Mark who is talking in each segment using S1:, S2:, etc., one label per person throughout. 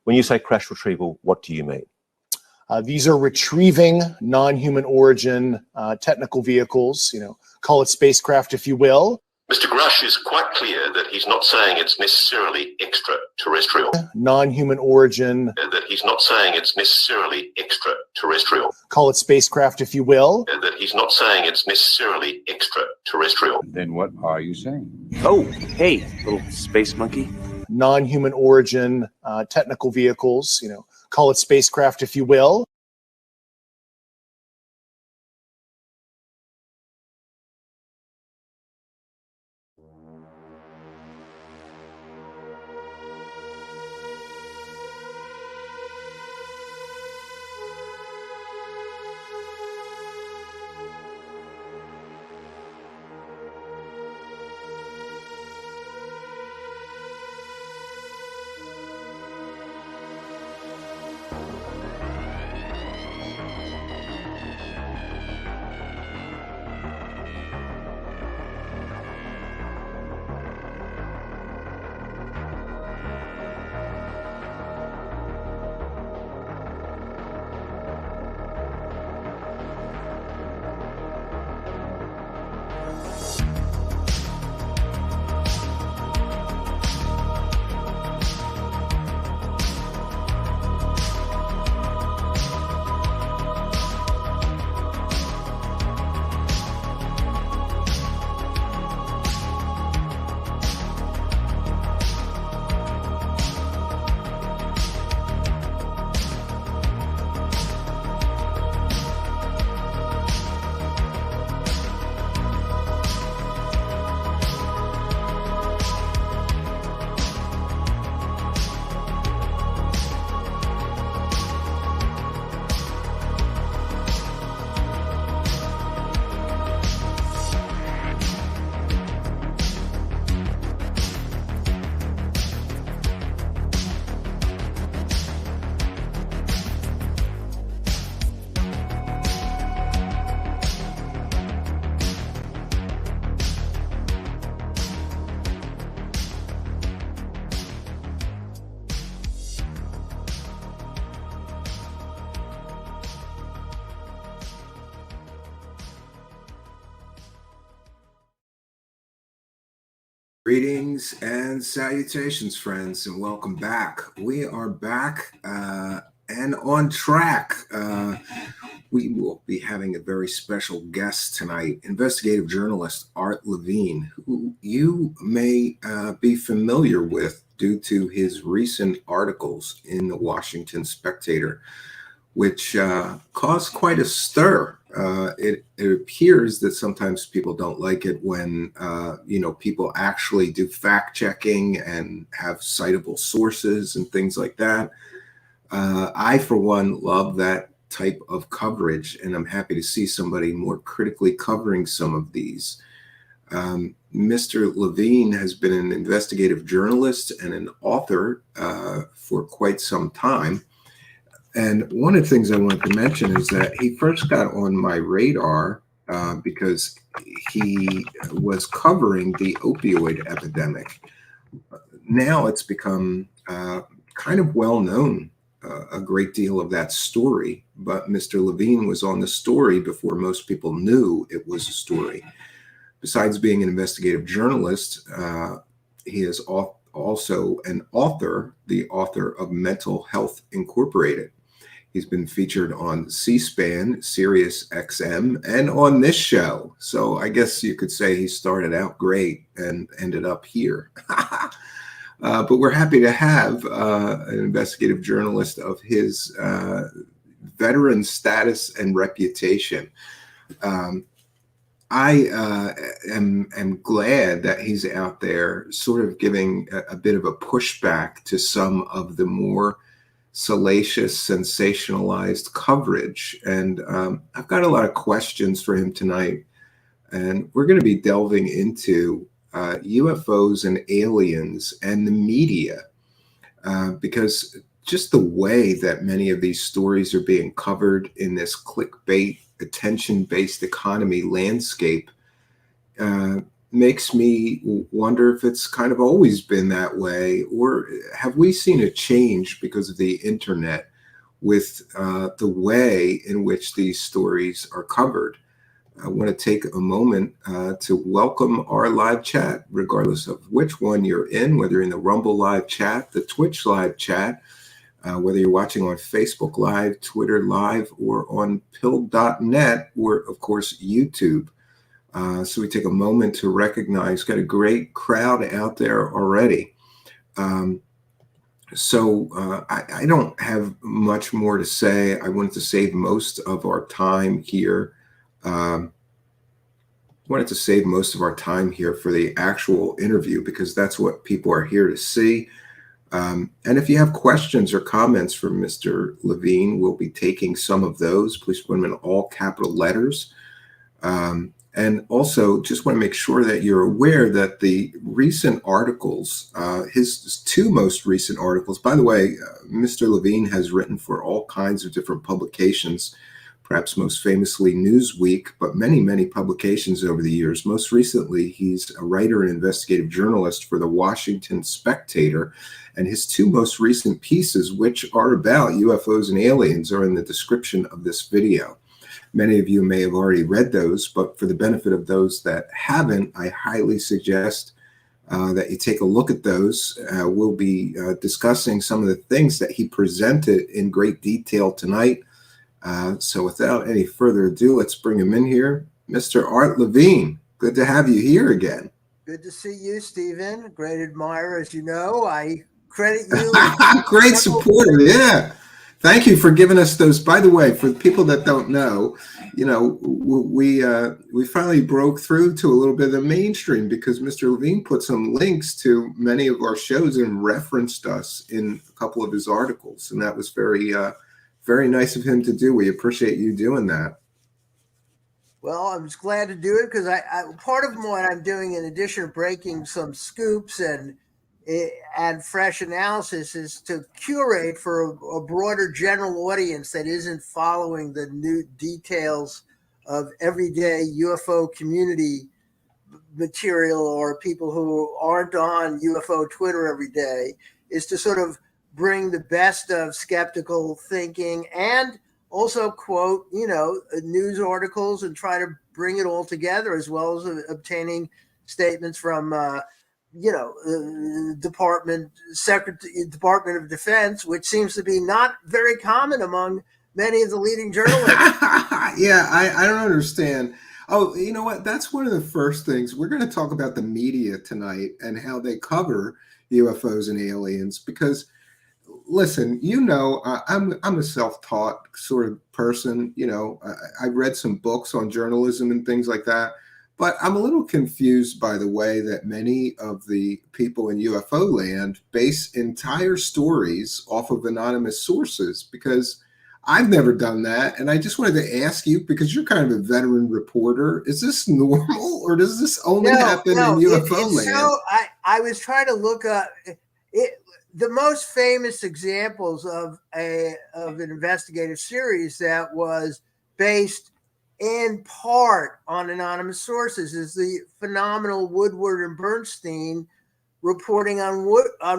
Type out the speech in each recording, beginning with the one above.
S1: When you say crash retrieval, what do you mean?
S2: These are retrieving non-human origin technical vehicles, call it spacecraft if you will.
S3: Mr. Grusch is quite clear that he's not saying it's necessarily extraterrestrial.
S2: Non-human origin.
S3: That he's not saying it's necessarily extraterrestrial.
S2: Call it spacecraft if you will.
S3: That he's not saying it's necessarily extraterrestrial.
S4: Then what are you saying?
S1: Oh, hey, little space monkey.
S2: Non-human origin technical vehicles, call it spacecraft if you will.
S5: Greetings and salutations, friends, and welcome back. We are back and on track. We will be having a very special guest tonight, investigative journalist Art Levine, who you may be familiar with due to his recent articles in the Washington Spectator, which caused quite a stir. It appears that sometimes people don't like it when people actually do fact checking and have citable sources and things like that. I, for one, love that type of coverage, and I'm happy to see somebody more critically covering some of these. Mr. Levine has been an investigative journalist and an author for quite some time. And one of the things I wanted to mention is that he first got on my radar because he was covering the opioid epidemic. Now it's become kind of well known, a great deal of that story. But Mr. Levine was on the story before most people knew it was a story. Besides being an investigative journalist, he is also an author, the author of Mental Health Incorporated. He's been featured on C-SPAN, Sirius XM, and on this show. So I guess you could say he started out great and ended up here. But we're happy to have an investigative journalist of his veteran status and reputation. I am glad that he's out there sort of giving a bit of a pushback to some of the more salacious, sensationalized coverage. And I've got a lot of questions for him tonight. And we're going to be delving into UFOs and aliens and the media, because just the way that many of these stories are being covered in this clickbait, attention-based economy landscape makes me wonder if it's kind of always been that way, or have we seen a change because of the internet with the way in which these stories are covered. I want to take a moment to welcome our live chat, regardless of which one you're in, whether you're in the Rumble live chat, the Twitch live chat, whether you're watching on Facebook Live, Twitter Live, or on pill.net, or, of course, YouTube. So we take a moment to recognize, got a great crowd out there already. I don't have much more to say. I wanted to save most of our time here. For the actual interview, because that's what people are here to see. And if you have questions or comments for Mr. Levine, we'll be taking some of those. Please put them in all capital letters. And also, just want to make sure that you're aware that the recent articles, his two most recent articles, by the way, Mr. Levine has written for all kinds of different publications, perhaps most famously Newsweek, but many, many publications over the years. Most recently, he's a writer and investigative journalist for the Washington Spectator, and his two most recent pieces, which are about UFOs and aliens, are in the description of this video. Many of you may have already read those, but for the benefit of those that haven't, I highly suggest that you take a look at those. We'll be discussing some of the things that he presented in great detail tonight. So without any further ado, let's bring him in here. Mr. Art Levine, good to have you here again.
S4: Good to see you, Stephen. Great admirer, as you know. I credit you.
S5: Great supporter, yeah. Thank you for giving us those. By the way, for the people that don't know, we finally broke through to a little bit of the mainstream because Mr. Levine put some links to many of our shows and referenced us in a couple of his articles, and that was very, very nice of him to do. We appreciate you doing that.
S4: Well, I was glad to do it because I part of what I'm doing, in addition to breaking some scoops and fresh analysis, is to curate for a broader general audience that isn't following the new details of everyday UFO community material, or people who aren't on UFO Twitter every day, is to sort of bring the best of skeptical thinking and also quote, news articles and try to bring it all together, as well as obtaining statements from, Department of Defense, which seems to be not very common among many of the leading journalists.
S5: Yeah, I don't understand. Oh, you know what? That's one of the first things. We're going to talk about the media tonight and how they cover UFOs and aliens, because listen, I'm a self-taught sort of person. I read some books on journalism and things like that, but I'm a little confused by the way that many of the people in UFO land base entire stories off of anonymous sources, because I've never done that. And I just wanted to ask you, because you're kind of a veteran reporter, is this normal, or does this only happen in UFO land?
S4: So I was trying to look up it. The most famous examples of an investigative series that was based in part on anonymous sources is the phenomenal Woodward and Bernstein reporting on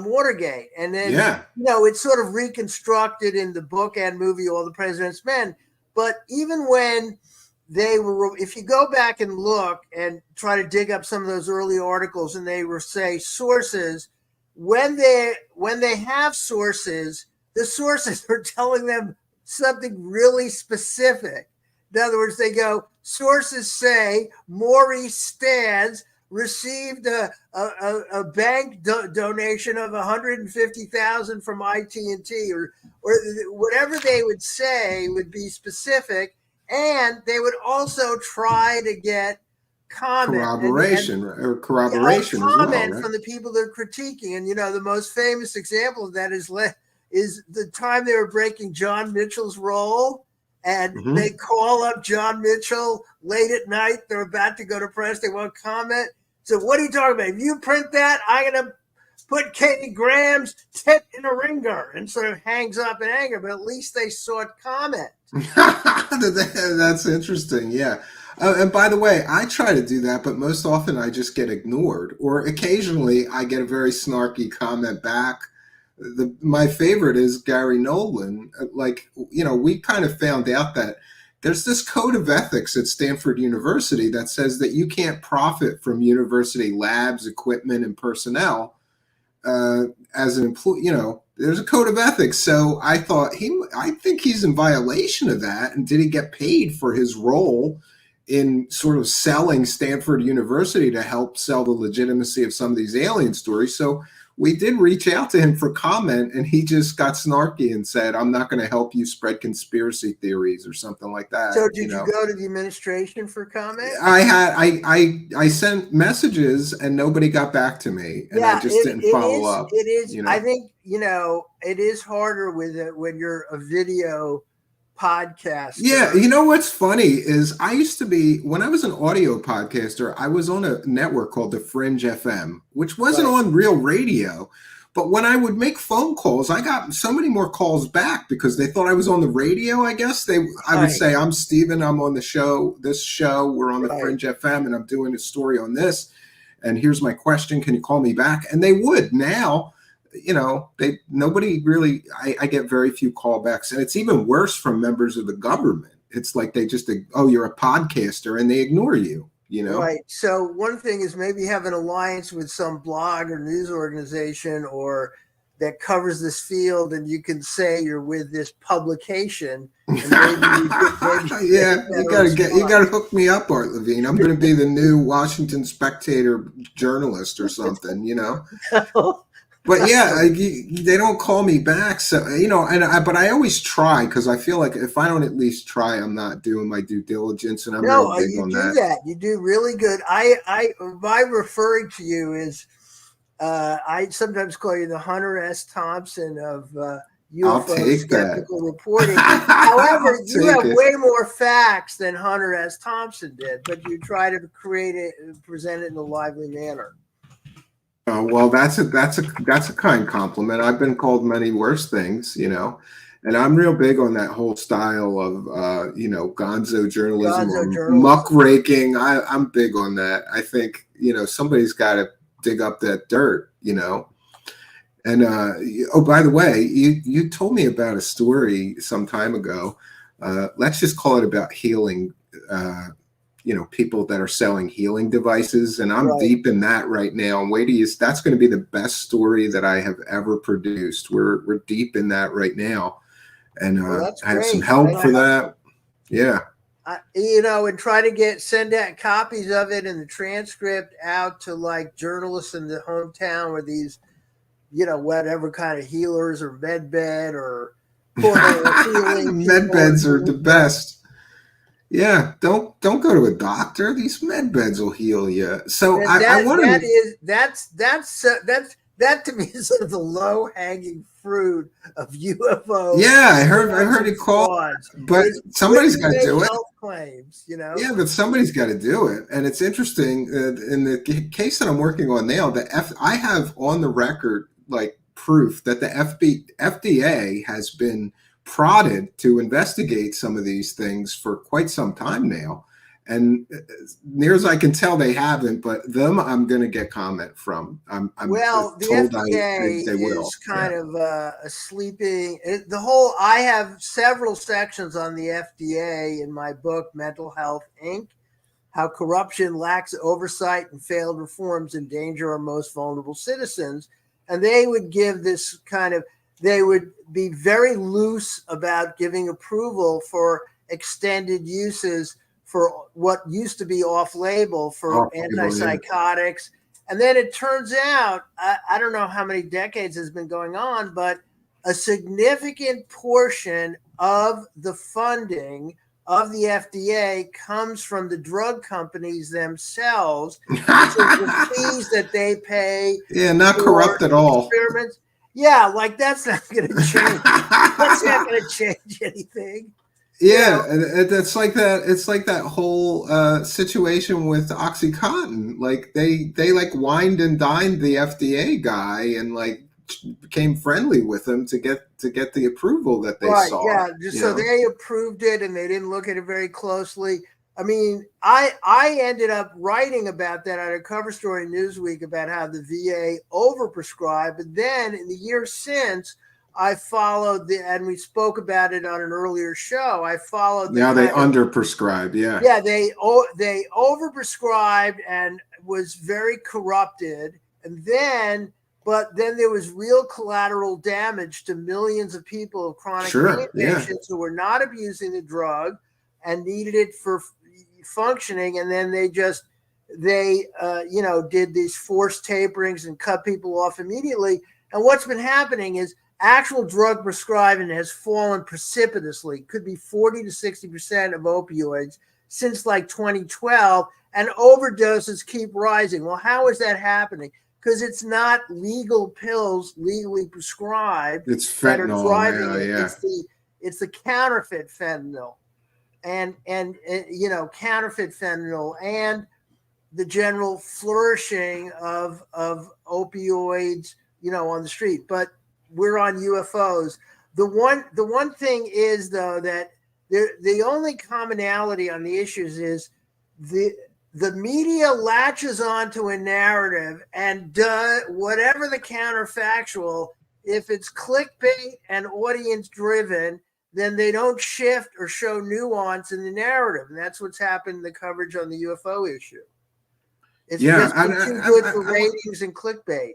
S4: Watergate. And then, it's sort of reconstructed in the book and movie, All the President's Men. But even when they were, if you go back and look and try to dig up some of those early articles, and they were, say, sources, when they have sources, the sources are telling them something really specific. In other words, they go, sources say Maurice Stans received a bank donation of $150,000 from IT&T, or whatever they would say would be specific, and they would also try to get corroboration as well, right? From the people they're critiquing. And the most famous example of that is the time they were breaking John Mitchell's role, and they call up John Mitchell late at night. They're about to go to press. They want comment. So what are you talking about? If you print that, I'm going to put Katie Graham's tit in a ringer, and sort of hangs up in anger. But at least they sought comment.
S5: That's interesting. Yeah. And by the way, I try to do that, but most often I just get ignored, or occasionally I get a very snarky comment back. My favorite is Gary Nolan. Like, we kind of found out that there's this code of ethics at Stanford University that says that you can't profit from university labs, equipment, and personnel as an employee. There's a code of ethics. So I think he's in violation of that. And did he get paid for his role in sort of selling Stanford University to help sell the legitimacy of some of these alien stories? So we did reach out to him for comment, and he just got snarky and said, "I'm not going to help you spread conspiracy theories," or something like that.
S4: So did you go to the administration for comment?
S5: I sent messages and nobody got back to me, and I just didn't follow up.
S4: It is. I think it is harder with it when you're a video podcaster.
S5: Yeah, what's funny is I used to be, when I was an audio podcaster, I was on a network called the Fringe FM, which wasn't on real radio. But when I would make phone calls, I got so many more calls back because they thought I was on the radio, I guess. I would say, "I'm Steven, I'm on the show, this show, we're on the Fringe FM, and I'm doing a story on this. And here's my question, can you call me back?" And they would. Now, nobody really, I get very few callbacks. And it's even worse from members of the government. It's like they just, "Oh, you're a podcaster," and they ignore you,
S4: Right. So one thing is maybe have an alliance with some blog or news organization or that covers this field, and you can say you're with this publication. And maybe
S5: you gotta hook me up, Art Levine. I'm going to be the new Washington Spectator journalist or something, But yeah, they don't call me back. So, but I always try, because I feel like if I don't at least try, I'm not doing my due diligence, and I'm real big on that.
S4: You do really good. My referring to you is, I sometimes call you the Hunter S. Thompson of UFO skeptical reporting. However, you have way more facts than Hunter S. Thompson did, but you try to present it in a lively manner.
S5: Well, that's a kind compliment. I've been called many worse things, and I'm real big on that whole style of, Gonzo journalism, muckraking. I'm big on that. I think, somebody's got to dig up that dirt, And by the way, you told me about a story some time ago. Let's just call it about healing. People that are selling healing devices, and I'm deep in that right now. And that's going to be the best story that I have ever produced. We're deep in that right now, and I have some help for that. Yeah,
S4: and try to send out copies of it and the transcript out to like journalists in the hometown where these, whatever kind of healers or medbed or
S5: medbeds are the best. Yeah, don't go to a doctor. These med beds will heal you. So I want to.
S4: That to me is sort of the low hanging fruit of UFO.
S5: Yeah, I heard it called, but somebody's got to do it.
S4: Claims,
S5: Yeah, but somebody's got to do it, and it's interesting. In the case that I'm working on now, I have on the record like proof that the FDA has been prodded to investigate some of these things for quite some time now, and near as I can tell, they haven't. But them, I'm going to get comment from. I'm
S4: the FDA is kind of a sleeping. I have several sections on the FDA in my book, Mental Health Inc. How corruption, lacks oversight, and failed reforms endanger our most vulnerable citizens, and they would give this kind of. They would be very loose about giving approval for extended uses for what used to be off-label for antipsychotics. And then it turns out, I don't know how many decades has been going on, but a significant portion of the funding of the FDA comes from the drug companies themselves, which is the fees that they pay.
S5: Yeah, not corrupt at all.
S4: Experiments. Yeah, like that's not going to change. That's not going to change anything.
S5: Yeah, it's like that. It's like that whole situation with OxyContin. Like they like wined and dined the FDA guy and like became friendly with him to get the approval that they saw.
S4: Yeah, so they approved it and they didn't look at it very closely. I mean, I ended up writing about that. I had a cover story in Newsweek about how the VA overprescribed. But then in the years since, I followed and we spoke about it on an earlier show. I followed.
S5: They underprescribed. Yeah.
S4: Yeah, they overprescribed and was very corrupted. And then, but then there was real collateral damage to millions of people of chronic pain patients who were not abusing the drug and needed it for functioning. And then they did these forced taperings and cut people off immediately. And what's been happening is actual drug prescribing has fallen precipitously, could be 40 to 60% of opioids since like 2012, and overdoses keep rising. Well, how is that happening? Because it's not legal pills legally prescribed.
S5: It's fentanyl.
S4: It's the counterfeit fentanyl. And counterfeit fentanyl and the general flourishing of opioids, on the street. But we're on UFOs. The one thing is, though, that the only commonality on the issues is the media latches onto a narrative and does whatever the counterfactual. If it's clickbait and audience driven, then they don't shift or show nuance in the narrative. And that's what's happened in the coverage on the UFO issue. It's just been too good for ratings and clickbait.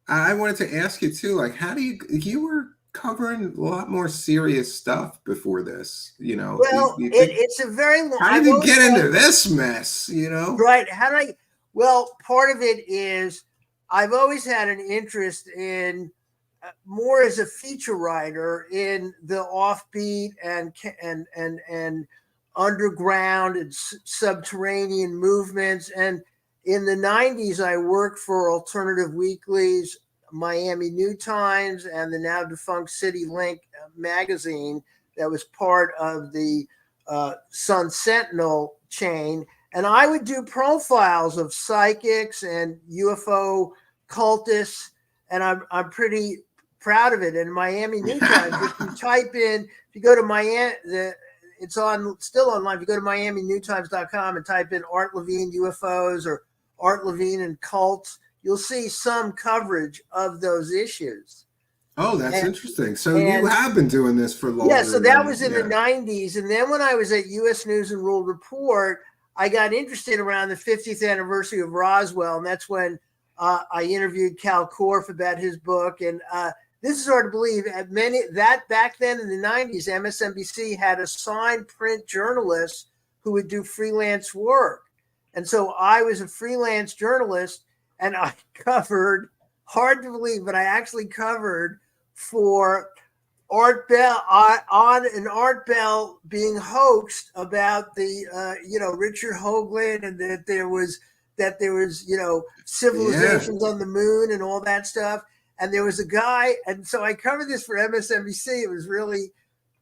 S5: I wanted to ask you too, like, how do you were covering a lot more serious stuff before this,
S4: Well, it's a very long.
S5: How did you get into this mess,
S4: Right. Well, part of it is I've always had an interest in more as a feature writer in the offbeat and underground and subterranean movements. And in the 90s, I worked for alternative weeklies, Miami New Times, and the now defunct City Link magazine that was part of the Sun Sentinel chain. And I would do profiles of psychics and UFO cultists, and I'm pretty proud of it. And Miami New Times, if you go to Miami, it's still online. If you go to miaminewtimes.com and type in Art Levine UFOs or Art Levine and cults, you'll see some coverage of those issues.
S5: Oh, that's interesting. So you have been doing this for long.
S4: Yeah, so that was in the 90s. And then when I was at U.S. News and World Report, I got interested around the 50th anniversary of Roswell. And that's when I interviewed Cal Korff about his book. And this is hard to believe. Back then in the 90s, MSNBC had assigned print journalists who would do freelance work. And so I was a freelance journalist, and I covered, hard to believe, but I actually covered for Art Bell on an Art Bell being hoaxed about the Richard Hoagland, and that there was civilizations on the moon and all that stuff. And there was a guy, and so I covered this for MSNBC. It was really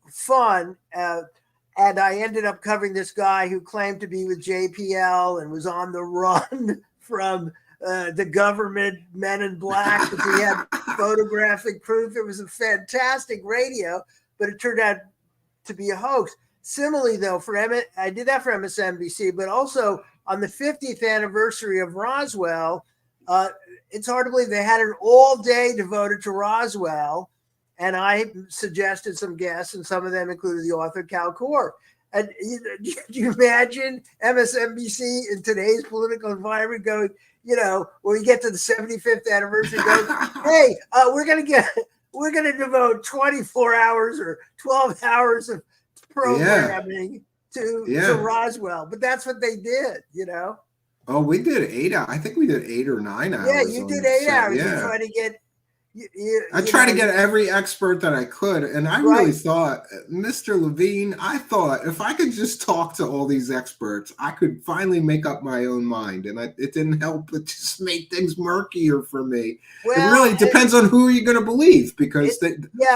S4: fun. And I ended up covering this guy who claimed to be with JPL and was on the run from the government men in black, because he had photographic proof. It was a fantastic radio, but it turned out to be a hoax. Similarly, though, I did that for MSNBC, but also on the 50th anniversary of Roswell, it's hard to believe they had an all day devoted to Roswell. And I suggested some guests, and some of them included the author Cal Korff. And do you imagine MSNBC in today's political environment going, when we get to the 75th anniversary, goes, hey, we're going to devote 24 hours or 12 hours of programming to Roswell. But that's what they did,
S5: Oh, we did 8 hours. I think we did 8 or 9 hours.
S4: Yeah, you did 8 hours. Yeah. You try to get.
S5: I tried to get every expert that I could, and I really thought, Mr. Levine, I thought if I could just talk to all these experts, I could finally make up my own mind, and it didn't help but just make things murkier for me. Well, it really depends on who you're going to believe, because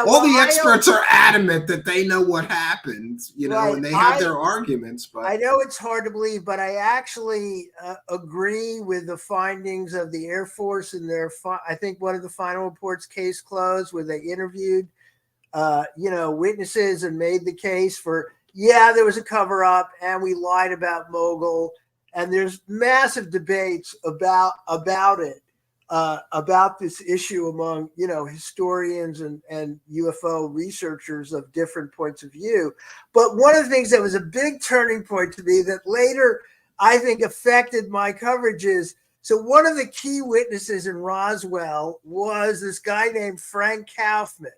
S5: all the experts are adamant that they know what happened, and they have their arguments. But
S4: I know it's hard to believe, but I actually agree with the findings of the Air Force in their, I think one of the final reports, Case Closed, where they interviewed witnesses and made the case for yeah, there was a cover up and we lied about Mogul. And there's massive debates about it, about this issue among, historians and UFO researchers of different points of view. But one of the things that was a big turning point to me that later I think affected my coverage is, so one of the key witnesses in Roswell was this guy named Frank Kaufman.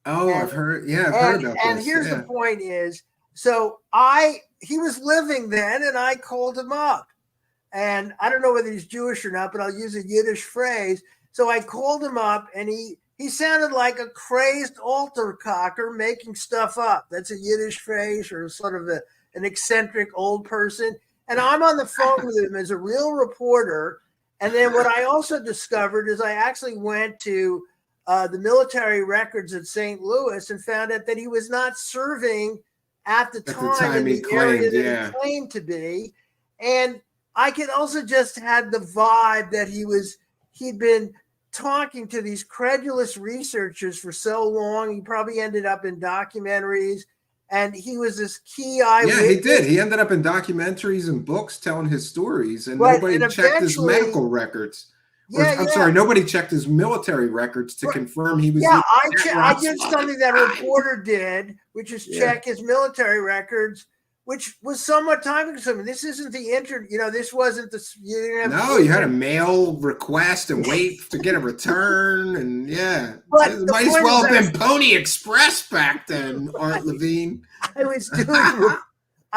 S5: Oh, I've heard about this.
S4: And here's the point is, so he was living then, and I called him up. And I don't know whether he's Jewish or not, but I'll use a Yiddish phrase. So I called him up, and he sounded like a crazed altar cocker making stuff up. That's a Yiddish phrase, or sort of an eccentric old person. And I'm on the phone with him as a real reporter. And then what I also discovered is I actually went to the military records at St. Louis and found out that he was not serving at the time in the area that he claimed to be. And I could also just had the vibe that he'd been talking to these credulous researchers for so long. He probably ended up in documentaries, and he was this key eyewitness.
S5: Yeah, he did. He ended up in documentaries and books telling his stories, and nobody checked his medical records. Nobody checked his military records to confirm he was. Yeah,
S4: I did something that a reporter did, which is check his military records, which was somewhat time consuming. This isn't the internet, this wasn't the.
S5: You had a mail request and wait to get a return, and
S4: but
S5: it might as well have been Pony Express back then. Art Levine.
S4: I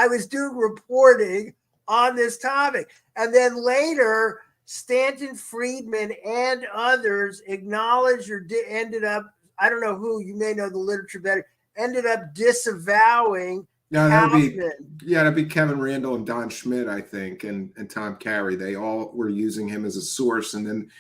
S4: was doing reporting on this topic, and then later Stanton Friedman and others acknowledged or ended up. I don't know who, you may know the literature better. Ended up disavowing.
S5: No, that'd be Kevin Randall and Don Schmidt, I think, and Tom Carey. They all were using him as a source, and then,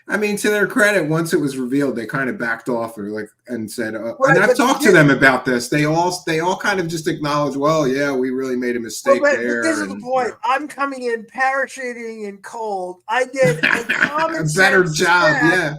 S5: I mean, to their credit, once it was revealed, they kind of backed off and said, and I've talked to them about this. They all kind of just acknowledged, well, yeah, we really made a mistake there.
S4: But this is the point. I'm coming in parachuting in cold. I did a common
S5: a better job,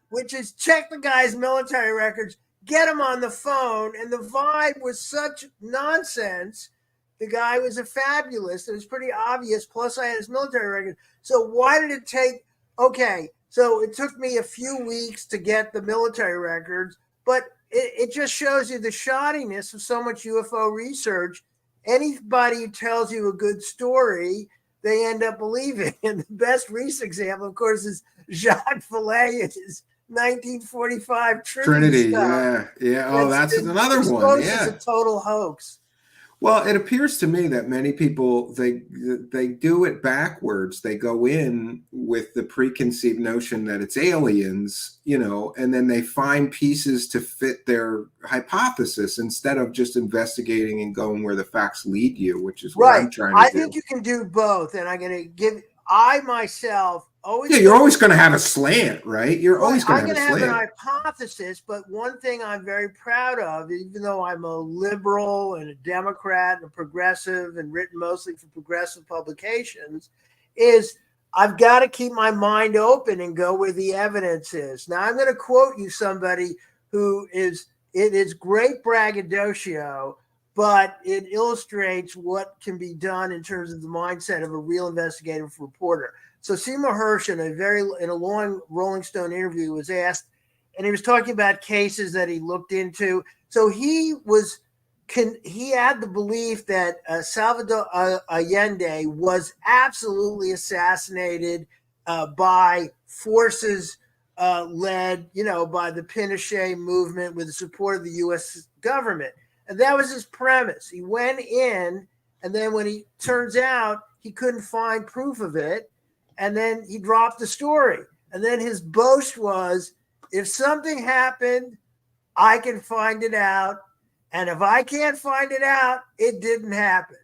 S4: which is check the guy's military records. Get him on the phone, and the vibe was such nonsense. The guy was a fabulist. It was pretty obvious. Plus, I had his military record. So why did it take? Okay, so it took me a few weeks to get the military records, but it just shows you the shoddiness of so much UFO research. Anybody who tells you a good story, they end up believing. And the best recent example, of course, is Jacques Vallée and his 1945 Trinity
S5: stuff. Yeah. Oh, that's another one. Yeah,
S4: it's a total hoax.
S5: Well, it appears to me that many people they do it backwards. They go in with the preconceived notion that it's aliens, and then they find pieces to fit their hypothesis instead of just investigating and going where the facts lead you, which is what I'm trying to do.
S4: I think you can do both, and I'm going to give. I myself always.
S5: You're always going to have a slant, right? You're always going to have
S4: an hypothesis, but one thing I'm very proud of, even though I'm a liberal and a Democrat and a progressive and written mostly for progressive publications, is I've got to keep my mind open and go where the evidence is. Now, I'm going to quote you somebody who it is great braggadocio, but it illustrates what can be done in terms of the mindset of a real investigative reporter. So Seymour Hersh, in a long Rolling Stone interview, was asked, and he was talking about cases that he looked into. So he had the belief that Salvador Allende was absolutely assassinated by forces led, by the Pinochet movement with the support of the U.S. government. And that was his premise. He went in, and then when he turns out he couldn't find proof of it, and then he dropped the story. And then his boast was, if something happened, I can find it out. And if I can't find it out, it didn't happen.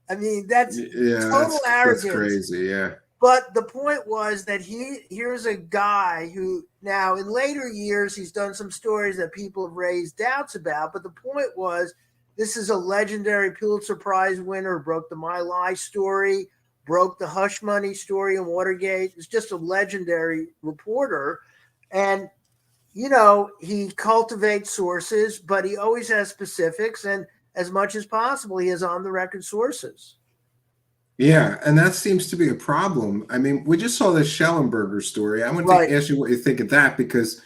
S4: I mean, that's total arrogance.
S5: That's crazy, yeah.
S4: But the point was that here's a guy who now in later years, he's done some stories that people have raised doubts about. But the point was, this is a legendary Pulitzer Prize winner, broke the My Lai story, broke the hush money story in Watergate. It's just a legendary reporter. And, he cultivates sources, but he always has specifics. And as much as possible. He has on the record sources.
S5: Yeah, and that seems to be a problem. I mean, we just saw this Schellenberger story. I want to ask you what you think of that, because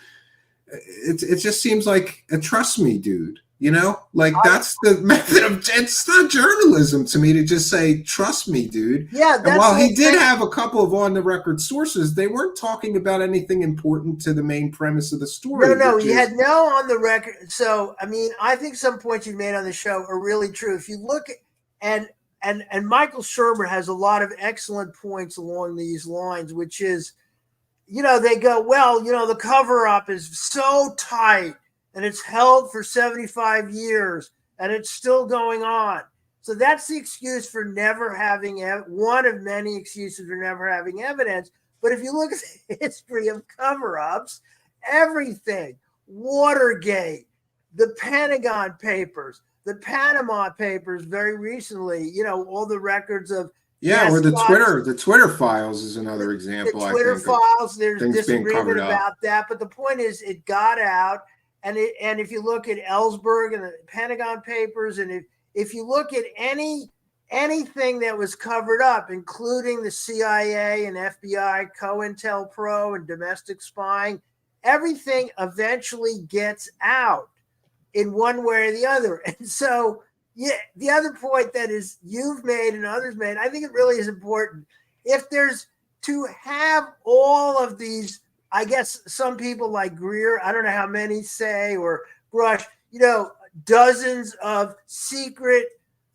S5: it just seems like a trust me, dude. You know, like that's the method of, it's not journalism to me to just say, trust me, dude.
S4: Yeah.
S5: And while he did have a couple of on the record sources, they weren't talking about anything important to the main premise of the story.
S4: No, he had no on the record. So, I mean, I think some points you made on the show are really true. If you look at, and Michael Shermer has a lot of excellent points along these lines, which is, you know, they go, well, you know, the cover up is so tight and it's held for 75 years and it's still going on. So that's the excuse for never having, one of many excuses for never having evidence. But if you look at the history of cover-ups, everything, Watergate, the Pentagon Papers, the Panama Papers very recently, you know, all the records of,
S5: yeah, or the Twitter files is another example.
S4: The Twitter files, there's disagreement
S5: about
S4: that. But the point is, it got out. And if you look at Ellsberg and the Pentagon Papers, and if you look at anything that was covered up, including the CIA and FBI, COINTELPRO, and domestic spying, everything eventually gets out in one way or the other. And so, yeah, the other point that is you've made and others made, I think it really is important. If there's to have all of these, I guess some people like Greer, I don't know how many say, or Grusch, you know, dozens of secret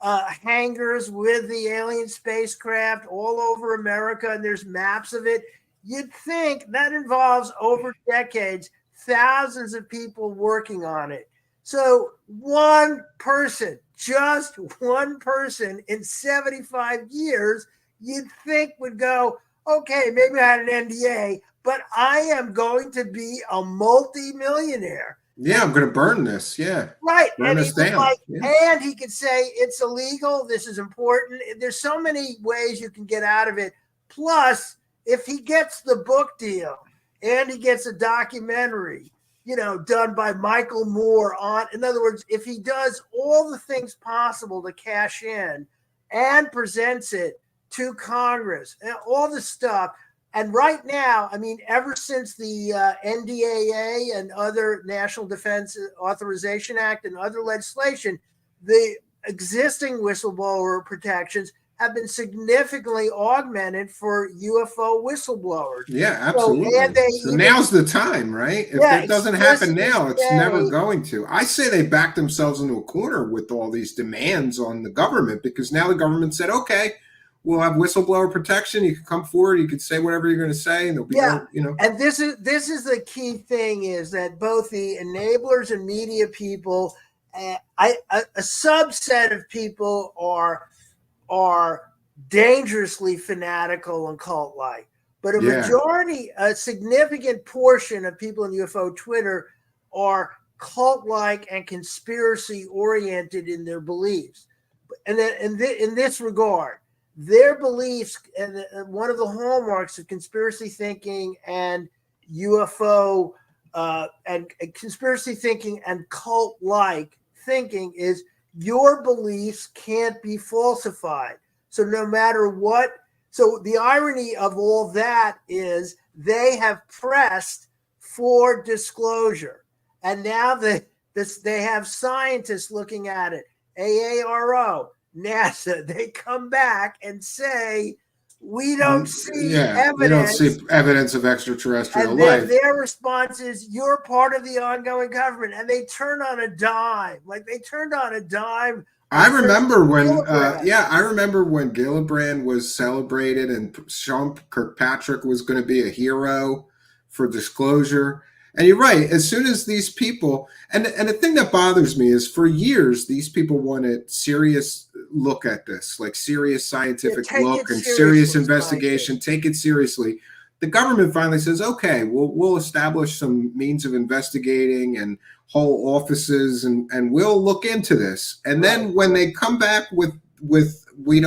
S4: hangars with the alien spacecraft all over America, and there's maps of it. You'd think that involves over decades, thousands of people working on it. So one person, just one person in 75 years, you'd think would go, okay, maybe I had an NDA, but I am going to be a multi-millionaire.
S5: Yeah, I'm going to burn this. Yeah.
S4: Right.
S5: Burn this down.
S4: And he could say it's illegal. This is important. There's so many ways you can get out of it. Plus, if he gets the book deal and he gets a documentary, you know, done by Michael Moore on, in other words, if he does all the things possible to cash in and presents it to Congress and all the stuff. And right now, I mean, ever since the NDAA and other National Defense Authorization Act and other legislation, the existing whistleblower protections have been significantly augmented for UFO whistleblowers.
S5: Yeah, absolutely. So now's the time, right? If it doesn't happen now, it's never going to. I say they backed themselves into a corner with all these demands on the government, because now the government said, okay, we'll have whistleblower protection. You can come forward. You can say whatever you're going to say, and there'll be no, you know.
S4: And this is the key thing, is that both the enablers and media people, a subset of people are dangerously fanatical and cult-like, but a majority, a significant portion of people in UFO Twitter are cult-like and conspiracy-oriented in their beliefs. And in this regard, their beliefs, and one of the hallmarks of conspiracy thinking and UFO and conspiracy thinking and cult-like thinking, is your beliefs can't be falsified. So no matter what, so the irony of all that is they have pressed for disclosure, and now they have scientists looking at it, AARO, NASA, they come back and say, we don't see evidence.
S5: We don't see evidence of extraterrestrial
S4: life.
S5: life.
S4: Their response is, you're part of the ongoing government. And they turn on a dime. Like they turned on a dime.
S5: I remember when Gillibrand was celebrated and Sean Kirkpatrick was going to be a hero for disclosure. And you're right. As soon as these people, and the thing that bothers me is, for years, these people wanted serious look at this, like serious scientific look and serious investigation. Take it seriously. The government finally says, okay, we'll establish some means of investigating and whole offices, and we'll look into this. And then when they come back with we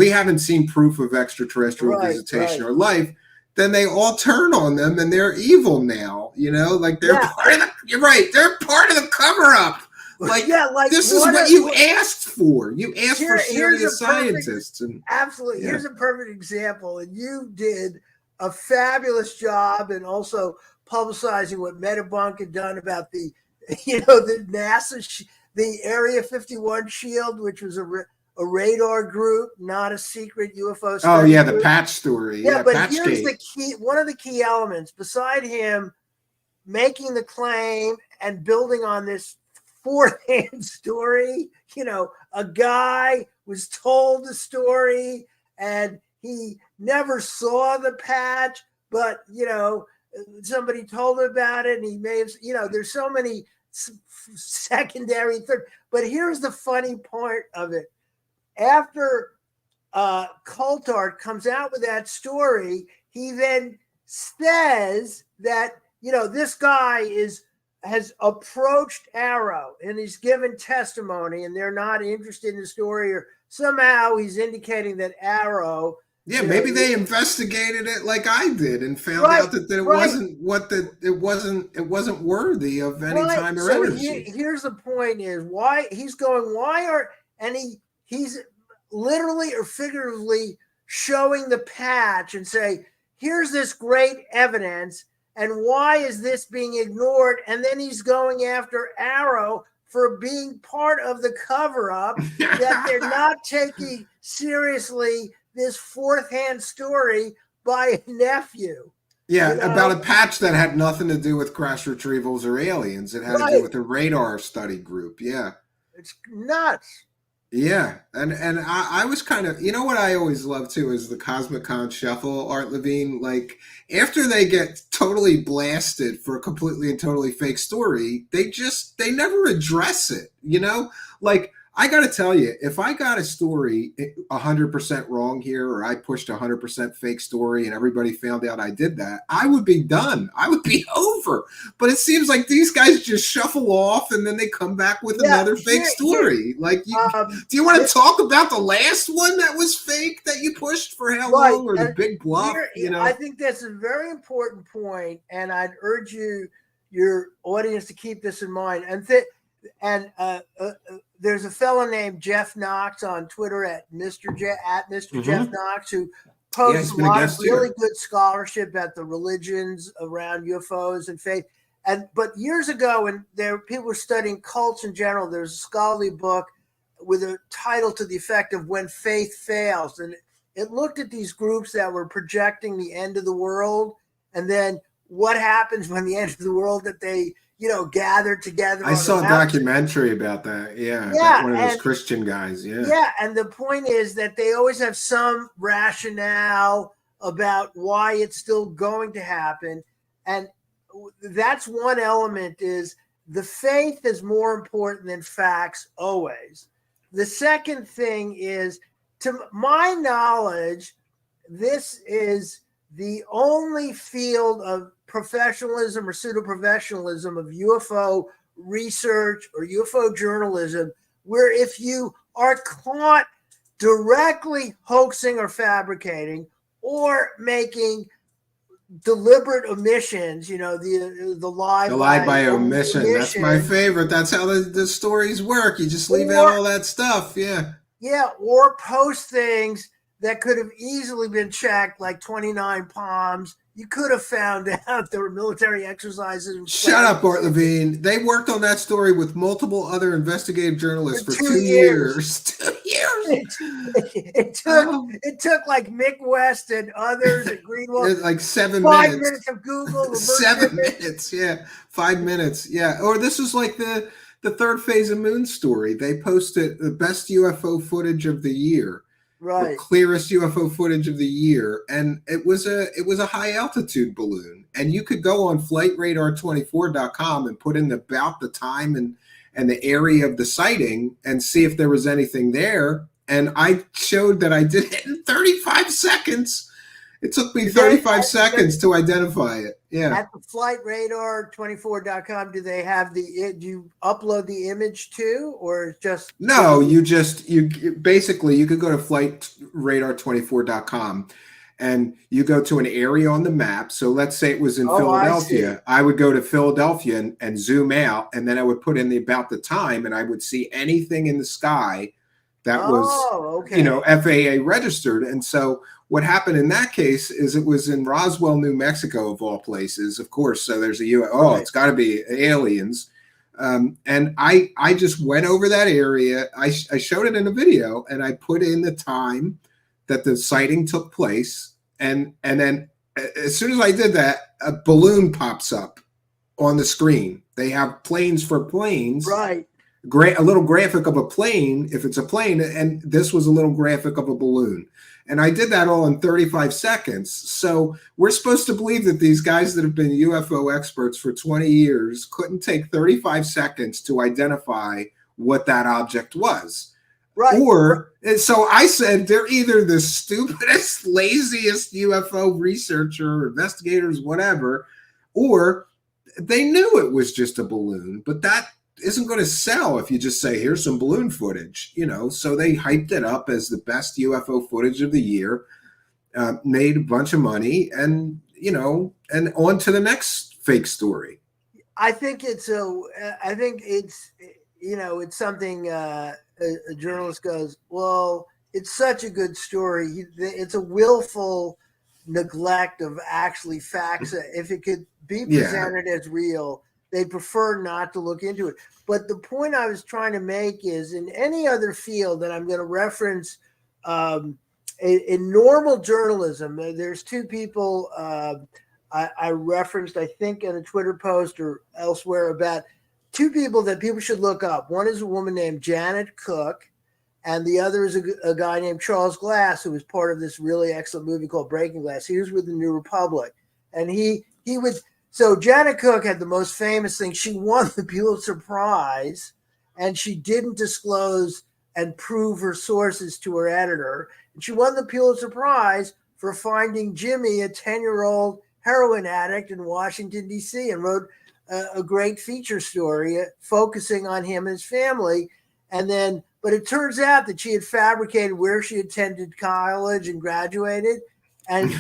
S5: haven't seen proof of extraterrestrial visitation or life, then they all turn on them and they're evil now, you know, like they're part of the, you're right, they're part of the cover up. Like,
S4: yeah, like
S5: this is what you asked for. You asked for serious scientists.
S4: Absolutely.
S5: Yeah.
S4: Here's a perfect example. And you did a fabulous job in also publicizing what Debunked had done about the NASA, the Area 51 shield, which was a radar group, not a secret UFO study.
S5: Oh, yeah, the
S4: group.
S5: Patch story.
S4: Yeah, but
S5: Patchgate.
S4: here's the key. One of the key elements, beside him making the claim and building on this fourth-hand story, a guy was told the story and he never saw the patch, but somebody told him about it, and he may have, there's so many secondary third. But here's the funny part of it. After Coulthard comes out with that story, he then says that this guy has approached Arrow and he's given testimony, and they're not interested in the story, or somehow he's indicating that Arrow.
S5: Yeah, maybe they investigated it like I did and found out that it wasn't worthy of any time or energy.
S4: Here's the point: is why he's going. He's literally or figuratively showing the patch and say, "Here's this great evidence." And why is this being ignored? And then he's going after Arrow for being part of the cover-up, that they're not taking seriously this fourth-hand story by a nephew.
S5: Yeah, about a patch that had nothing to do with crash retrievals or aliens. It had to do with a radar study group. Yeah.
S4: It's nuts.
S5: Yeah, and I was kind of, what I always love too is the Cosmic Con Shuffle, Art Levine. Like, after they get totally blasted for a completely and totally fake story, they never address it, Like, I got to tell you, if I got a story 100% wrong here, or I pushed 100% fake story and everybody found out I did that, I would be done. I would be over. But it seems like these guys just shuffle off and then they come back with another fake story. Like, do you want to talk about the last one that was fake that you pushed for how long, or the big bluff?
S4: I think that's a very important point, and I'd urge your audience to keep this in mind. There's a fellow named Jeff Knox on Twitter at Mr. Jeff Knox, who posts a lot of really good scholarship about the religions around UFOs and faith. But years ago, when people were studying cults in general, there's a scholarly book with a title to the effect of "When Faith Fails," and it looked at these groups that were projecting the end of the world, and then what happens when the end of the world that they gathered together.
S5: I saw a documentary about that. Yeah, one of those Christian guys. Yeah.
S4: Yeah, and the point is that they always have some rationale about why it's still going to happen, and that's one element. Is the faith is more important than facts always. The second thing is, to my knowledge, this is the only field of professionalism or pseudo-professionalism of UFO research or UFO journalism where if you are caught directly hoaxing or fabricating or making deliberate omissions, the lie
S5: by omission. That's my favorite. That's how the stories work. You just leave out all that stuff. Yeah.
S4: Yeah, or post things that could have easily been checked, like 29 Palms. You could have found out there were military exercises.
S5: Shut up, Art Levine. They worked on that story with multiple other investigative journalists for 2 years. 2 years.
S4: It took like Mick West and others at Greenwald.
S5: Like 7
S4: 5
S5: minutes.
S4: 5 minutes of Google.
S5: 7 minutes. Yeah. 5 minutes. Yeah. Or this is like the third phase of Moon story. They posted the best UFO footage of the year.
S4: Right.
S5: The clearest UFO footage of the year, and it was a high altitude balloon, and you could go on flightradar24.com and put in about the time and the area of the sighting and see if there was anything there. And I showed that I did it in 35 seconds. It took me 35 seconds to identify it. Yeah.
S4: At the flightradar24.com, do they have do you upload the image too, or just?
S5: No, you basically, you could go to flightradar24.com and you go to an area on the map. So let's say it was in Philadelphia. I would go to Philadelphia and zoom out, and then I would put in about the time, and I would see anything in the sky that was, FAA registered. And so what happened in that case is it was in Roswell, New Mexico, of all places, of course. So there's a UFO. It's got to be aliens. And I just went over that area. I showed it in a video, and I put in the time that the sighting took place. And then as soon as I did that, a balloon pops up on the screen. They have planes for planes.
S4: Right.
S5: A little graphic of a plane, if it's a plane, and this was a little graphic of a balloon. And I did that all in 35 seconds. So we're supposed to believe that these guys that have been UFO experts for 20 years couldn't take 35 seconds to identify what that object was.
S4: Right.
S5: And so I said, they're either the stupidest, laziest UFO researcher, investigators, whatever, or they knew it was just a balloon, but that isn't going to sell if you just say, here's some balloon footage, so they hyped it up as the best UFO footage of the year, made a bunch of money, and and on to the next fake story.
S4: I think it's something a journalist goes, well, it's such a good story. It's a willful neglect of actually facts. If it could be presented as real, they prefer not to look into it. But the point I was trying to make is, in any other field that I'm going to reference, in normal journalism, there's two people I referenced, I think, in a Twitter post or elsewhere, about two people that people should look up. One is a woman named Janet Cook, and the other is a guy named Charles Glass, who was part of this really excellent movie called Breaking Glass. He was with the New Republic, and he would. So Janet Cook had the most famous thing. She won the Pulitzer Prize, and she didn't disclose and prove her sources to her editor. And she won the Pulitzer Prize for finding Jimmy, a 10-year-old heroin addict in Washington, D.C., and wrote a great feature story focusing on him and his family. But it turns out that she had fabricated where she attended college and graduated. And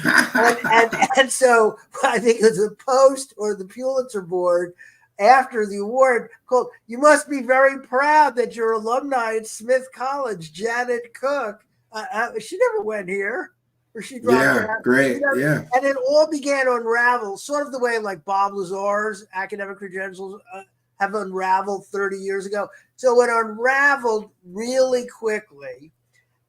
S4: so I think it was the Post or the Pulitzer Board after the award called, "You must be very proud that your alumni at Smith College, Janet Cook." She never went here, or she dropped out.
S5: Great, yeah.
S4: And it all began to unravel, sort of the way like Bob Lazar's academic credentials have unraveled 30 years ago. So it unraveled really quickly,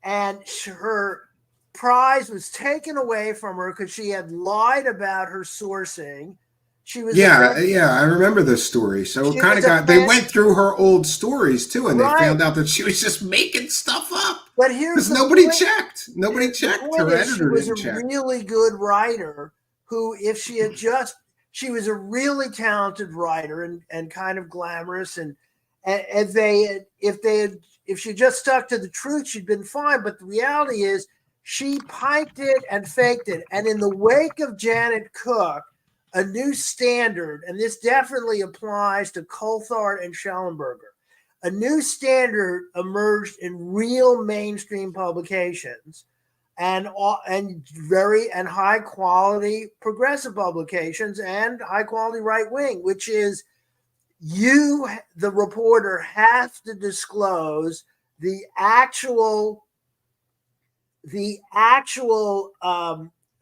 S4: and her prize was taken away from her because she had lied about her sourcing. She was I remember this story. So it kind of they went through her old stories too, and they found out that she was just making stuff up. But here's the
S5: nobody
S4: point.
S5: checked. Nobody checked. Her editor didn't check. She was a really good wryer who, if she had she was a really talented writer and kind of glamorous, and if she just stuck to the truth, she'd been fine. But the reality is, she piped it and faked it. And in the wake of Janet Cook, a new standard, and this definitely applies to Coulthard and Schellenberger, a new standard emerged in real mainstream publications and high quality progressive publications and high quality right wing, which is, you, the reporter, have to disclose the actual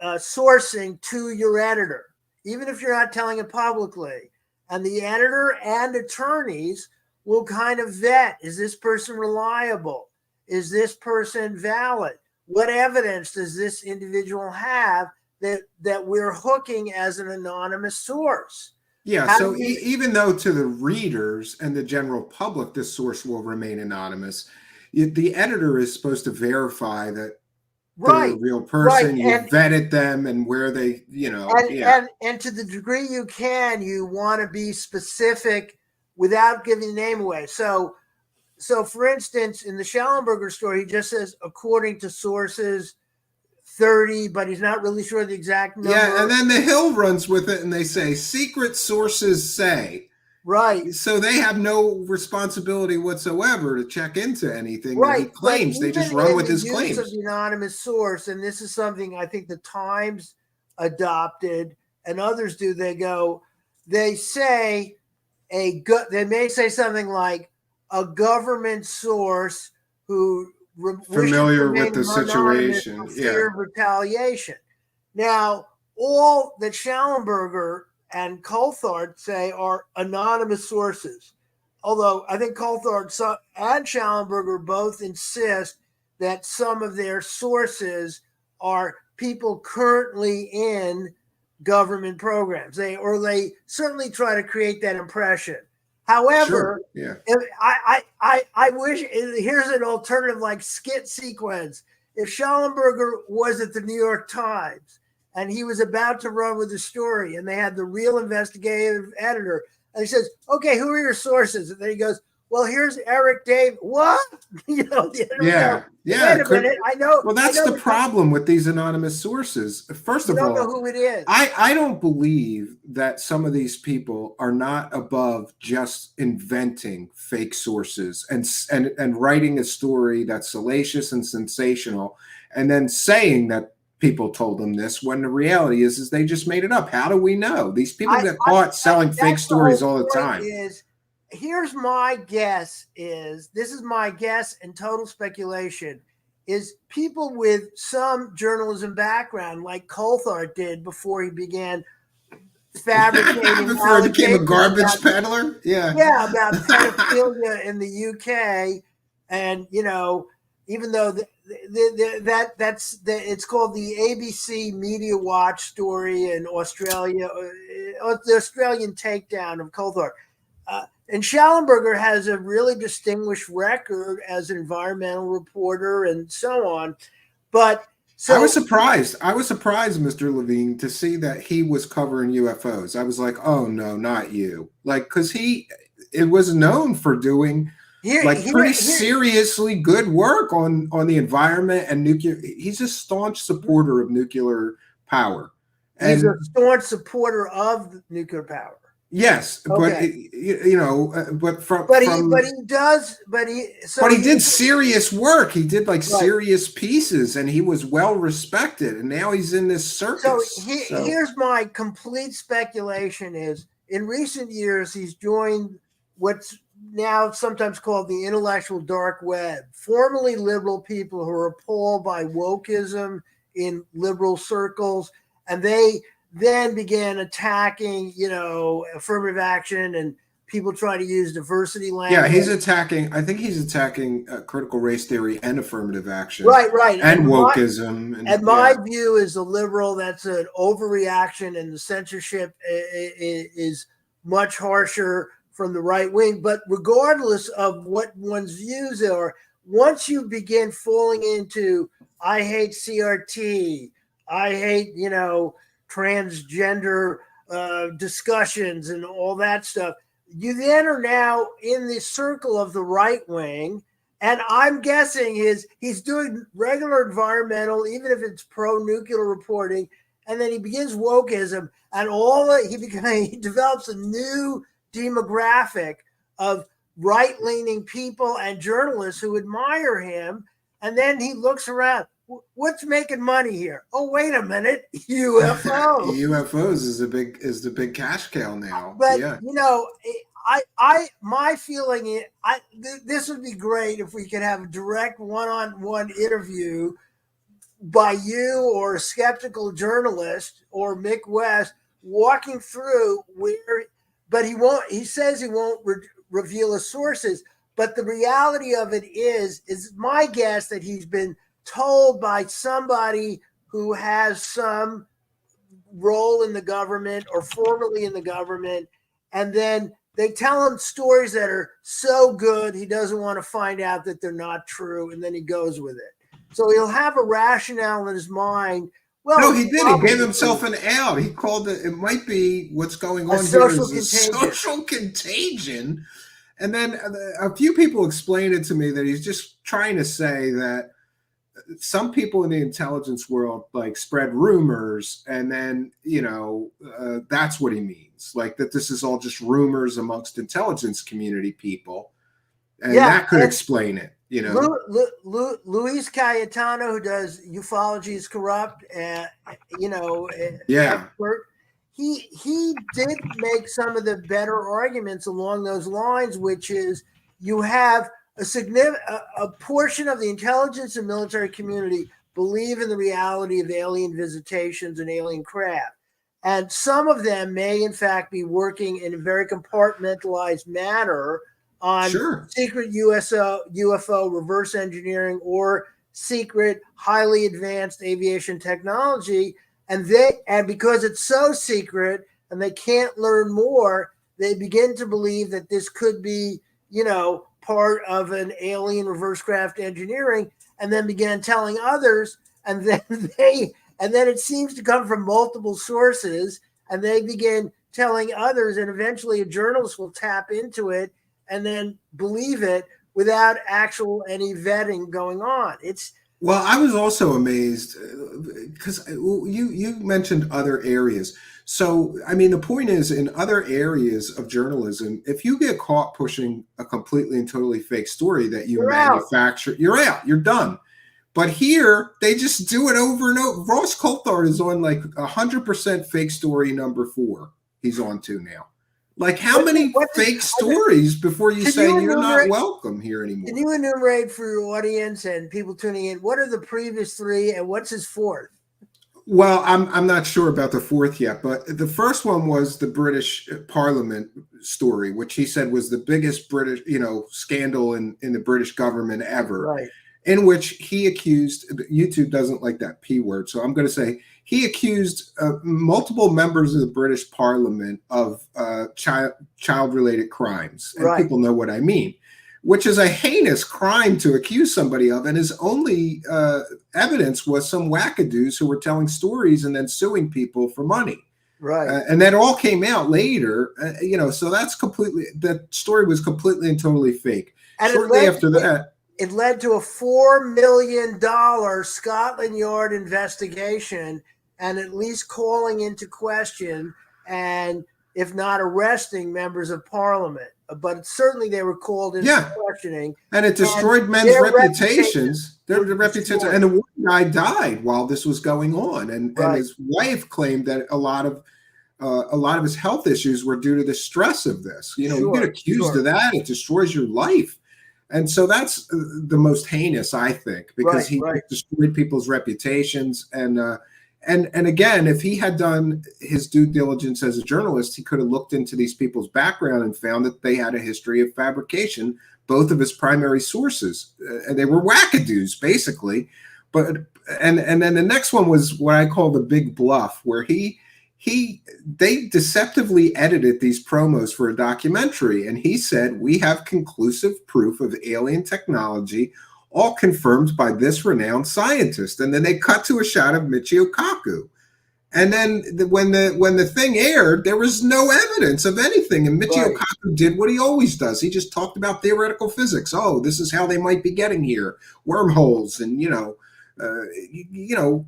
S5: sourcing to your editor, even if you're not telling it publicly. And the editor and attorneys will kind of vet, is this person reliable? Is this person valid? What evidence does this individual have that we're hooking as an anonymous source? Yeah, so even though to the readers and the general public, this source will remain anonymous, the editor is supposed to verify that they're a real person. You vetted them and where they,
S4: And to the degree you can, you want to be specific without giving the name away. So for instance, in the Schellenberger story, he just says, according to sources, 30, but he's not really sure the exact number.
S5: Yeah, and then the Hill runs with it and they say, secret sources say.
S4: Right.
S5: So they have no responsibility whatsoever to check into anything that he
S4: Right.
S5: claims. They just run with his
S4: use
S5: claims.
S4: of the anonymous source, and this is something I think the Times adopted and others do. They say they may say something like a government source who
S5: Familiar with the
S4: anonymous
S5: situation.
S4: for fear of retaliation. Now, all that Schallenberger and Coulthard say are anonymous sources. Although I think Coulthard and Schallenberger both insist that some of their sources are people currently in government programs. They certainly try to create that impression. However,
S5: sure.
S4: I wish here's an alternative like skit sequence. If Schallenberger was at the New York Times and he was about to run with the story and they had the real investigative editor and he says, "Okay, who are your sources?" And then he goes, "Well, here's Eric Dave." What? The editor Wait a minute. I know.
S5: Well, that's the problem with these anonymous sources. First of all,
S4: know who it is.
S5: I don't believe that some of these people are not above just inventing fake sources and writing a story that's salacious and sensational, and then saying that people told them this when the reality is they just made it up. How do we know? These people get caught selling fake stories all the time.
S4: Here's my guess this is my guess and total speculation, is people with some journalism background like Coulthard did before he began fabricating
S5: before he became a garbage peddler. Yeah,
S4: about pedophilia in the UK. And, even though it's called the ABC Media Watch story in Australia, the Australian takedown of Coulthard. And Schallenberger has a really distinguished record as an environmental reporter and so on. But I
S5: was surprised, Mr. Levine, to see that he was covering UFOs. I was like, oh no, not you. Like, because it was known for doing pretty seriously good work on the environment and nuclear. He's a staunch supporter of nuclear power.
S4: He's a staunch supporter of nuclear power.
S5: Yes,
S4: okay.
S5: But he did serious work. He did serious pieces, and he was well respected. And now he's in this circus.
S4: So here's my complete speculation: is in recent years he's joined what's now sometimes called the intellectual dark web, formerly liberal people who are appalled by wokeism in liberal circles, and they then began attacking, affirmative action and people trying to use diversity language.
S5: Yeah, I think he's attacking critical race theory and affirmative action.
S4: Right.
S5: And wokeism.
S4: My view is a liberal, that's an overreaction, and the censorship is much harsher from the right wing. But regardless of what one's views are, once you begin falling into, I hate CRT, I hate, transgender discussions and all that stuff, you then are now in the circle of the right wing. And I'm guessing he's doing regular environmental, even if it's pro-nuclear reporting, and then he begins wokeism, and he develops a new demographic of right-leaning people and journalists who admire him. And then he looks around. What's making money here? Oh, wait a minute, UFOs.
S5: UFOs is the big cash cow now.
S4: But my feeling is, this would be great if we could have a direct one-on-one interview by you or a skeptical journalist or Mick West walking through but he won't. He says he won't reveal his sources. But the reality of it is my guess that he's been told by somebody who has some role in the government or formerly in the government, and then they tell him stories that are so good he doesn't want to find out that they're not true, and then he goes with it. So he'll have a rationale in his mind. Well,
S5: no, he did. He gave himself an out. He called it. It might be what's going on here is a social contagion. And then a few people explained it to me that he's just trying to say that some people in the intelligence world like spread rumors, and then that's what he means, like that this is all just rumors amongst intelligence community people, and that could explain it.
S4: Luis Cayetano, who does Ufology is Corrupt, expert, he did make some of the better arguments along those lines, which is you have a portion of the intelligence and military community believe in the reality of alien visitations and alien craft. And some of them may, in fact, be working in a very compartmentalized manner on secret UFO reverse engineering or secret, highly advanced aviation technology. And because it's so secret and they can't learn more, they begin to believe that this could be, part of an alien reverse craft engineering, and then began telling others, and then it seems to come from multiple sources, and they begin telling others, and eventually a journalist will tap into it and then believe it without any vetting going on.
S5: Well, I was also amazed because you mentioned other areas. So, I mean, the point is, in other areas of journalism, if you get caught pushing a completely and totally fake story that you manufacture, you're out, you're done. But here, they just do it over and over. Ross Coulthard is on like 100% fake story number 4. He's on to now. Like, how many fake stories before you say you're not welcome here anymore?
S4: Can you enumerate for your audience and people tuning in, what are the previous 3 and what's his 4th?
S5: Well, I'm not sure about the 4th yet, but the first one was the British Parliament story, which he said was the biggest British, scandal in the British government ever. Right. In which he accused, YouTube doesn't like that P word, so I'm going to say he accused multiple members of the British Parliament of child-related crimes. And people know what I mean, which is a heinous crime to accuse somebody of. And his only evidence was some wackadoos who were telling stories and then suing people for money.
S4: Right.
S5: And that all came out later, so that story was completely and totally fake. And shortly after that,
S4: it led to a $4 million Scotland Yard investigation, and at least calling into question and, if not arresting, members of Parliament. But certainly they were called into questioning.
S5: And it destroyed men's reputations. Their reputations. And the one guy died while this was going on. And his wife claimed that a lot of his health issues were due to the stress of this. You get accused of that, it destroys your life. And so that's the most heinous, I think, because he destroyed people's reputations. And again, if he had done his due diligence as a journalist, he could have looked into these people's background and found that they had a history of fabrication, both of his primary sources. And they were wackadoos, basically. And then the next one was what I call the big bluff, where they deceptively edited these promos for a documentary. And he said, we have conclusive proof of alien technology, all confirmed by this renowned scientist. And then they cut to a shot of Michio Kaku. And then when the thing aired, there was no evidence of anything. And Michio Kaku did what he always does. He just talked about theoretical physics. Oh, this is how they might be getting here. Wormholes and,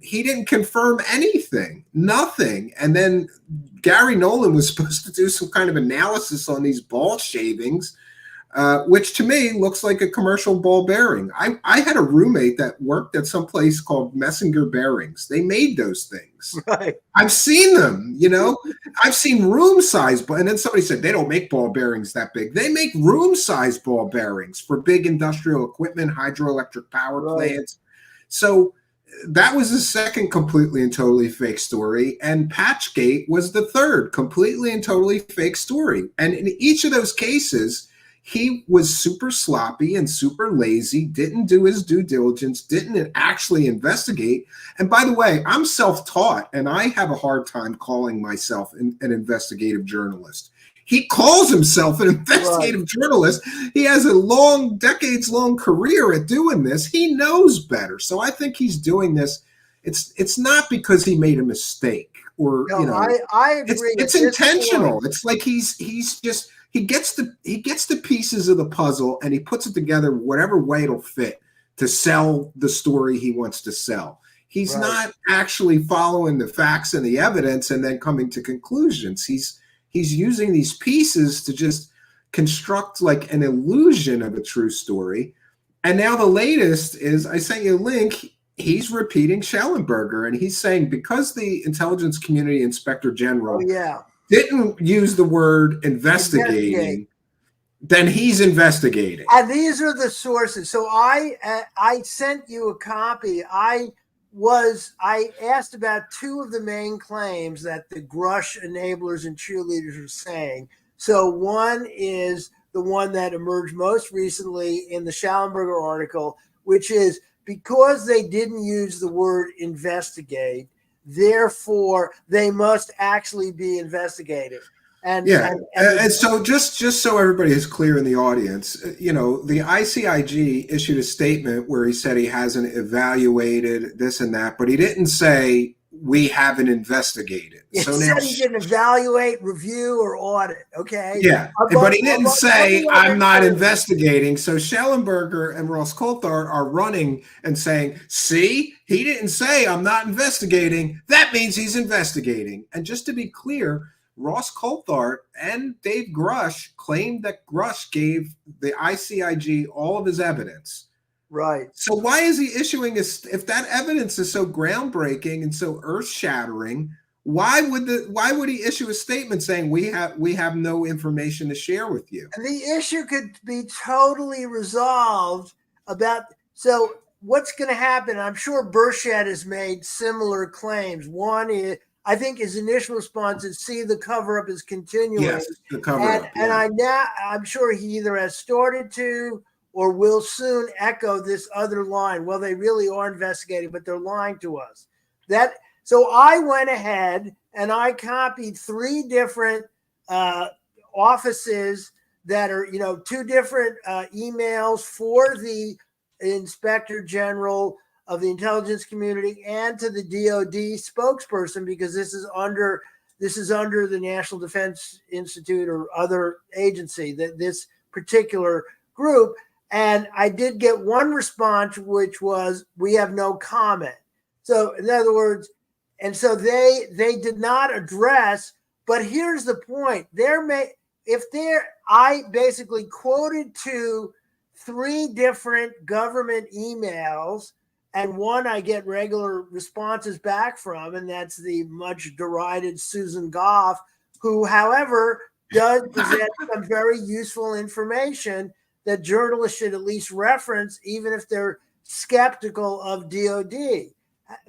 S5: he didn't confirm anything, nothing. And then Gary Nolan was supposed to do some kind of analysis on these ball shavings, which to me looks like a commercial ball bearing. I had a roommate that worked at some place called Messenger Bearings. They made those things.
S4: Right.
S5: I've seen them, I've seen room size, and then somebody said they don't make ball bearings that big. They make room size ball bearings for big industrial equipment, hydroelectric power plants. So that was the second completely and totally fake story. And Patchgate was the third completely and totally fake story. And in each of those cases, he was super sloppy and super lazy, didn't do his due diligence, didn't actually investigate. And by the way, I'm self-taught, and I have a hard time calling myself an investigative journalist. He calls himself an investigative journalist. He has a decades-long career at doing this. He knows better. So I think he's doing this. It's not because he made a mistake or
S4: I agree.
S5: It's intentional. It's like he gets the pieces of the puzzle and he puts it together whatever way it'll fit to sell the story he wants to sell. He's
S4: Right.
S5: not actually following the facts and the evidence and then coming to conclusions. He's using these pieces to just construct like an illusion of a true story. And now the latest is, I sent you a link. He's repeating Schellenberger, and he's saying because the intelligence community inspector general didn't use the word investigating, then he's investigating.
S4: And these are the sources. So I sent you a copy. I asked about two of the main claims that the Grusch enablers and cheerleaders are saying. So one is the one that emerged most recently in the Schellenberger article, which is because they didn't use the word investigate, therefore they must actually be investigated. And
S5: so just so everybody is clear in the audience, you know, the ICIG issued a statement where he said he hasn't evaluated this and that, but he didn't say we haven't investigated.
S4: He said he didn't evaluate, review, or audit. Okay.
S5: Yeah, but he didn't say I'm not investigating. So Schellenberger and Ross Coulthard are running and saying, see, he didn't say I'm not investigating. That means he's investigating. And just to be clear, Ross Coulthard and Dave Grusch claimed that Grusch gave the ICIG all of his evidence.
S4: Right.
S5: So why is he issuing if that evidence is so groundbreaking and so earth-shattering, why would he issue a statement saying we have no information to share with you?
S4: And the issue could be totally resolved so what's going to happen? I'm sure Burchett has made similar claims. One is, I think his initial response is, see, the cover-up is continuing.
S5: Yes, the cover-up.
S4: And I'm sure he either has started to or will soon echo this other line. Well, they really are investigating, but they're lying to us. So I went ahead and I copied three different offices that are, two different emails for the Inspector General of the intelligence community and to the DOD spokesperson, because this is under the National Defense Institute or other agency, that this particular group. And I did get one response, which was, we have no comment. So in other words, and so they did not address, but here's the point. I basically quoted to three different government emails, and one I get regular responses back from, and that's the much derided Susan Goff, who, however, does present some very useful information that journalists should at least reference, even if they're skeptical of DOD.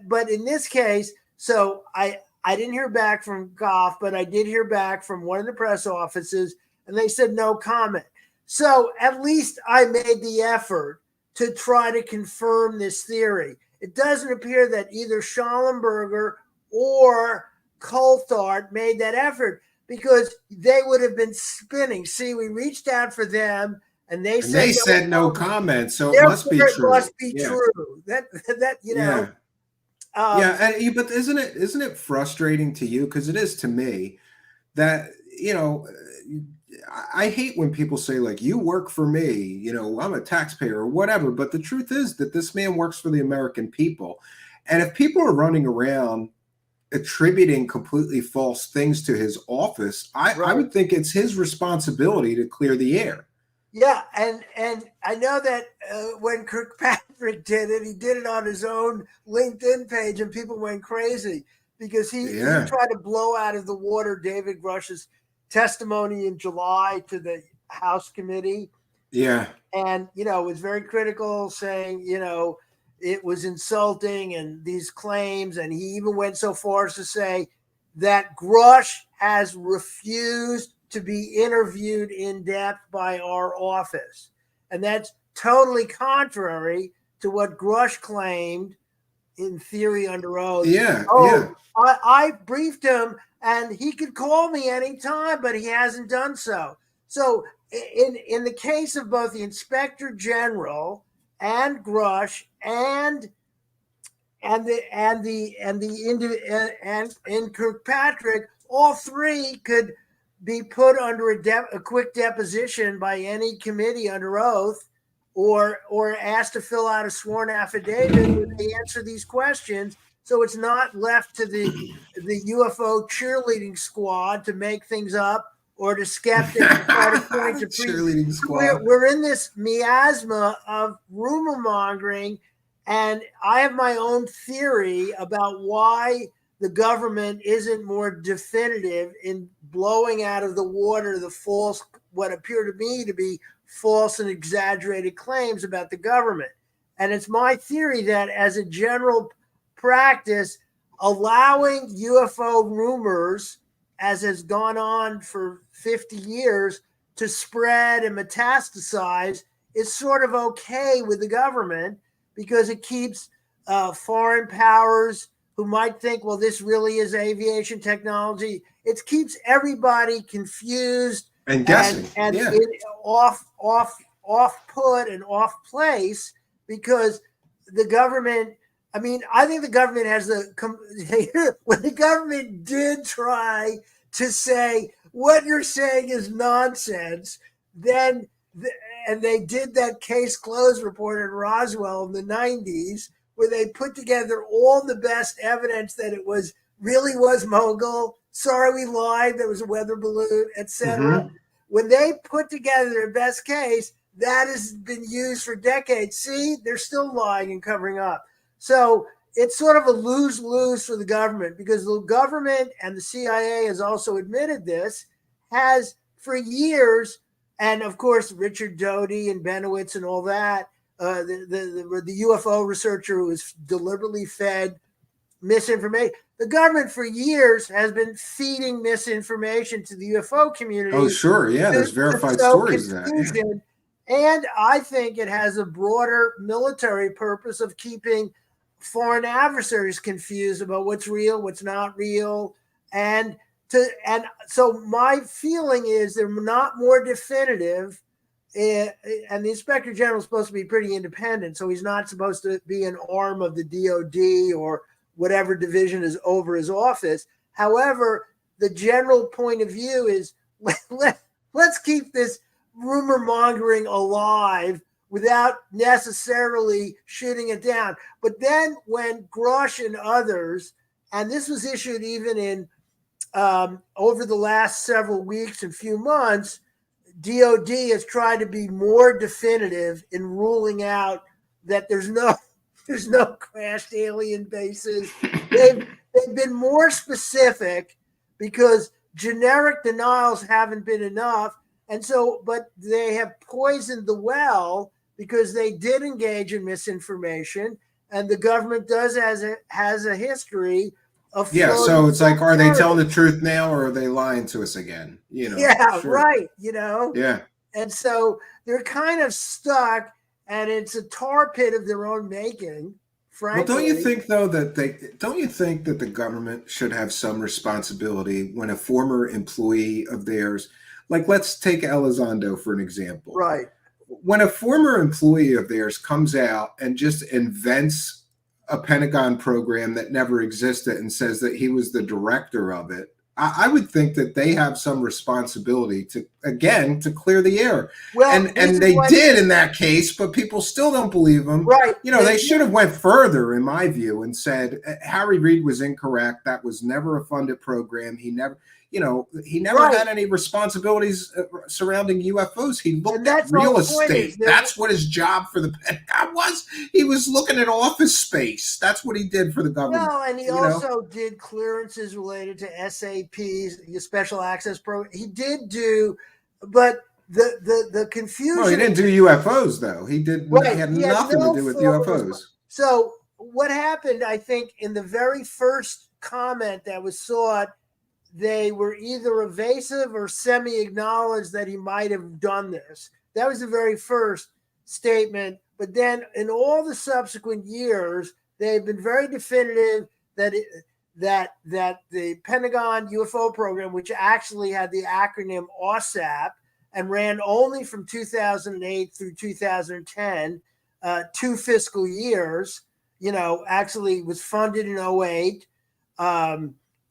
S4: But in this case, so I didn't hear back from Goff, but I did hear back from one of the press offices, and they said no comment. So at least I made the effort to try to confirm this theory. It doesn't appear that either Schellenberger or Coulthard made that effort, because they would have been spinning. See, we reached out for them, and they said
S5: no comment. So it must be true.
S4: It must be true. That
S5: but isn't it frustrating to you? Because it is to me that, I hate when people say, like, you work for me, I'm a taxpayer or whatever. But the truth is that this man works for the American people. And if people are running around attributing completely false things to his office, I would think it's his responsibility to clear the air.
S4: Yeah, and I know that when Kirkpatrick did it, he did it on his own LinkedIn page, and people went crazy because he tried to blow out of the water David Grusch's testimony in July to the House committee.
S5: Yeah.
S4: And, was very critical, saying, it was insulting and these claims. And he even went so far as to say that Grusch has refused to be interviewed in depth by our office. And that's totally contrary to what Grusch claimed in theory under oath. I briefed him and he could call me anytime, but he hasn't done so. So in the case of both the Inspector General and Grusch and Kirkpatrick, all three could be put under a quick deposition by any committee under oath or asked to fill out a sworn affidavit where they answer these questions. So it's not left to the UFO cheerleading squad to make things up or to skeptics to try to point to
S5: cheerleading squad.
S4: We're in this miasma of rumor mongering, and I have my own theory about why the government isn't more definitive in blowing out of the water the false, what appear to me to be false and exaggerated claims about the government. And it's my theory that as a general practice, allowing UFO rumors, as has gone on for 50 years, to spread and metastasize is sort of okay with the government because it keeps foreign powers who might think, well, this really is aviation technology. It keeps everybody confused
S5: and guessing
S4: and off put and off place because the government. I mean, I think the government has when the government did try to say what you're saying is nonsense, and they did that case closed report in Roswell in the 90s, where they put together all the best evidence that it really was mogul. Sorry, we lied. There was a weather balloon, etc. Mm-hmm. When they put together their best case, that has been used for decades. See, they're still lying and covering up. So it's sort of a lose-lose for the government because the government, and the CIA has also admitted this, has for years, and of course, Richard Doty and Benowitz and all that, the UFO researcher who was deliberately fed misinformation. The government for years has been feeding misinformation to the UFO community.
S5: Oh, sure. Yeah, there's verified stories of that.
S4: Yeah. And I think it has a broader military purpose of keeping foreign adversaries confused about what's real, what's not real. And so my feeling is they're not more definitive. And the Inspector General is supposed to be pretty independent, so he's not supposed to be an arm of the DOD or whatever division is over his office. However, the general point of view is let's keep this rumor mongering alive without necessarily shooting it down. But then when Grusch and others, and this was issued even in over the last several weeks and few months, DOD has tried to be more definitive in ruling out that there's no crashed alien bases. They've been more specific because generic denials haven't been enough. And so, but they have poisoned the well because they did engage in misinformation, and the government has a history of
S5: so it's like, are they telling the truth now or are they lying to us again?
S4: Sure. Right.
S5: Yeah.
S4: And so they're kind of stuck, and it's a tar pit of their own making. Frankly.
S5: Well, don't you think though that the government should have some responsibility when a former employee of theirs, like let's take Elizondo for an example.
S4: Right.
S5: When a former employee of theirs comes out and just invents a Pentagon program that never existed and says that he was the director of it, I would think that they have some responsibility to clear the air. Well, and they did in that case, but people still don't believe them.
S4: Right.
S5: They should have went further, in my view, and said Harry Reid was incorrect. That was never a funded program. He never had any responsibilities surrounding UFOs. He looked at real estate. That's what his job for the Pentagon was. He was looking at office space. That's what he did for the government.
S4: No, and he also did clearances related to SAPs, the Special Access Program. He did do, but the confusion.
S5: Well, he didn't do UFOs though. He did. Right. He had nothing to do with UFOs.
S4: So what happened? I think in the very first comment that was sought, they were either evasive or semi-acknowledged that he might have done this. That was the very first statement. But then in all the subsequent years, they've been very definitive that the Pentagon UFO program, which actually had the acronym OSAP and ran only from 2008 through 2010, 2 fiscal years, actually was funded in 2008.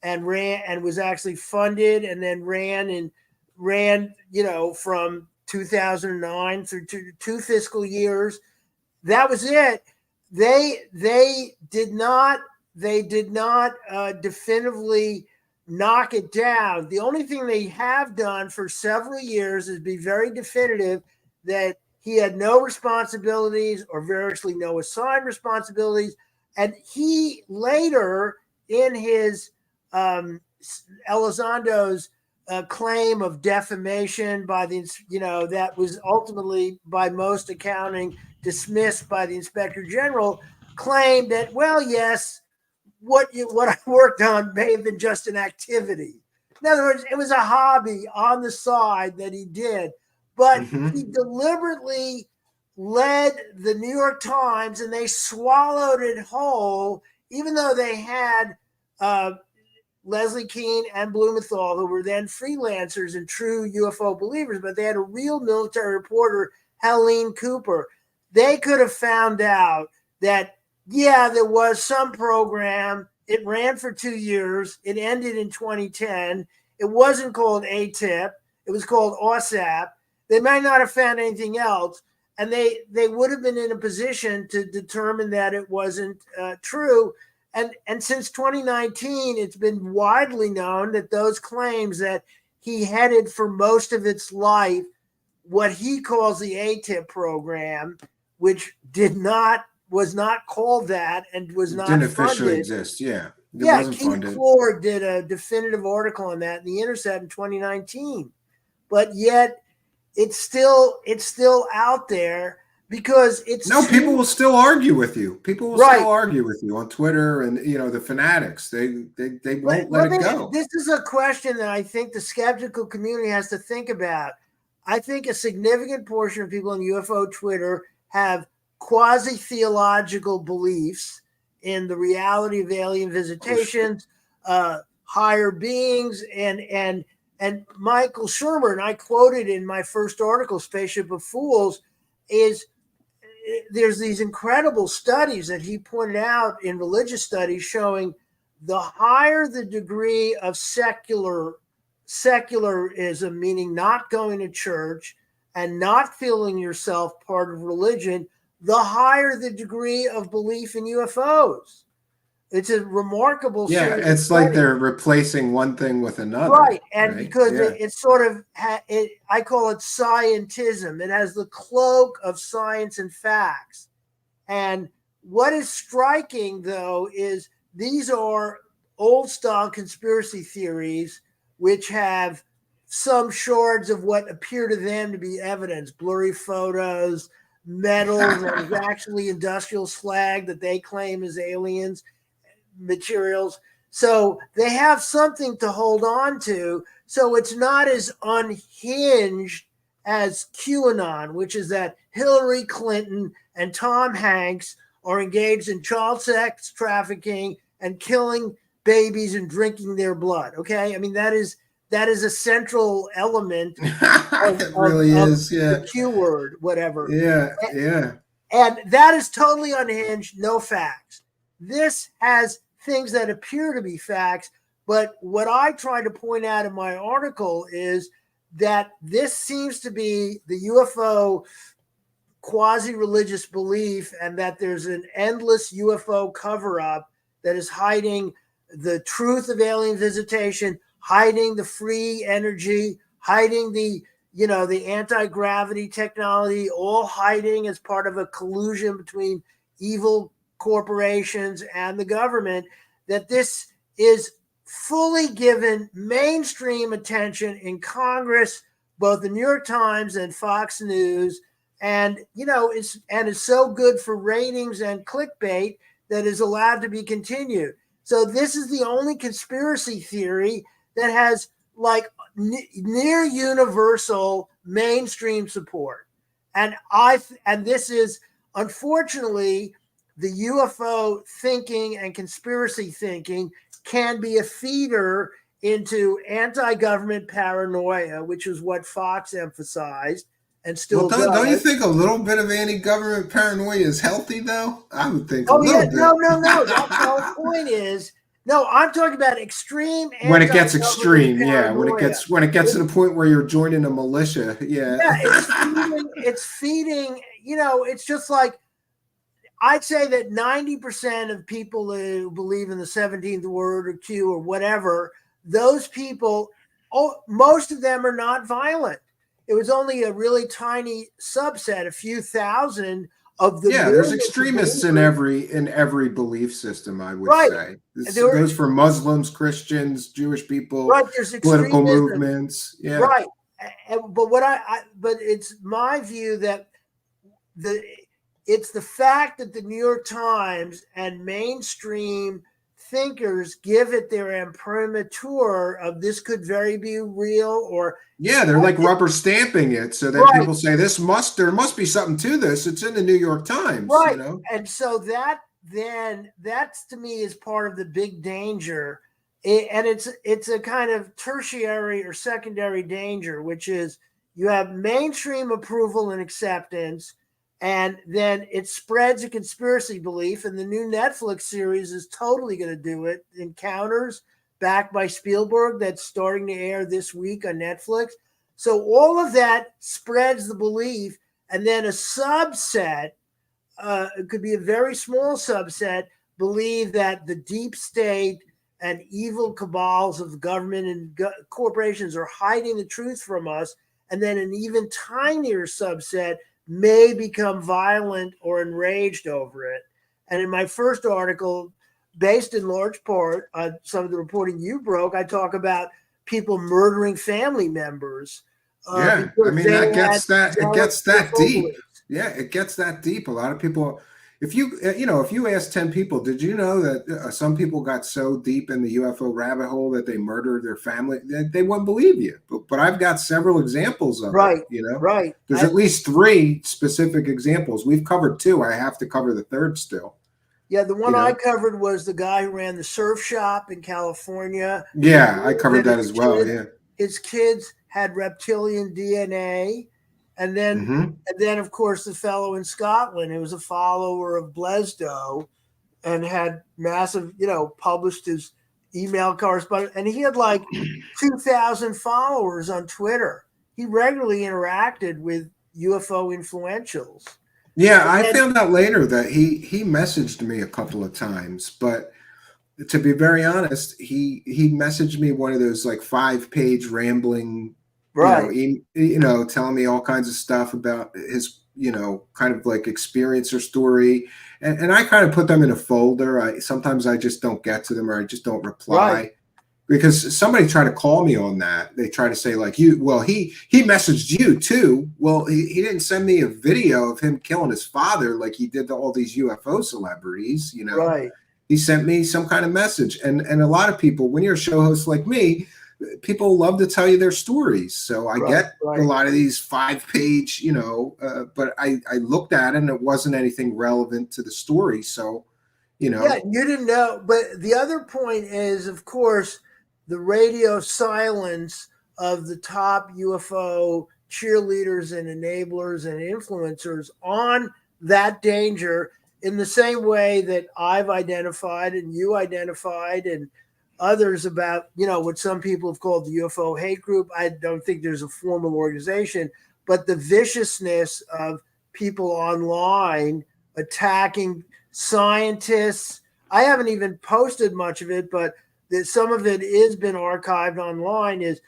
S4: And was actually funded and then ran from 2009 through two fiscal years. That was it. They did not definitively knock it down. The only thing they have done for several years is be very definitive that he had no responsibilities or virtually no assigned responsibilities. And he later, in his Elizondo's claim of defamation by the, that was ultimately, by most accounting, dismissed by the Inspector General, claimed that, well, yes, what I worked on may have been just an activity. In other words, it was a hobby on the side that he did, but he deliberately led the New York Times, and they swallowed it whole, even though they had Leslie Kean and Blumenthal, who were then freelancers and true UFO believers, but they had a real military reporter, Helene Cooper. They could have found out that, yeah, there was some program. It ran for 2 years. It ended in 2010. It wasn't called ATIP. It was called OSAP. They might not have found anything else, and they would have been in a position to determine that it wasn't true. And since 2019, it's been widely known that those claims that he headed for most of its life what he calls the ATIP program, which was not called that and was not
S5: didn't
S4: funded.
S5: Officially exist. Yeah.
S4: Keith Ford did a definitive article on that in The Intercept in 2019, but yet it's still out there because it's
S5: people will still argue with you. People will still argue with you on Twitter, and the fanatics. They won't let it go.
S4: This is a question that I think the skeptical community has to think about. I think a significant portion of people on UFO Twitter have quasi-theological beliefs in the reality of alien visitations, higher beings, and Michael Shermer, and I quoted in my first article, Spaceship of Fools, there's these incredible studies that he pointed out in religious studies showing the higher the degree of secularism, meaning not going to church and not feeling yourself part of religion, the higher the degree of belief in UFOs. It's a remarkable series
S5: it's
S4: of
S5: like
S4: studies.
S5: they're replacing one thing with another.
S4: Right, and because it's sort of, I call it scientism. It has the cloak of science and facts. And what is striking, though, is these are old-style conspiracy theories which have some shards of what appear to them to be evidence, blurry photos, metals that is actually industrial slag that they claim is aliens, materials. So they have something to hold on to. So it's not as unhinged as QAnon, which is that Hillary Clinton and Tom Hanks are engaged in child sex trafficking and killing babies and drinking their blood. Okay. I mean, that is a central element of the Q word, whatever. And that is totally unhinged, no facts. This has things that appear to be facts, but what I try to point out in my article is that this seems to be the UFO quasi-religious belief, and that there's an endless UFO cover-up that is hiding the truth of alien visitation, hiding the free energy, hiding the anti-gravity technology, all hiding as part of a collusion between evil corporations and the government, that this is fully given mainstream attention in Congress, both the New York Times and Fox News, and it's so good for ratings and clickbait that is allowed to be continued. So this is the only conspiracy theory that has like near universal mainstream support, and this is unfortunately the UFO thinking and conspiracy thinking can be a feeder into anti-government paranoia, which is what Fox emphasized and still does.
S5: Don't you think a little bit of anti-government paranoia is healthy, though? I would think a little bit.
S4: No. That's the whole point is No, I'm talking about extreme.
S5: When it gets extreme,
S4: paranoia.
S5: when it gets to the point where you're joining a militia,
S4: Yeah, it's feeding. It's just like I'd say that 90% of people who believe in the 17th word or Q or whatever, those people, most of them are not violent. It was only a really tiny subset, a few thousand of the.
S5: There's extremists in every belief system, I would say. This goes for Muslims, Christians, Jewish people,
S4: right? There's
S5: political movements. Yeah,
S4: right. But but it's my view that it's the fact that the New York Times and mainstream thinkers give it their imprimatur of this could very be real, or
S5: they're like rubber stamping it so that people say there must be something to this. It's in the New York Times,
S4: right? And so that's to me is part of the big danger, and it's a kind of tertiary or secondary danger, which is you have mainstream approval and acceptance. And then it spreads a conspiracy belief, and the new Netflix series is totally going to do it. Encounters, backed by Spielberg, that's starting to air this week on Netflix. So all of that spreads the belief, and then a subset, it could be a very small subset, believe that the deep state and evil cabals of the government and corporations are hiding the truth from us, and then an even tinier subset may become violent or enraged over it. And in my first article, based in large part on some of the reporting you broke, I talk about people murdering family members.
S5: It gets that deep. Yeah, it gets that deep. A lot of people, if you ask 10 people, did you know that some people got so deep in the UFO rabbit hole that they murdered their family? They wouldn't believe you. But I've got several examples of it.
S4: Right.
S5: There's at least 3 specific examples. We've covered 2. I have to cover the 3rd still.
S4: Yeah, the one I covered was the guy who ran the surf shop in California.
S5: Yeah, I covered that as well.
S4: His kids had reptilian DNA. And then, of course, the fellow in Scotland who was a follower of Blesdo and had massive, published his email correspondence. And he had like 2,000 followers on Twitter. He regularly interacted with UFO influentials.
S5: Yeah, I found out later that he messaged me a couple of times. But to be very honest, he messaged me one of those like 5-page rambling telling me all kinds of stuff about his, kind of like experience or story. And I kind of put them in a folder. Sometimes I just don't get to them, or I just don't reply because somebody tried to call me on that. They try to say like he messaged you too. Well, he didn't send me a video of him killing his father like he did to all these UFO celebrities,
S4: Right.
S5: He sent me some kind of message. And a lot of people, when you're a show host like me, people love to tell you their stories. So I get a lot of these 5-page, but I looked at it and it wasn't anything relevant to the story. So,
S4: Yeah, you didn't know. But the other point is, of course, the radio silence of the top UFO cheerleaders and enablers and influencers on that danger in the same way that I've identified and you identified and others about, what some people have called the UFO hate group. I don't think there's a formal organization, but the viciousness of people online attacking scientists. I haven't even posted much of it, but some of it has been archived online, is,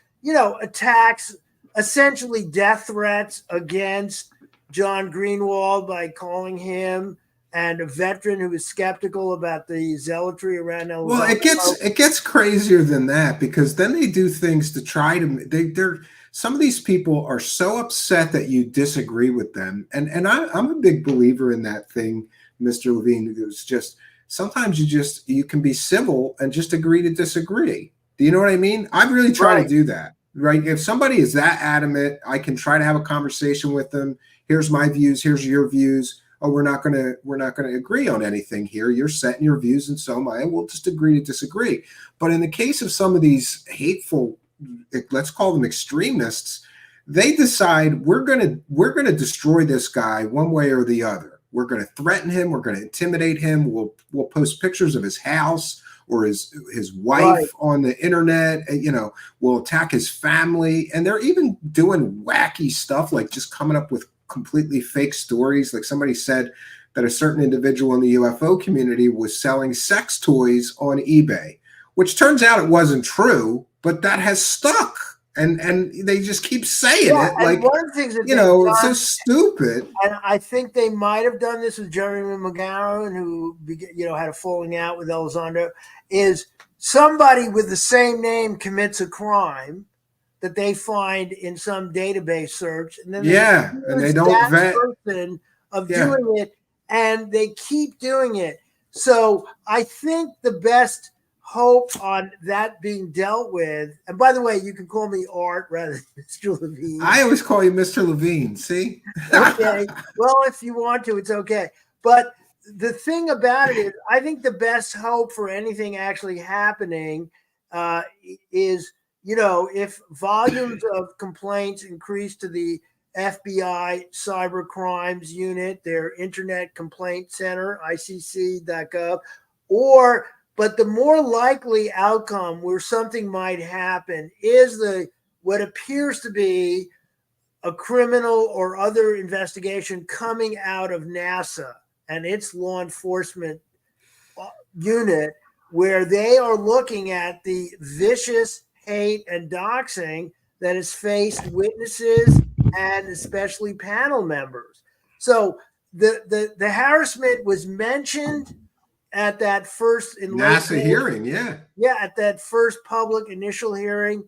S4: attacks, essentially death threats against John Greenwald by calling him and a veteran who was skeptical about the zealotry around Elizondo.
S5: Well, it gets crazier than that, because then they do things to try to some of these people are so upset that you disagree with them, and I'm a big believer in that thing, Mr. Levine. It's just sometimes you can be civil and just agree to disagree. Do you know what I mean? I really try to do that. Right? If somebody is that adamant, I can try to have a conversation with them. Here's my views. Here's your views. Oh, we're not gonna agree on anything here. You're setting your views, and so am I. We'll just agree to disagree. But in the case of some of these hateful, let's call them extremists, they decide we're gonna destroy this guy one way or the other. We're gonna threaten him. We're gonna intimidate him. We'll post pictures of his house. or his wife on the internet, will attack his family. And they're even doing wacky stuff, like just coming up with completely fake stories. Like somebody said that a certain individual in the UFO community was selling sex toys on eBay, which turns out it wasn't true, but that has stuck. And they just keep saying it, like,
S4: one of the things that
S5: it's so stupid.
S4: And I think they might have done this with Jeremy McGowan, who had a falling out with Elizondo, is somebody with the same name commits a crime that they find in some database search, and then
S5: and they don't vet
S4: person of doing it, and they keep doing it. So I think the best hope on that being dealt with, and by the way, you can call me Art rather than Mr. Levine.
S5: I always call you Mr. Levine. See?
S4: Okay. Well, if you want to, it's okay. But the thing about it is, I think the best hope for anything actually happening is, if volumes of complaints increase to the FBI Cyber Crimes Unit, their Internet Complaint Center, icc.gov, but the more likely outcome where something might happen is what appears to be a criminal or other investigation coming out of NASA and its law enforcement unit, where they are looking at the vicious hate and doxing that has faced witnesses and especially panel members. So the harassment was mentioned at that first
S5: NASA hearing,
S4: at that first public initial hearing,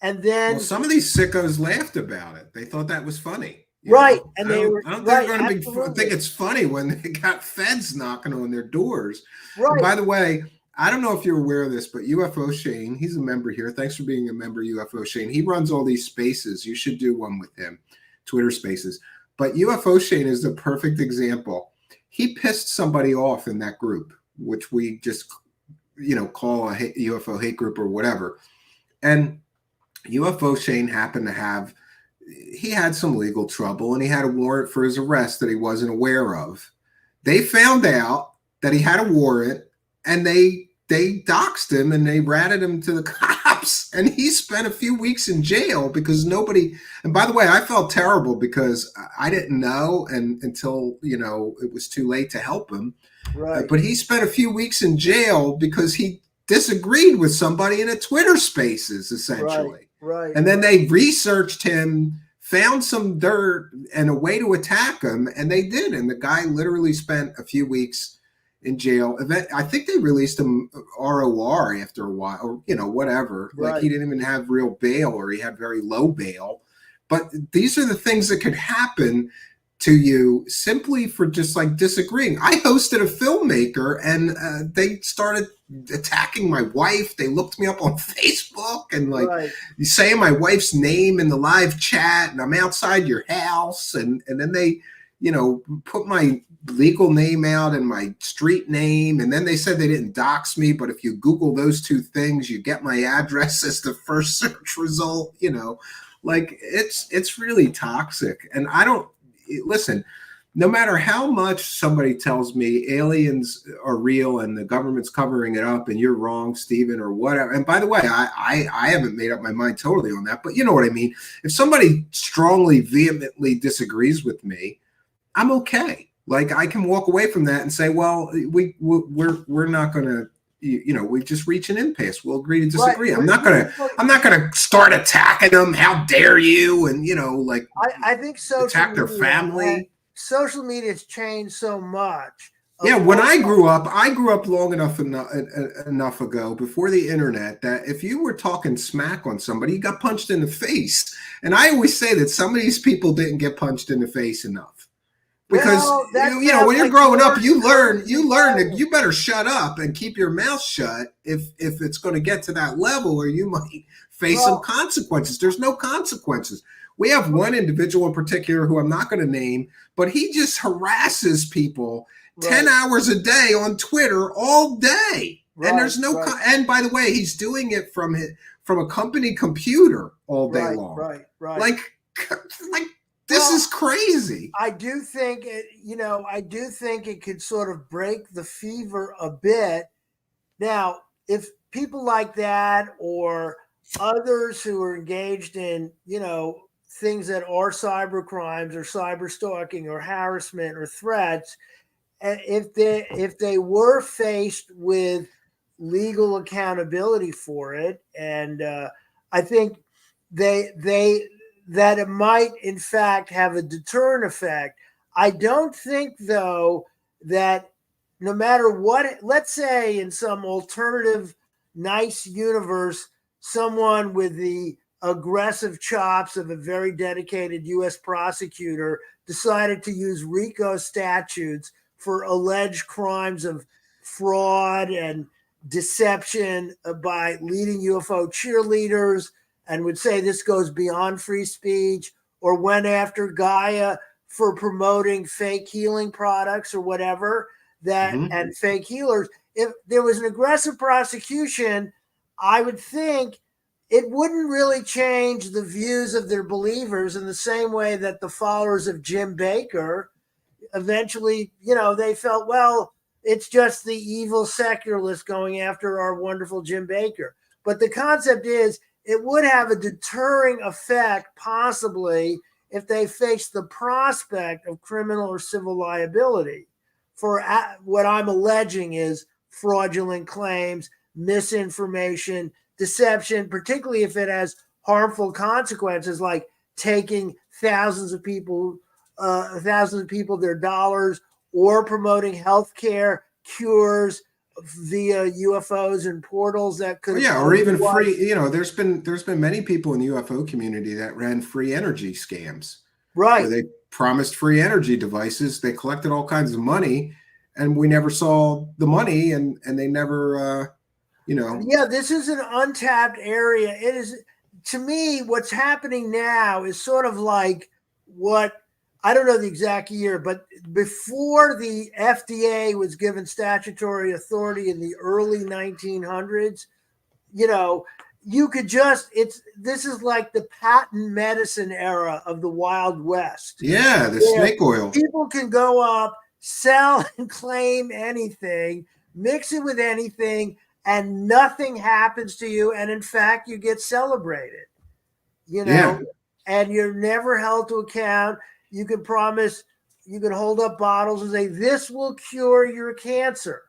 S4: and then
S5: some of these sickos laughed about it. They thought that was funny,
S4: and
S5: I don't think they're going to think it's funny when they got feds knocking on their doors.
S4: Right.
S5: And by the way, I don't know if you're aware of this, but UFO Shane, he's a member here. Thanks for being a member, UFO Shane. He runs all these spaces. You should do one with him, Twitter Spaces. But UFO Shane is the perfect example. He pissed somebody off in that group, which we just, call a UFO hate group or whatever. And UFO Shane happened to he had some legal trouble, and he had a warrant for his arrest that he wasn't aware of. They found out that he had a warrant, and they doxed him, and they ratted him to the cops, and he spent a few weeks in jail because nobody. And by the way, I felt terrible because I didn't know until it was too late to help him.
S4: Right.
S5: But he spent a few weeks in jail because he disagreed with somebody in a Twitter Spaces, essentially.
S4: Right.
S5: And then they researched him, found some dirt and a way to attack him, and they did. And the guy literally spent a few weeks in jail. I think they released him ROR after a while, or whatever.
S4: Right.
S5: Like he didn't even have real bail, or he had very low bail. But these are the things that could happen to you simply for just like disagreeing. I hosted a filmmaker, and they started attacking my wife. They looked me up on Facebook and saying my wife's name in the live chat, and I'm outside your house. And then they, put my legal name out and my street name. And then they said they didn't dox me, but if you Google those two things, you get my address as the first search result. It's really toxic. And listen, no matter how much somebody tells me aliens are real and the government's covering it up and you're wrong, Stephen, or whatever. And by the way, I haven't made up my mind totally on that, but you know what I mean? If somebody strongly, vehemently disagrees with me, I'm okay. Like I can walk away from that and say, well, we're not going to, we just reach an impasse. We'll agree to disagree. Right. I'm not gonna start attacking them. How dare you? And
S4: I think
S5: attack their family.
S4: Social media has changed so much.
S5: Yeah, when I grew up long enough ago before the internet that if you were talking smack on somebody, you got punched in the face. And I always say that some of these people didn't get punched in the face enough. Because when you're growing up, you learn that you better shut up and keep your mouth shut if it's going to get to that level, or you might face some consequences. There's no consequences. We have one individual in particular who I'm not going to name, but he just harasses people 10 hours a day on Twitter all day. And there's no and by the way, he's doing it from a company computer all day long.
S4: Right.
S5: Like this is crazy.
S4: I do think it could sort of break the fever a bit. Now, if people like that or others who are engaged in, things that are cyber crimes or cyber stalking or harassment or threats, if they were faced with legal accountability for it, and I think that it might in fact have a deterrent effect. I don't think though that no matter what, let's say in some alternative nice universe, someone with the aggressive chops of a very dedicated U.S. prosecutor decided to use RICO statutes for alleged crimes of fraud and deception by leading UFO cheerleaders, and would say this goes beyond free speech, or went after Gaia for promoting fake healing products or whatever, and fake healers. If there was an aggressive prosecution, I would think it wouldn't really change the views of their believers in the same way that the followers of Jim Baker eventually, they felt, well, it's just the evil secularists going after our wonderful Jim Baker. But the concept is it would have a deterring effect, possibly, if they face the prospect of criminal or civil liability for what I'm alleging is fraudulent claims, misinformation, deception, particularly if it has harmful consequences like taking thousands of people their dollars, or promoting healthcare cures via UFOs and portals that could
S5: or even free. There's been many people in the UFO community that ran free energy scams,
S4: right?
S5: Where they promised free energy devices. They collected all kinds of money, and we never saw the money, and they never,
S4: Yeah, this is an untapped area. It is, to me, what's happening now is sort of like what, I don't know the exact year, but before the FDA was given statutory authority in the early 1900s, you could this is like the patent medicine era of the Wild West.
S5: Yeah, the snake oil.
S4: People can go up, sell and claim anything, mix it with anything, and nothing happens to you. And in fact, you get celebrated, and you're never held to account. You can promise, you can hold up bottles and say, this will cure your cancer.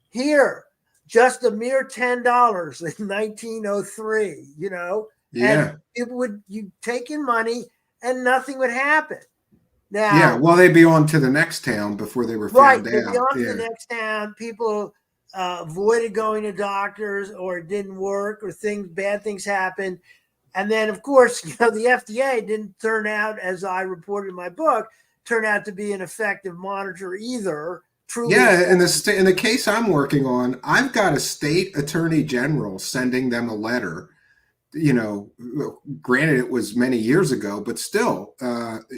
S4: Here, just a mere $10 in 1903, and it would, you take in money and nothing would happen. Now,
S5: they'd be on to the next town before they were found out.
S4: They'd be on to the next town. People avoided going to doctors, or it didn't work, or bad things happened. And then, of course, the FDA didn't turn out, as I reported in my book, turn out to be an effective monitor either. Truly,
S5: in the case I'm working on, I've got a state attorney general sending them a letter. Granted, it was many years ago, but still,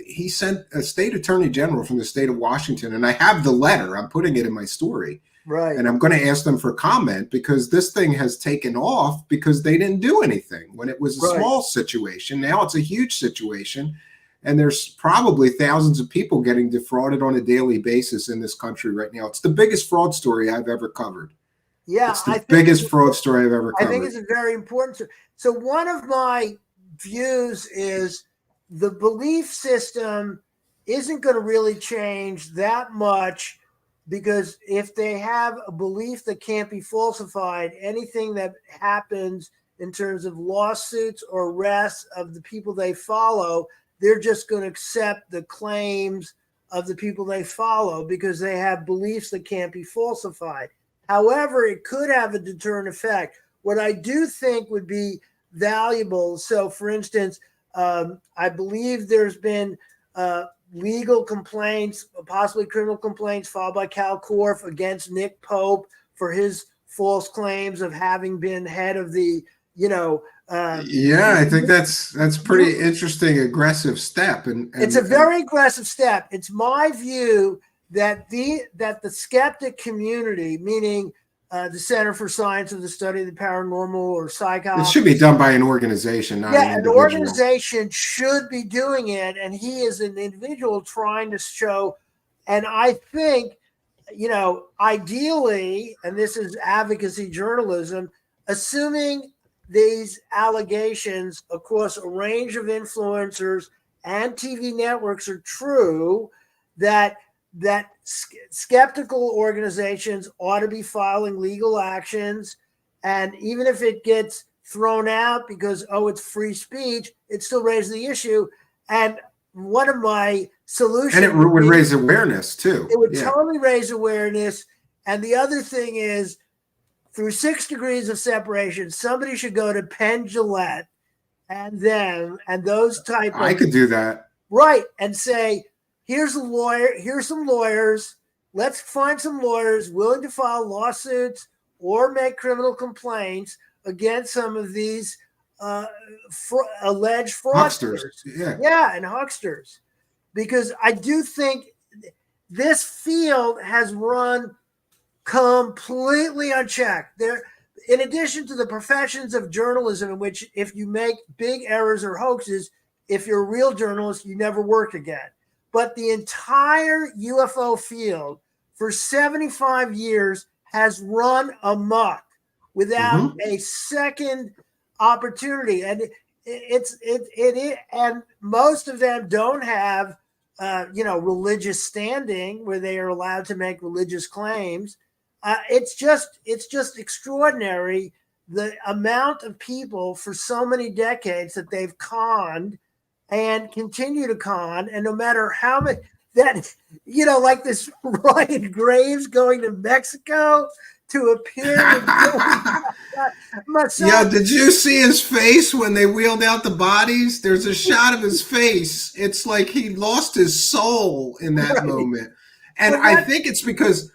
S5: he sent a state attorney general from the state of Washington, and I have the letter. I'm putting it in my story.
S4: Right.
S5: And I'm going to ask them for comment, because this thing has taken off because they didn't do anything when it was a small situation. Now it's a huge situation, and there's probably thousands of people getting defrauded on a daily basis in this country right now. It's the biggest fraud story I've ever covered.
S4: Yeah,
S5: it's the biggest fraud story I've ever covered.
S4: I think it's a very important. So one of my views is the belief system isn't going to really change that much, because if they have a belief that can't be falsified, anything that happens in terms of lawsuits or arrests of the people they follow, they're just going to accept the claims of the people they follow because they have beliefs that can't be falsified. However, it could have a deterrent effect. What I do think would be valuable, so for instance, I believe there's been legal complaints, possibly criminal complaints, filed by Cal Korff against Nick Pope for his false claims of having been head of the,
S5: I think that's pretty interesting, aggressive step, and
S4: it's a very aggressive step. It's my view that the skeptic community, meaning the Center for Science of the Study of the Paranormal or psychology,
S5: it should be done by an organization, not an individual.
S4: An organization should be doing it, and he is an individual trying to show. And I think ideally, and this is advocacy journalism, assuming these allegations across a range of influencers and TV networks are true, that skeptical organizations ought to be filing legal actions. And even if it gets thrown out because, it's free speech, it still raises the issue. And one of my solutions...
S5: And it would raise awareness, too.
S4: It would totally raise awareness. And the other thing is, through 6 degrees of separation, somebody should go to Penn Jillette and them and those type of...
S5: I could do that.
S4: Right. And say, here's a lawyer, here's some lawyers. Let's find some lawyers willing to file lawsuits or make criminal complaints against some of these alleged fraudsters.
S5: Yeah,
S4: and hucksters. Because I do think this field has run completely unchecked. There, in addition to the professions of journalism, in which if you make big errors or hoaxes, if you're a real journalist, you never work again. But the entire UFO field for 75 years has run amok without a second opportunity. And and most of them don't have, religious standing where they are allowed to make religious claims. It's just extraordinary the amount of people for so many decades that they've conned and continue to con. And no matter how many like this Ryan Graves going to Mexico to appear.
S5: Did you see his face when they wheeled out the bodies? There's a shot of his face. It's like he lost his soul in that moment. And I think it's because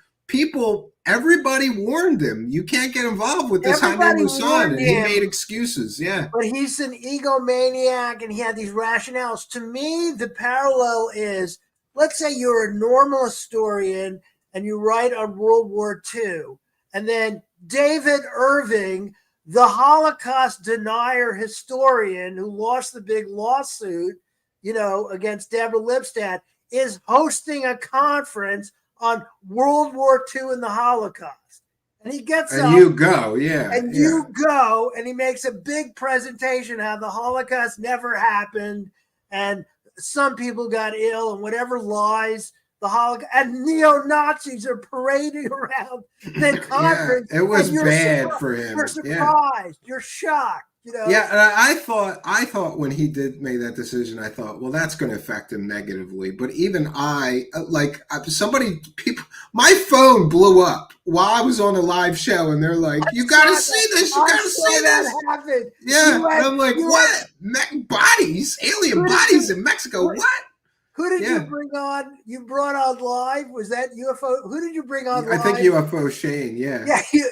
S5: everybody warned him. You can't get involved with this Jaime Maussan. And he made excuses. Yeah.
S4: But he's an egomaniac and he had these rationales. To me, the parallel is, let's say you're a normal historian and you write on World War II. And then David Irving, the Holocaust denier historian who lost the big lawsuit, against Deborah Lipstadt, is hosting a conference on World War II and the Holocaust. And he gets up.
S5: And you go,
S4: you go, and he makes a big presentation how the Holocaust never happened, and some people got ill, and whatever lies the Holocaust, and neo-Nazis are parading around the conference.
S5: It was bad for him.
S4: You're surprised. You're shocked.
S5: Yeah, and I thought when he did make that decision, I thought, well, that's going to affect him negatively. But even my phone blew up while I was on a live show, and they're like, "You got to see this! You got to see this!"
S4: Happened.
S5: Yeah, and I'm like, "What? Bodies? Alien bodies in Mexico? What?"
S4: Who did you bring on? You brought on live? Was that UFO? Who did you bring on live?
S5: I think UFO Shane, yeah.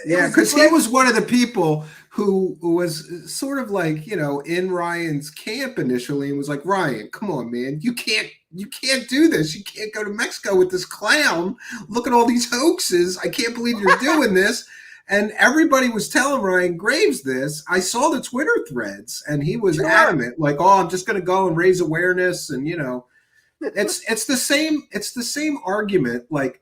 S4: Yeah,
S5: because he was one of the people who was sort of like, in Ryan's camp initially and was like, Ryan, come on, man. You can't do this. You can't go to Mexico with this clown. Look at all these hoaxes. I can't believe you're doing this. And everybody was telling Ryan Graves this. I saw the Twitter threads and he was adamant, like, I'm just going to go and raise awareness and, It's the same argument. Like,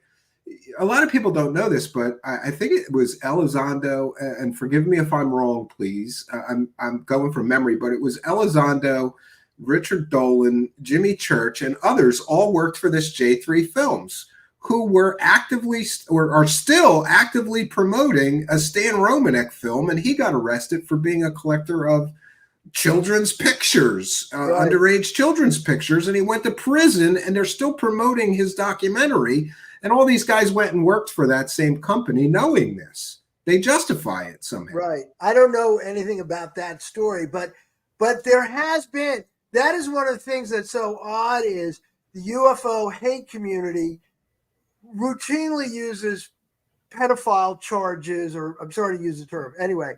S5: a lot of people don't know this, but I think it was Elizondo, and forgive me if I'm wrong, please. I'm going from memory, but it was Elizondo, Richard Dolan, Jimmy Church, and others all worked for this J3 Films, who were actively or are still actively promoting a Stan Romanek film, and he got arrested for being a collector of children's pictures, underage children's pictures, and he went to prison, and they're still promoting his documentary. And all these guys went and worked for that same company knowing this. They justify it somehow.
S4: Right. I don't know anything about that story, but there has been, that is one of the things that's so odd is the UFO hate community routinely uses pedophile charges, or I'm sorry to use the term. Anyway.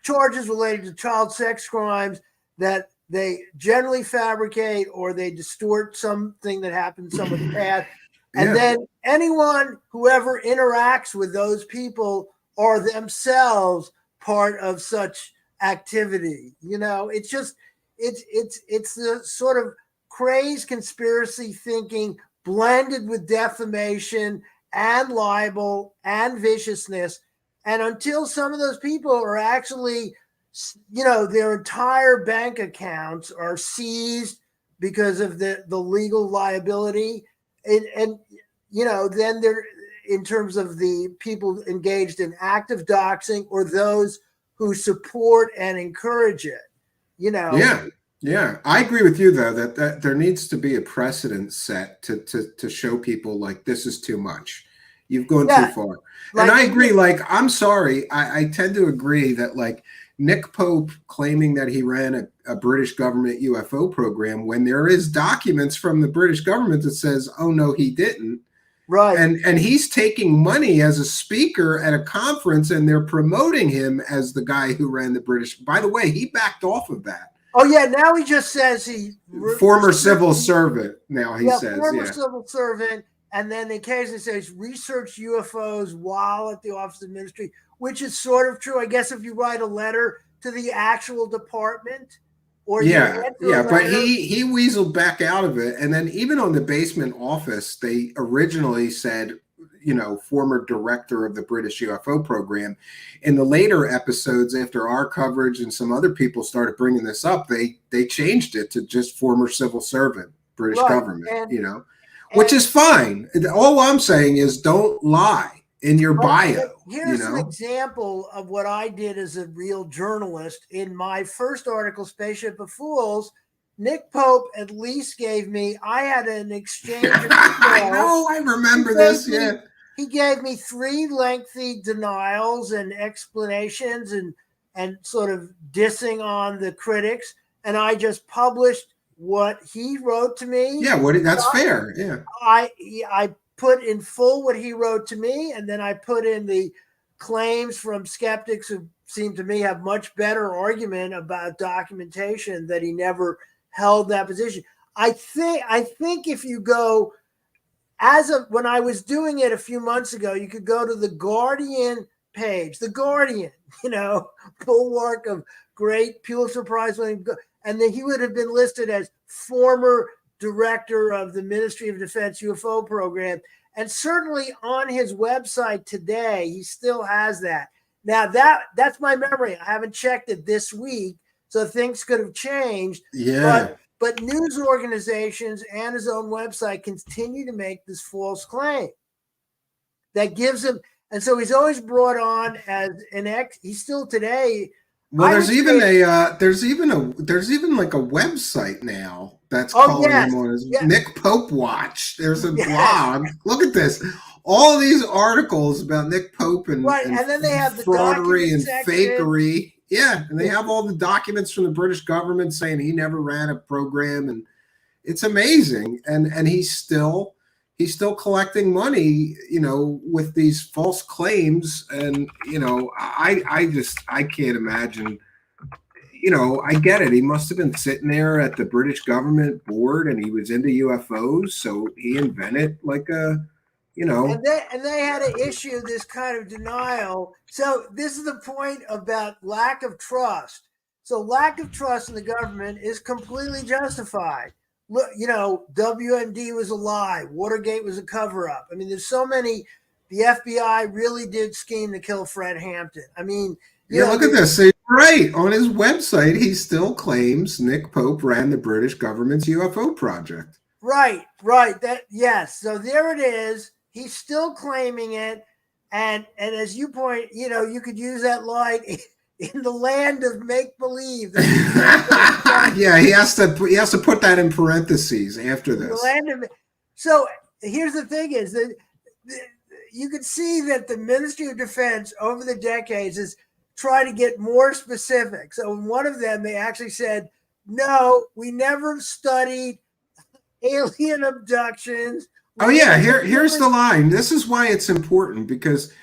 S4: Charges related to child sex crimes that they generally fabricate or they distort something that happened in someone's past. And then whoever interacts with those people are themselves part of such activity. It's the sort of crazed conspiracy thinking blended with defamation and libel and viciousness. And until some of those people are actually, their entire bank accounts are seized because of the legal liability, and then they're, in terms of the people engaged in active doxing or those who support and encourage it,
S5: Yeah, I agree with you though that there needs to be a precedent set to show people like this is too much. You've gone too far. And I agree. Like, I'm sorry, I tend to agree that like Nick Pope claiming that he ran a British government UFO program when there is documents from the British government that says, oh no, he didn't.
S4: Right.
S5: And he's taking money as a speaker at a conference, and they're promoting him as the guy who ran the British. By the way, he backed off of that.
S4: Oh yeah, now he just says
S5: former civil servant. Now he says
S4: former civil servant, and then occasionally says research UFOs while at the Office of Ministry, which is sort of true, I guess, if you write a letter to the actual department. Or
S5: but he weaseled back out of it, and then even on the basement office, they originally said, former director of the British UFO program. In the later episodes, after our coverage and some other people started bringing this up, they changed it to just former civil servant, British government, which is fine. All I'm saying is don't lie in your bio.
S4: Here's an example of what I did as a real journalist. In my first article, Spaceship of Fools, Nick Pope at least gave me, I had an exchange.
S5: I know, I remember this,
S4: He gave me 3 lengthy denials and explanations and sort of dissing on the critics. And I just published what he wrote to me.
S5: Yeah, that's fair. Yeah.
S4: I put in full what he wrote to me, and then I put in the claims from skeptics who seem to me have much better argument about documentation that he never held that position. I think if you go, when I was doing it a few months ago, you could go to the Guardian page, the Guardian, bulwark of great Pulitzer Prize winning, and then he would have been listed as former director of the Ministry of Defense UFO program. And certainly on his website today, he still has that. Now that's my memory. I haven't checked it this week, so things could have changed.
S5: Yeah.
S4: But news organizations and his own website continue to make this false claim that gives him, and so he's always brought on as he's still today.
S5: Well, there's even like a website now that's calling him on his Nick Pope Watch. There's a blog. Look at this. All of these articles about Nick Pope and
S4: then they have the
S5: fraudery and fakery. Yeah, and they have all the documents from the British government saying he never ran a program, and it's amazing. And he's still collecting money, with these false claims. And I can't imagine. I get it. He must have been sitting there at the British government board, and he was into UFOs, so he invented like a.
S4: And they had to issue this kind of denial. So this is the point about lack of trust. So lack of trust in the government is completely justified. Look, WMD was a lie. Watergate was a cover-up. I mean, there's so many. The FBI really did scheme to kill Fred Hampton. I mean,
S5: look at this. So right on his website, he still claims Nick Pope ran the British government's UFO project.
S4: Right. So there it is. He's still claiming it, and as you point, you could use that line in the land of make believe.
S5: Yeah, he has to put that in parentheses after this.
S4: So here's the thing: is that you could see that the Ministry of Defense over the decades has tried to get more specific. So in one of them, they actually said, "No, we never studied alien abductions."
S5: Oh yeah, here's the line. This is why it's important, because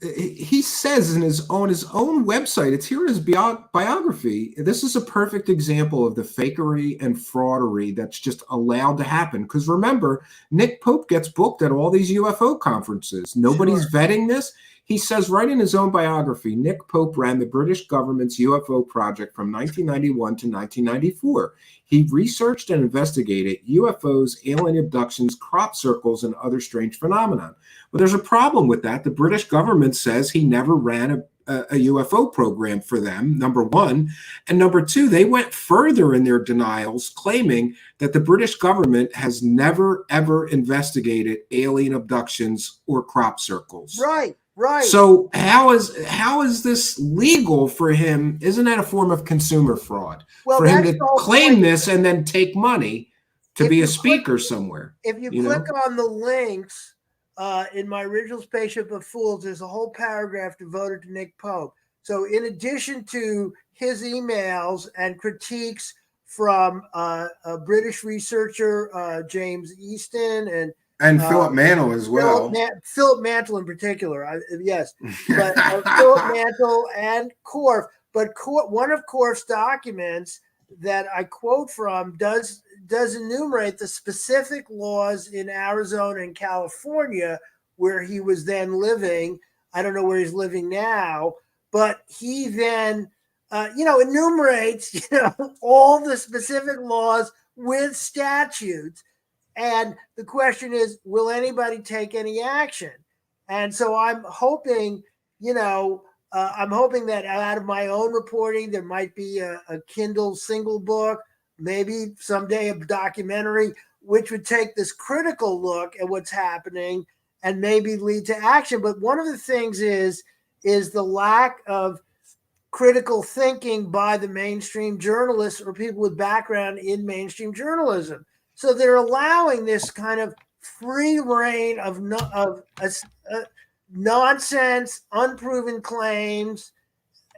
S5: he says on his own website, it's here in his biography. This is a perfect example of the fakery and fraudery that's just allowed to happen. Because remember, Nick Pope gets booked at all these UFO conferences. Nobody's vetting this. He says right in his own biography, Nick Pope ran the British government's UFO project from 1991 to 1994. He researched and investigated UFOs, alien abductions, crop circles, and other strange phenomena. But there's a problem with that. The British government says he never ran a UFO program for them, number one. And number two, they went further in their denials, claiming that the British government has never, ever investigated alien abductions or crop circles.
S4: Right, right.
S5: So how is this legal for him? Isn't that a form of consumer fraud?
S4: Well,
S5: for him
S4: that's
S5: to
S4: the whole
S5: claim
S4: point.
S5: this and then take money to
S4: If
S5: be
S4: you
S5: a speaker somewhere.
S4: If you
S5: you
S4: click
S5: know?
S4: on the links in my original Spaceship of Fools, there's a whole paragraph devoted to Nick Pope. So in addition to his emails and critiques from a British researcher, James Easton,
S5: And Philip Mantle as well.
S4: Philip Mantle in particular, yes. But Philip Mantle and Korf. But one of Korf's documents that I quote from does enumerate the specific laws in Arizona and California where he was then living. I don't know where he's living now, but he then, enumerates, all the specific laws with statutes. And the question is, will anybody take any action? And so I'm hoping, that out of my own reporting, there might be a Kindle single book, maybe someday a documentary, which would take this critical look at what's happening and maybe lead to action. But one of the things is the lack of critical thinking by the mainstream journalists or people with background in mainstream journalism. So they're allowing this kind of free reign of nonsense, unproven claims,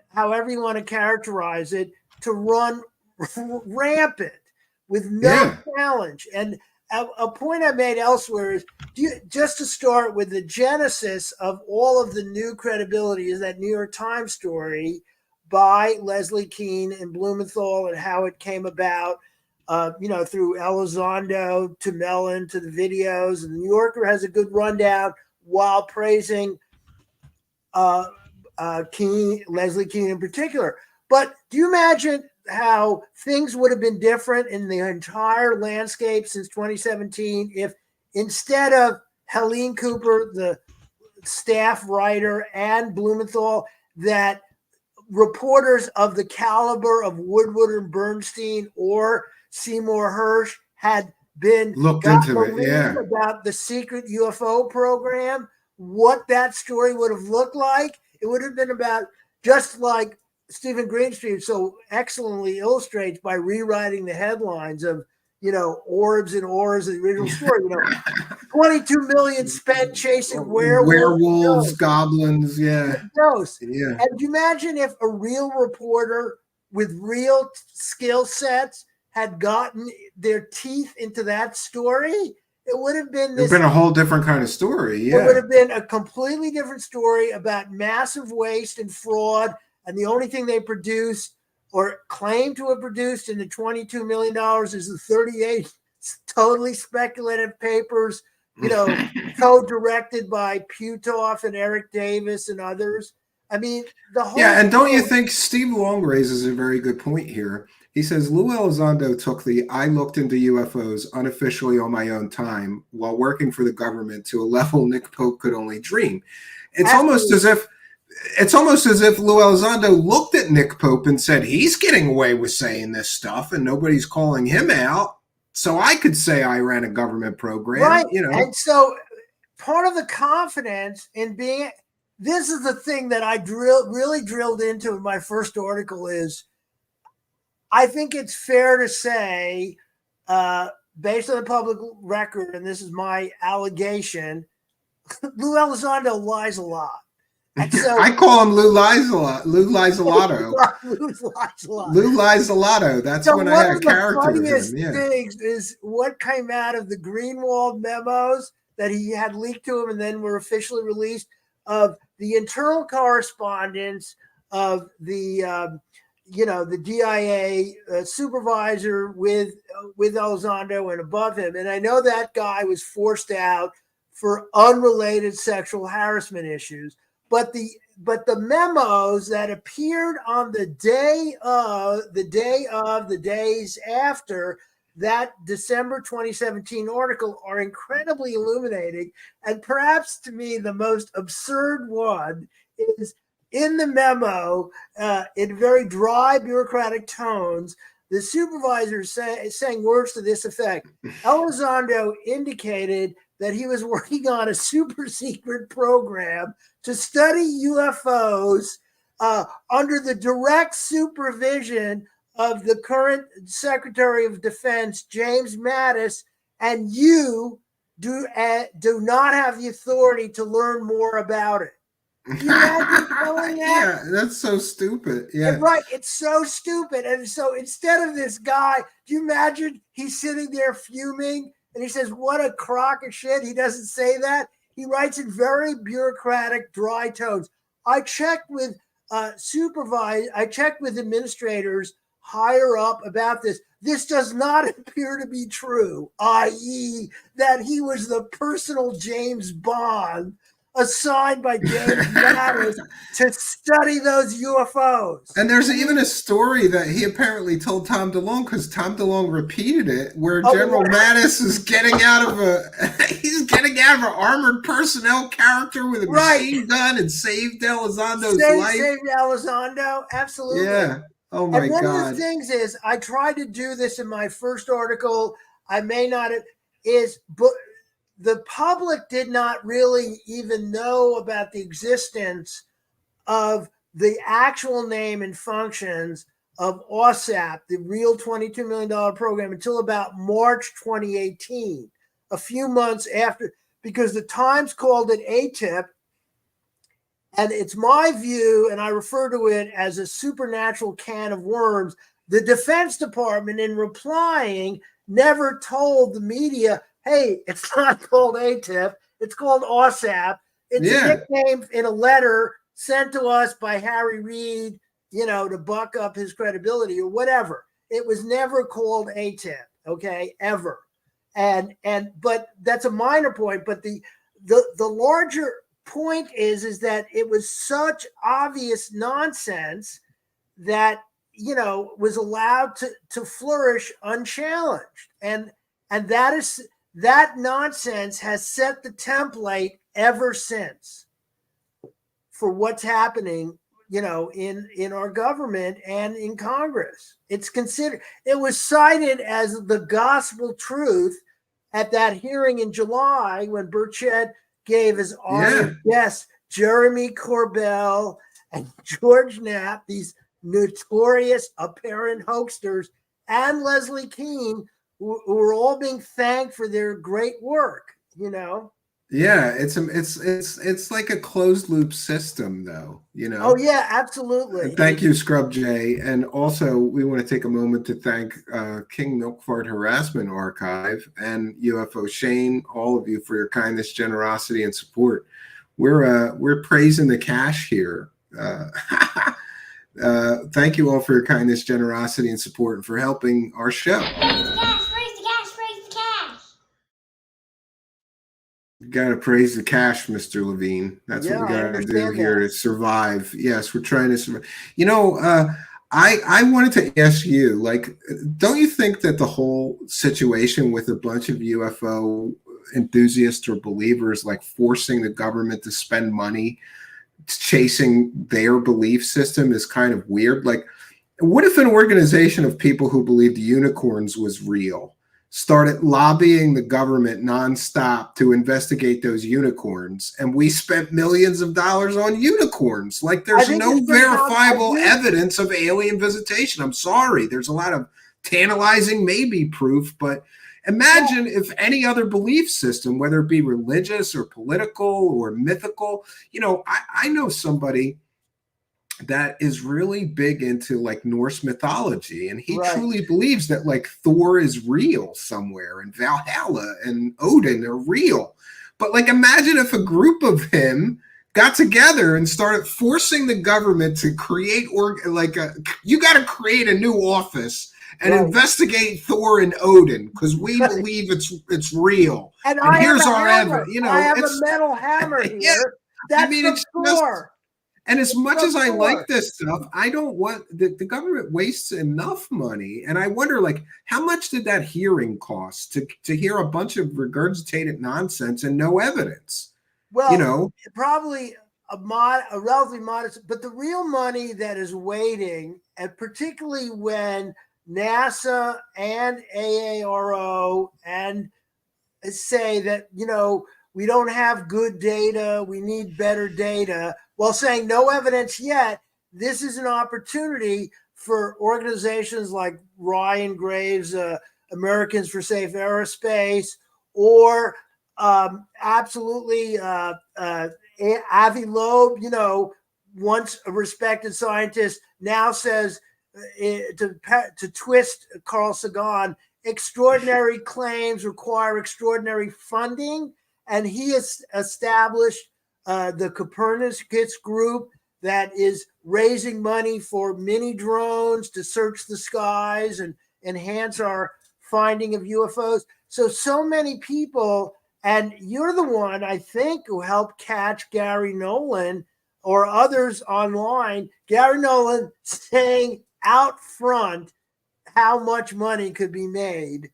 S4: however you want to characterize it, to run rampant with no challenge. And a point I made elsewhere is, just to start with the genesis of all of the new credibility is that New York Times story by Leslie Kean and Blumenthal and how it came about, through Elizondo to Mellon to the videos. And the New Yorker has a good rundown while praising Leslie Kean in particular. But do you imagine how things would have been different in the entire landscape since 2017 if instead of Helene Cooper, the staff writer, and Blumenthal, that reporters of the caliber of Woodward and Bernstein or Seymour Hersh had been
S5: looked into it,
S4: about the secret UFO program, what that story would have looked like? It would have been about, just like Stephen Greenstreet so excellently illustrates by rewriting the headlines of, orbs and ores of the original story. 22 million spent chasing
S5: werewolves, goblins,
S4: ghosts. And do you imagine if a real reporter with real skill sets had gotten their teeth into that story? It would have been
S5: It's been a whole different kind of story.
S4: It would have been a completely different story about massive waste and fraud. And the only thing they produced or claim to have produced in the $22 million is the 38 totally speculative papers, co-directed by Putoff and Eric Davis and others. I mean, the whole
S5: and don't you think Steve Long raises a very good point here? He says, Lou Elizondo took the I looked into UFOs unofficially on my own time while working for the government to a level Nick Pope could only dream. It's almost as if Lou Elizondo looked at Nick Pope and said, he's getting away with saying this stuff and nobody's calling him out. So I could say I ran a government program.
S4: Right. And so part of the confidence in being, this is the thing that I really drilled into in my first article is, I think it's fair to say, based on the public record, and this is my allegation, Lou Elizondo lies a lot. And so,
S5: I call him Lou lies a lot. Lou lies a lotto.
S4: Lou lies a lot.
S5: Lou lies a lotto. That's
S4: so
S5: when I had a character
S4: with him.
S5: One of the funniest
S4: things is what came out of the Greenwald memos that he had leaked to him and then were officially released, of the internal correspondence of the the DIA supervisor with Elizondo and above him. And I know that guy was forced out for unrelated sexual harassment issues. but the memos that appeared on the days after that December 2017 article are incredibly illuminating. And perhaps to me, the most absurd one is in the memo, in very dry bureaucratic tones, the supervisor saying words to this effect. Elizondo indicated that he was working on a super secret program to study UFOs under the direct supervision of the current Secretary of Defense, James Mattis, and you do not have the authority to learn more about it. Can you imagine telling that?
S5: Yeah, that's so stupid. Yeah.
S4: Right. It's so stupid. And so instead of this guy, do you imagine he's sitting there fuming and he says, what a crock of shit? He doesn't say that. He writes in very bureaucratic, dry tones. I checked with administrators higher up about this. This does not appear to be true, i.e., that he was the personal James Bond assigned by James Mattis to study those UFOs.
S5: And there's even a story that he apparently told Tom DeLonge, because Tom DeLonge repeated it, where General Mattis is getting out of an armored personnel character with a machine gun and saved Elizondo's life. Saved
S4: Elizondo, absolutely.
S5: Yeah. Oh my God.
S4: And one of the things is, I tried to do this in my first article. I may not have, but the public did not really even know about the existence of the actual name and functions of OSAP, the real $22 million program, until about March 2018, a few months after, because the Times called it ATIP. And it's my view, and I refer to it as a supernatural can of worms. The Defense Department, in replying, never told the media, hey, it's not called ATIP, it's called OSAP. It's a nickname in a letter sent to us by Harry Reid, to buck up his credibility or whatever. It was never called ATIP, okay, ever. But that's a minor point. But the larger point is that it was such obvious nonsense that was allowed to flourish unchallenged, and that nonsense has set the template ever since for what's happening in our government and in Congress. It was cited as the gospel truth at that hearing in July when Burchett gave his honor. Yes, Jeremy Corbell and George Knapp, these notorious apparent hoaxsters, and Leslie Kean, who were all being thanked for their great work.
S5: Yeah, it's like a closed loop system, though.
S4: Oh yeah, absolutely.
S5: And thank you, Scrub J. And also, we want to take a moment to thank King Milkfart Harassment Archive and UFO Shane, all of you, for your kindness, generosity, and support. We're praising the cash here. Thank you all for your kindness, generosity, and support, and for helping our show. Got to praise the cash, Mr. Levine. That's what we got to do here to survive. Yes, we're trying to survive. I wanted to ask you, don't you think that the whole situation with a bunch of UFO enthusiasts or believers, forcing the government to spend money chasing their belief system, is kind of weird? What if an organization of people who believed unicorns was real started lobbying the government nonstop to investigate those unicorns, and we spent millions of dollars on unicorns? There's no verifiable evidence of alien visitation. I'm sorry. There's a lot of tantalizing maybe proof, but imagine if any other belief system, whether it be religious or political or mythical, I know somebody that is really big into Norse mythology, and he truly believes that Thor is real somewhere, and Valhalla and Odin are real. But imagine if a group of him got together and started forcing the government to create you got to create a new office and investigate Thor and Odin because we believe it's real.
S4: And
S5: here's our evidence.
S4: I have a metal hammer here. That's
S5: I mean,
S4: the
S5: it's
S4: core.
S5: and as much as I like
S4: Sure.
S5: this stuff, I don't want the government wastes enough money. And I wonder, like, how much did that hearing cost to hear a bunch of regurgitated nonsense and no evidence?
S4: Well,
S5: You know,
S4: probably a relatively modest, but the real money that is waiting, and particularly when NASA and AARO and say that, we don't have good data, we need better data, while saying no evidence yet, this is an opportunity for organizations like Ryan Graves, Americans for Safe Aerospace, or absolutely Avi Loeb, once a respected scientist, now says to twist Carl Sagan, extraordinary claims require extraordinary funding. And he has established the Copernicus group that is raising money for mini drones to search the skies and enhance our finding of UFOs. So many people, and you're the one, I think, who helped catch Gary Nolan or others online. Gary Nolan saying out front how much money could be made.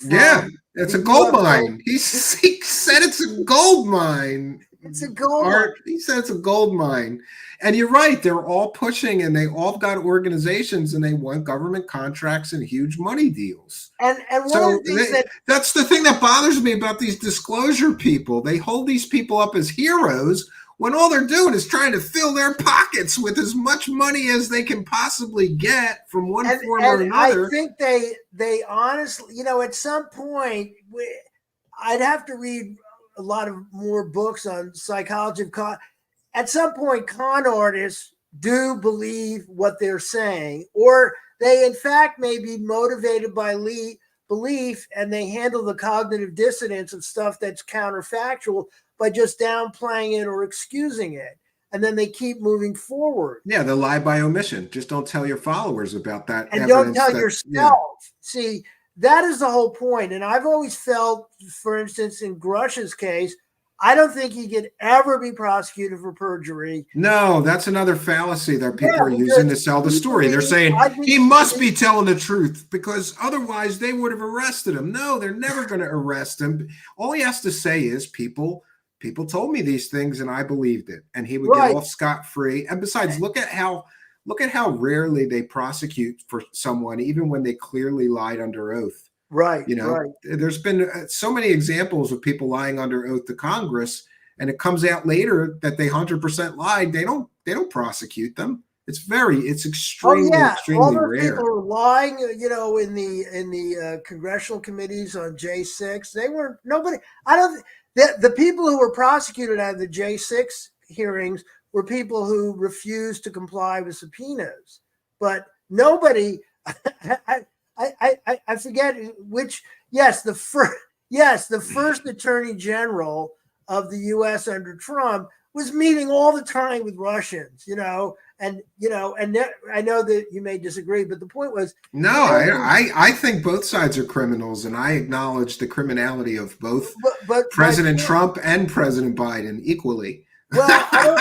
S5: yeah, it's a gold mine. He said it's a gold mine.
S4: It's a gold mine.
S5: He said it's a gold mine. And you're right. They're all pushing, and they all got organizations, and they want government contracts and huge money deals.
S4: And one of the things
S5: that's the thing that bothers me about these disclosure people. They hold these people up as heroes when all they're doing is trying to fill their pockets with as much money as they can possibly get from one form or another.
S4: I think they honestly, at some point, I'd have to read a lot of more books on psychology of con. At some point, con artists do believe what they're saying, or they in fact may be motivated by belief, and they handle the cognitive dissonance of stuff that's counterfactual by just downplaying it or excusing it. And then they keep moving forward.
S5: Yeah, they lie by omission. Just don't tell your followers about that.
S4: And don't tell yourself. Yeah. See, that is the whole point. And I've always felt, for instance, in Grusch's case, I don't think he could ever be prosecuted for perjury.
S5: No, that's another fallacy that people are using to sell the story. They're saying he must be telling the truth because otherwise they would have arrested him. No, they're never going to arrest him. All he has to say is people told me these things and I believed it, and he would get off scot-free. And besides, look at how rarely they prosecute for someone, even when they clearly lied under oath.
S4: Right.
S5: There's been so many examples of people lying under oath to Congress, and it comes out later that they 100% lied. They don't prosecute them. It's extremely
S4: all those
S5: rare.
S4: People are lying, in the congressional committees on J6. They weren't nobody. The people who were prosecuted at the J6 hearings were people who refused to comply with subpoenas, but nobody. I forget which. Yes, the first Attorney General of the U.S. under Trump was meeting all the time with Russians. And I know that you may disagree, but the point was
S5: I think both sides are criminals, and I acknowledge the criminality of both President Trump and President Biden equally.
S4: Well,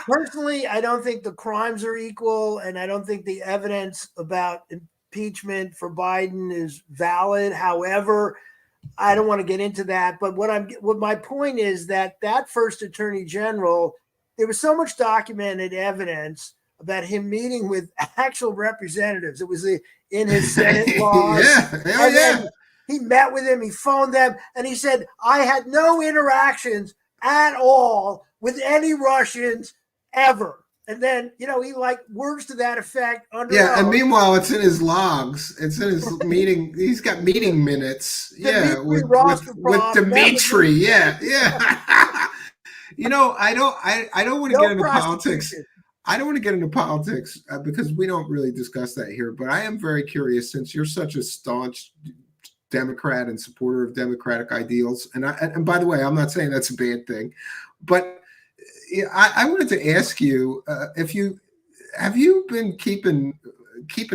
S4: personally, I don't think the crimes are equal, and I don't think the evidence about impeachment for Biden is valid. However, I don't want to get into that. But what my point is that first Attorney General, there was so much documented evidence about him meeting with actual representatives. It was in his Senate laws.
S5: Yeah.
S4: He met with him, he phoned them, and he said, I had no interactions at all with any Russians ever. And then, he words to that effect under oath.
S5: And meanwhile, it's in his logs. It's in his meeting. He's got meeting minutes. With Dimitri. Yeah. I don't want to get into politics. I don't want to get into politics because we don't really discuss that here. But I am very curious, since you're such a staunch Democrat and supporter of democratic ideals. And by the way, I'm not saying that's a bad thing, but I wanted to ask you have you been keeping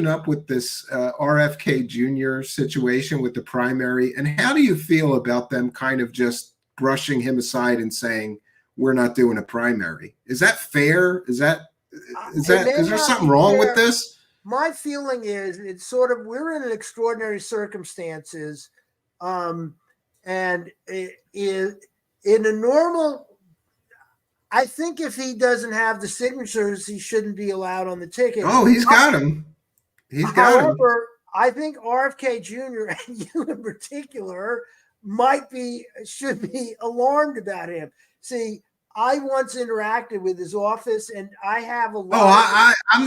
S5: up with this RFK Jr. situation with the primary, and how do you feel about them kind of just brushing him aside and saying, we're not doing a primary. Is that fair? Is there something wrong with this?
S4: My feeling is it's sort of, we're in extraordinary circumstances, and it is in a normal. I think if he doesn't have the signatures, he shouldn't be allowed on the ticket.
S5: Oh, he's got them.
S4: However, I think RFK Jr. and you in particular should be alarmed about him. See, I once interacted with his office, and I have a lot.
S5: Oh, I'm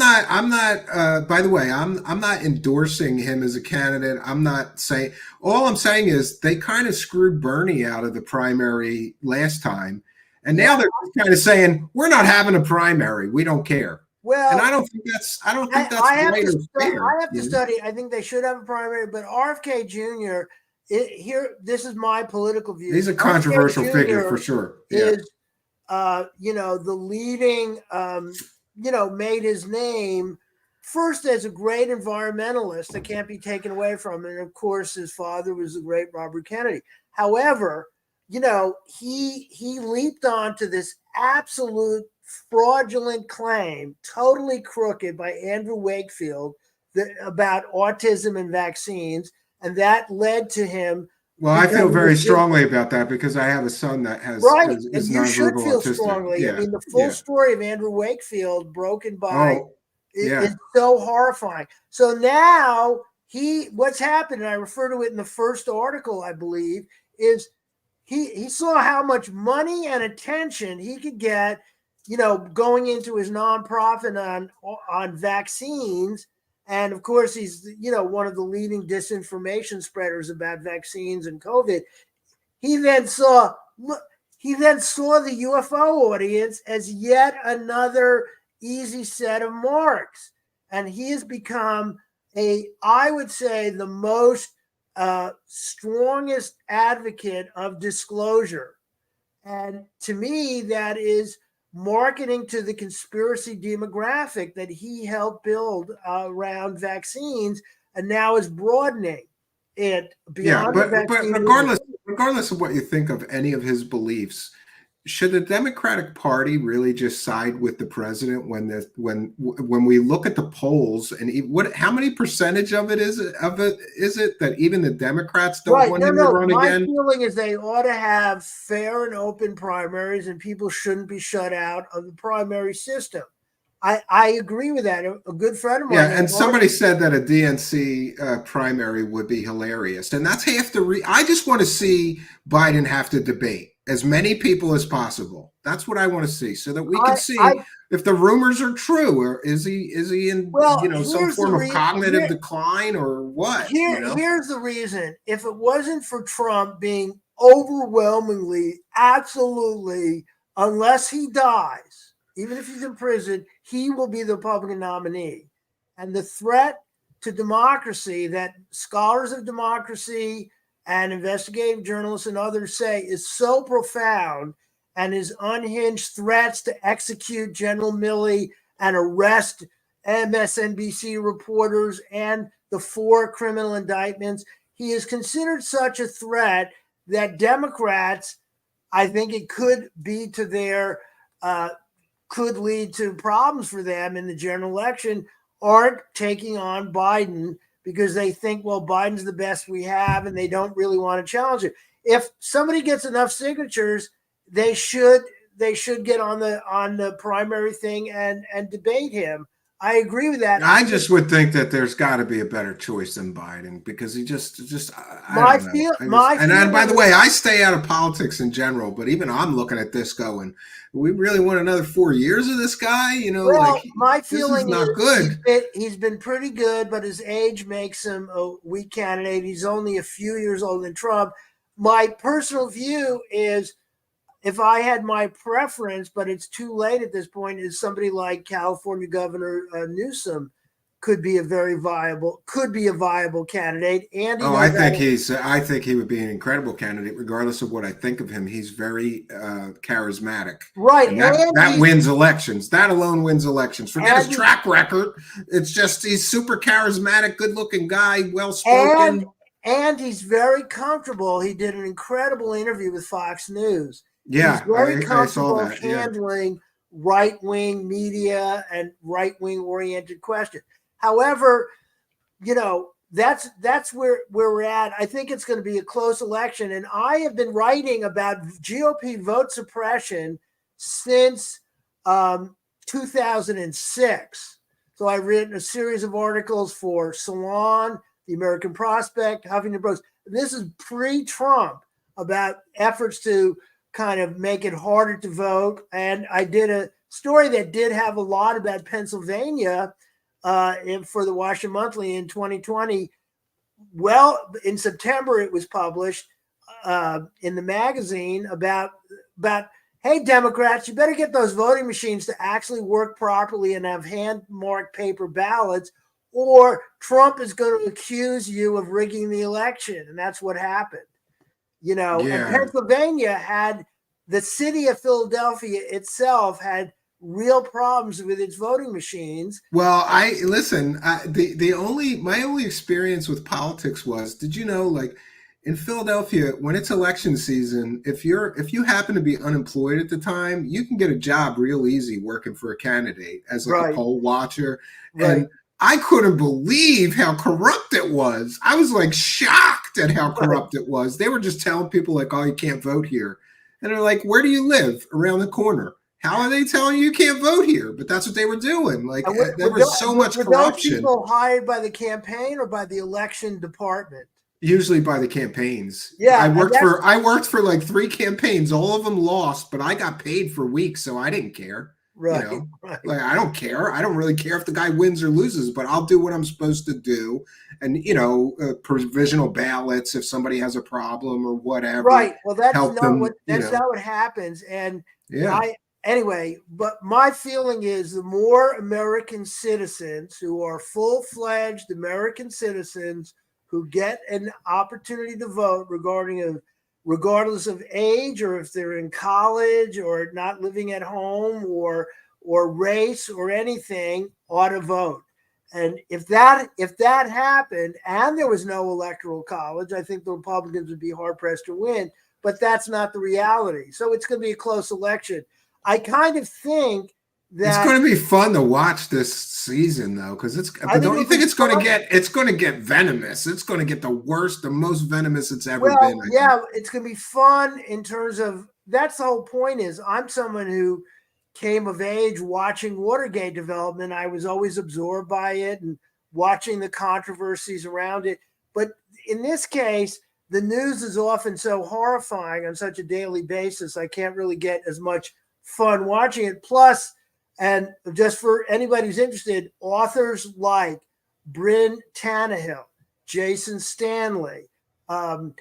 S5: not. By the way, I'm not endorsing him as a candidate. I'm not saying. All I'm saying is they kind of screwed Bernie out of the primary last time, and now they're kind of saying we're not having a primary. We don't care.
S4: Well,
S5: and I don't think that's right or fair.
S4: I have to study. I think they should have a primary, but RFK Jr. This is my political view.
S5: He's a controversial figure for sure. Yeah.
S4: Is the leading, made his name first as a great environmentalist that can't be taken away from him. And of course, his father was the great Robert Kennedy. However, he leaped onto this absolute fraudulent claim, totally crooked, by Andrew Wakefield about autism and vaccines. And that led to him.
S5: Well, I feel very strongly about that because I have a son that has
S4: and you should feel
S5: autistic.
S4: strongly.
S5: Yeah.
S4: I mean, the full story of Andrew Wakefield, broken by, is so horrifying. So now what's happened, and I refer to it in the first article, I believe, is he saw how much money and attention he could get, going into his nonprofit on vaccines. And of course, he's, one of the leading disinformation spreaders about vaccines and COVID. He then saw the UFO audience as yet another easy set of marks. And he has become I would say, the most strongest advocate of disclosure. And to me, that is marketing to the conspiracy demographic that he helped build around vaccines, and now is broadening it beyond.
S5: But regardless of what you think of any of his beliefs, should the Democratic Party really just side with the president when we look at the polls and how many percentage of it is it that even the Democrats don't want him to run again?
S4: My feeling is they ought to have fair and open primaries, and people shouldn't be shut out of the primary system. I agree with that. A good friend of mine.
S5: Yeah, and somebody said that a DNC primary would be hilarious, and that's half the. I just want to see Biden have to debate as many people as possible. That's what I want to see, so that we can see if the rumors are true, or is he in some form of cognitive decline, or what?
S4: Here's the reason: if it wasn't for Trump being overwhelmingly, absolutely, unless he dies, even if he's in prison, he will be the Republican nominee. And the threat to democracy that scholars of democracy and investigative journalists and others say is so profound, and his unhinged threats to execute General Milley and arrest MSNBC reporters and the 4 criminal indictments, he is considered such a threat that Democrats, I think it could be to their could lead to problems for them in the general election, aren't taking on Biden because they think, well, Biden's the best we have, and they don't really want to challenge it. If somebody gets enough signatures, they should get on the primary thing and debate him. I agree with that.
S5: I just would think that there's got to be a better choice than Biden, because he just and by the way, I stay out of politics in general, but even I'm looking at this going, we really want another 4 years of this guy?
S4: My feeling
S5: is not good.
S4: He's been pretty good, but his age makes him a weak candidate. He's only a few years older than Trump. My personal view is, if I had my preference, but it's too late at this point, is somebody like California Governor Newsom could be a viable candidate. And
S5: I think he would be an incredible candidate, regardless of what I think of him. He's very charismatic,
S4: right?
S5: And that wins elections. That alone wins elections. Forget his track record. It's just he's super charismatic, good-looking guy, well-spoken,
S4: and he's very comfortable. He did an incredible interview with Fox News.
S5: Yeah,
S4: He's very
S5: I saw
S4: comfortable
S5: that. Yeah.
S4: handling right-wing media and right-wing oriented questions. However, that's where we're at. I think it's going to be a close election, and I have been writing about GOP vote suppression since 2006. So I've written a series of articles for Salon, The American Prospect, Huffington Post. This is pre-Trump, about efforts to kind of make it harder to vote. And I did a story that did have a lot about Pennsylvania for the Washington Monthly in 2020. Well, in September, it was published in the magazine about, hey, Democrats, you better get those voting machines to actually work properly and have hand-marked paper ballots, or Trump is going to accuse you of rigging the election. And that's what happened. And Pennsylvania had, the city of Philadelphia itself had real problems with its voting machines.
S5: Well, my only experience with politics was, did you know, like in Philadelphia, when it's election season, if you happen to be unemployed at the time, you can get a job real easy working for a candidate as like a poll watcher.
S4: Right.
S5: And I couldn't believe how corrupt it was. I was like shocked at how corrupt it was. They were just telling people like, oh, you can't vote here. And they're like, where do you live? Around the corner. How are they telling you can't vote here? But that's what they were doing. Like there was so much corruption.
S4: Were those people hired by the campaign or by the election department?
S5: Usually by the campaigns.
S4: Yeah,
S5: I worked for like 3 campaigns. All of them lost, but I got paid for weeks, so I didn't care.
S4: Right.
S5: Like I don't care. I don't really care if the guy wins or loses, but I'll do what I'm supposed to do. And provisional ballots if somebody has a problem or whatever.
S4: Right. Well, that's
S5: not
S4: what happens. And anyway, but my feeling is the more American citizens who are full-fledged American citizens who get an opportunity to vote regardless of age, or if they're in college or not living at home or race or anything, ought to vote. And if that happened and there was no electoral college, I think the Republicans would be hard pressed to win. But that's not the reality. So it's going to be a close election. I kind of think that
S5: it's going to be fun to watch this season, though, because don't you think it's going to get venomous? It's going to get the most venomous it's ever been.
S4: It's going to be fun in terms of, that's the whole point. Is I'm someone who came of age watching Watergate development. I was always absorbed by it and watching the controversies around it. But in this case, the news is often so horrifying on such a daily basis, I can't really get as much fun watching it. Plus, and just for anybody who's interested, authors like Bryn Tannehill, Jason Stanley, the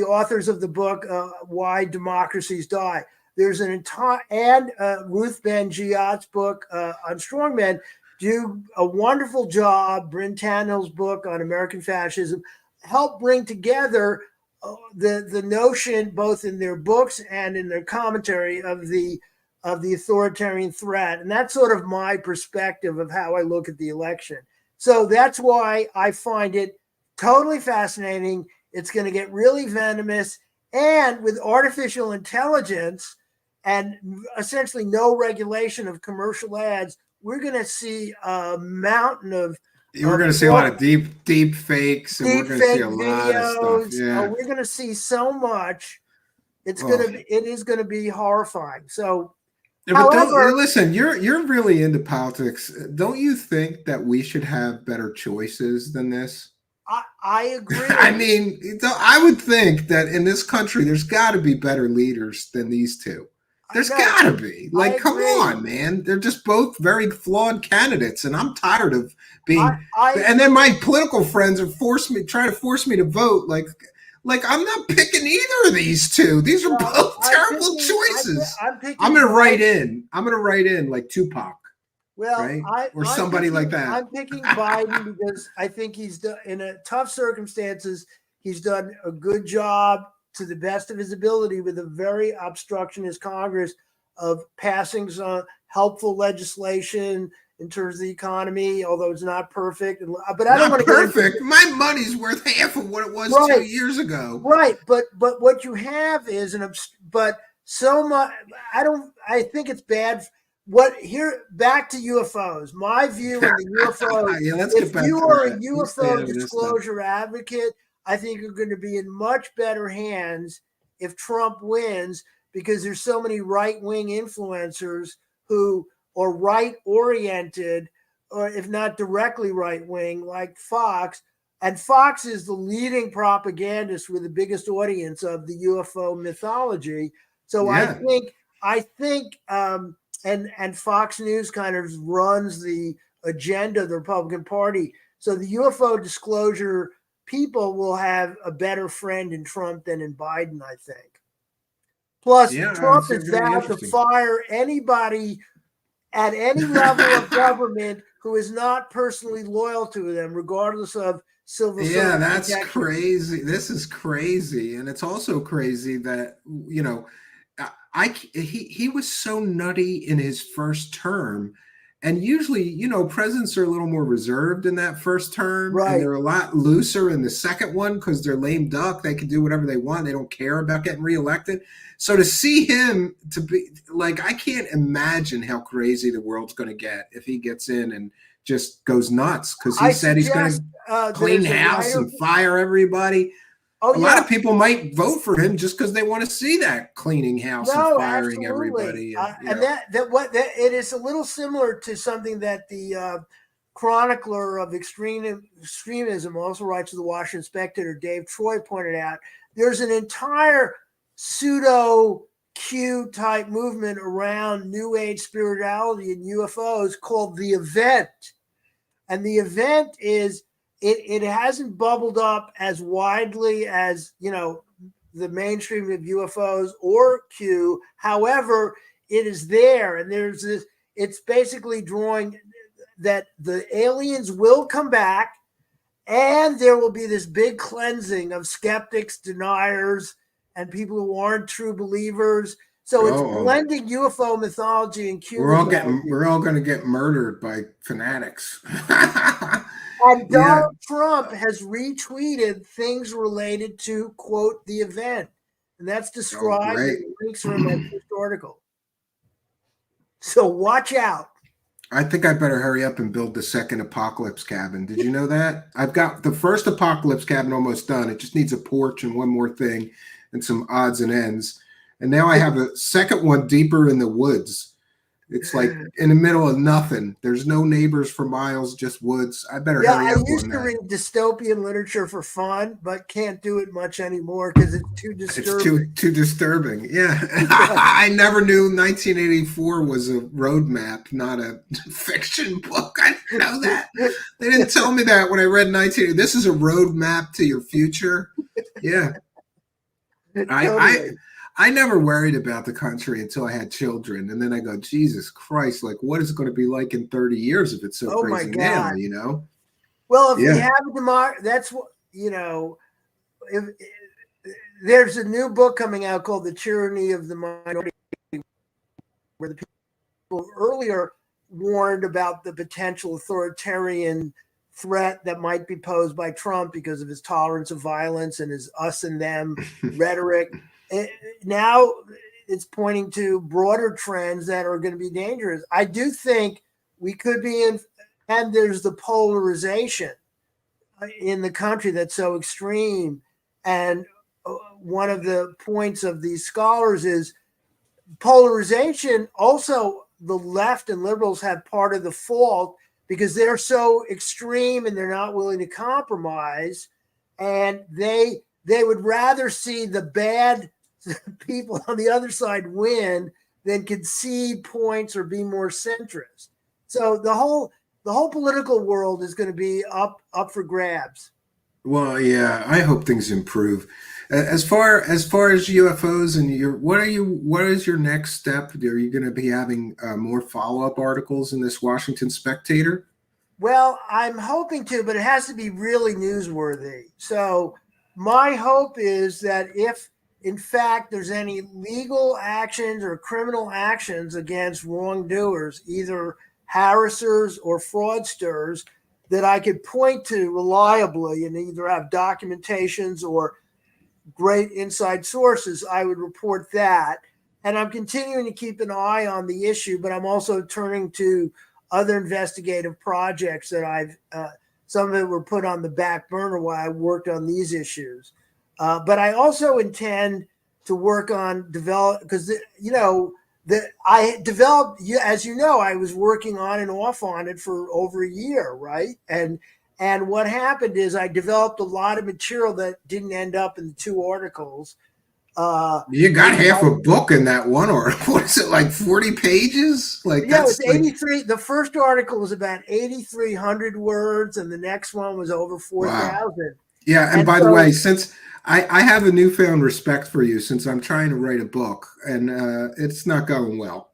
S4: authors of the book Why Democracies Die. There's an entire, and Ruth Ben-Ghiat's book on strongmen do a wonderful job. Bryn Tannehill's book on American fascism help bring together the notion, both in their books and in their commentary, of the authoritarian threat. And that's sort of my perspective of how I look at the election. So that's why I find it totally fascinating. It's going to get really venomous. And with artificial intelligence and essentially no regulation of commercial ads, we're going to see a mountain of
S5: we're going to see a lot of deep fakes, and we're going to see a lot of stuff. Yeah,
S4: we're going to see so much. It is going to be horrifying. So,
S5: however, listen, you're really into politics. Don't you think that we should have better choices than this?
S4: I agree.
S5: I mean, I would think that in this country, there's got to be better leaders than these two. There's got to be. Like, come on, man. They're just both very flawed candidates, and I'm tired of being. And then my political friends are trying to force me to vote. Like I'm not picking either of these two. These are both terrible choices. I'm gonna write in like Tupac.
S4: Well,
S5: right? Or somebody like that.
S4: I'm picking Biden because I think he's done, in tough circumstances, he's done a good job to the best of his ability with a very obstructionist Congress of passing some helpful legislation in terms of the economy, although it's not perfect. But I don't
S5: Not
S4: want to
S5: perfect. My money's worth half of what it was
S4: Right.
S5: 2 years ago.
S4: Right, but what you have is but so much. I think it's bad. Back to UFOs. My view on the UFOs.
S5: Yeah, let's get
S4: If
S5: back
S4: you
S5: to
S4: are
S5: that.
S4: a
S5: Let's stay out
S4: UFO
S5: of this stuff.
S4: disclosure advocate, I think you're going to be in much better hands if Trump wins, because there's so many right-wing influencers who are right-oriented, or if not directly right-wing, like Fox. And Fox is the leading propagandist with the biggest audience of the UFO mythology. So
S5: Yeah.
S4: I think, and Fox News kind of runs the agenda of the Republican Party. So the UFO disclosure people will have a better friend in Trump than in Biden, I think. Plus, Trump is vowed to fire anybody at any level of government who is not personally loyal to them, regardless of civil service.
S5: Yeah, that's
S4: protection.
S5: crazy. This is crazy, and it's also crazy that he was so nutty in his first term, and usually presidents are a little more reserved in that first term,
S4: Right.
S5: and they're a lot looser in the second one because they're lame duck. They can do whatever they want. They don't care about getting reelected. So to see him to be like, I can't imagine how crazy the world's going to get if he gets in and just goes nuts, because he said he's going to clean house and fire everybody. A lot of people might vote for him just because they want to see that cleaning house and firing everybody.
S4: And it is a little similar to something that the chronicler of extremism, also writes to the Washington Spectator, Dave Troy, pointed out. There's an entire pseudo Q type movement around New Age spirituality and UFOs called the Event. And the Event is, it hasn't bubbled up as widely as, the mainstream of UFOs or Q. However, it is there. And there's this, it's basically drawing that the aliens will come back, and there will be this big cleansing of skeptics, deniers, and people who aren't true believers. So it's blending UFO mythology and Q.
S5: We're all going to get murdered by fanatics.
S4: And Donald Trump has retweeted things related to, quote, the Event. And that's described in the links are in my first article. So watch out.
S5: I think I better hurry up and build the second apocalypse cabin. Did you know that? I've got the first apocalypse cabin almost done. It just needs a porch and one more thing and some odds and ends. And now I have a second one deeper in the woods. It's like in the middle of nothing. There's no neighbors for miles, just woods. I better hurry up.
S4: I used to read dystopian literature for fun, but can't do it much anymore because it's too disturbing.
S5: It's too disturbing. Yeah. I never knew 1984 was a roadmap, not a fiction book. I didn't know that. They didn't tell me that when I read 1980. This is a roadmap to your future. Yeah. I never worried about the country until I had children. And then I go, Jesus Christ, like, what is it going to be like in 30 years if it's so crazy now,
S4: Well, if you have a democracy, that's what, if there's a new book coming out called The Tyranny of the Minority, where the people earlier warned about the potential authoritarian threat that might be posed by Trump because of his tolerance of violence and his us and them rhetoric. Now it's pointing to broader trends that are going to be dangerous. I do think we could be in, and there's the polarization in the country that's so extreme. And one of the points of these scholars is polarization. Also, the left and liberals have part of the fault because they're so extreme and they're not willing to compromise. And they would rather see the bad people on the other side win than concede points or be more centrist. So the whole political world is going to be up for grabs.
S5: Well, yeah, I hope things improve. As far as UFOs and what is your next step? Are you going to be having more follow-up articles in this Washington Spectator?
S4: Well, I'm hoping to, but it has to be really newsworthy. So my hope is that if in fact there's any legal actions or criminal actions against wrongdoers, either harassers or fraudsters that I could point to reliably and either have documentations or great inside sources, I would report that. And I'm continuing to keep an eye on the issue, but I'm also turning to other investigative projects that some of it were put on the back burner while I worked on these issues. But I also intend to work on because I developed, as you know, I was working on and off on it for over a year, right? And what happened is I developed a lot of material that didn't end up in the 2 articles.
S5: You got half a book in that one article. What is it, like 40 pages? Like,
S4: yeah, it was 83. The first article was about 8,300 words, and the next one was over 4,000. Wow.
S5: Yeah, and by the way, since I have a newfound respect for you, since I'm trying to write a book, and it's not going well.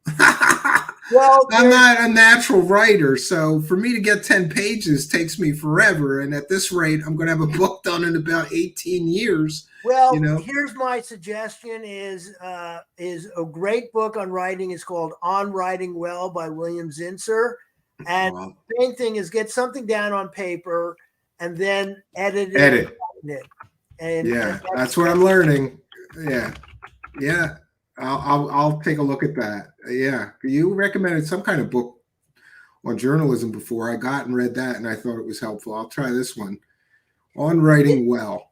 S5: Well, I'm not a natural writer, so for me to get 10 pages takes me forever, and at this rate, I'm going to have a book done in about 18 years.
S4: Well, here's my suggestion: is a great book on writing. Is called On Writing Well by William Zinsser, and the main thing is get something down on paper and then edit it. And
S5: that's what I'm learning. Yeah. I'll take a look at that. Yeah, you recommended some kind of book on journalism before. I got and read that, and I thought it was helpful. I'll try this one, On Writing Well.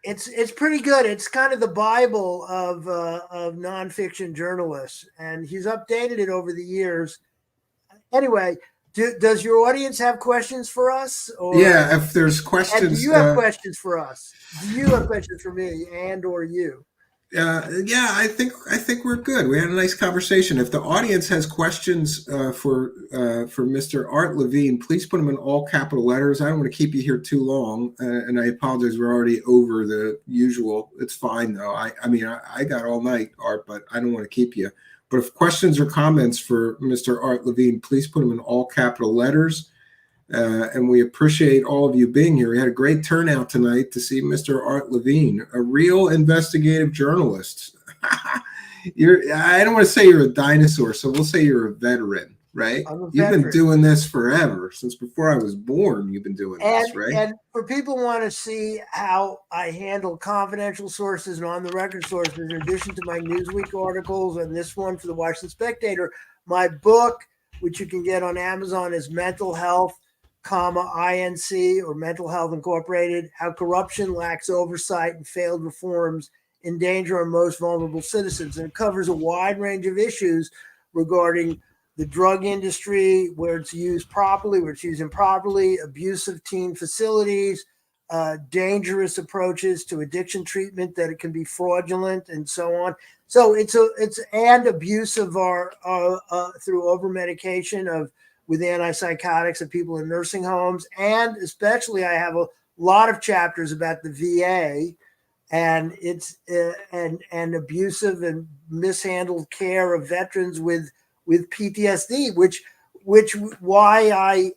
S4: It's pretty good. It's kind of the Bible of nonfiction journalists, and he's updated it over the years. Anyway, does your audience have questions for us? Or,
S5: yeah, if there's questions.
S4: And do you have questions for us? Do you have questions for me and or you?
S5: Yeah, I think we're good. We had a nice conversation. If the audience has questions for Mr. Art Levine, please put them in all capital letters. I don't want to keep you here too long, and I apologize. We're already over the usual. It's fine though. I mean, I got all night, Art, but I don't want to keep you. But if questions or comments for Mr. Art Levine, please put them in all capital letters. And we appreciate all of you being here. We had a great turnout tonight to see Mr. Art Levine, a real investigative journalist. I don't want to say you're a dinosaur, so we'll say you're a veteran, right? You've been doing this forever. Since before I was born, you've been doing this, right?
S4: And for people who want to see how I handle confidential sources and on-the-record sources, in addition to my Newsweek articles and this one for the Washington Spectator, my book, which you can get on Amazon, is Mental Health, INC, or Mental Health Incorporated, How Corruption Lacks Oversight and Failed Reforms Endanger Our Most Vulnerable Citizens. And it covers a wide range of issues regarding the drug industry, where it's used properly, where it's used improperly, abusive teen facilities, dangerous approaches to addiction treatment that it can be fraudulent, and so on. So it's and abuse of our through over medication with antipsychotics of people in nursing homes. And especially I have a lot of chapters about the VA and its and abusive and mishandled care of veterans with PTSD, which why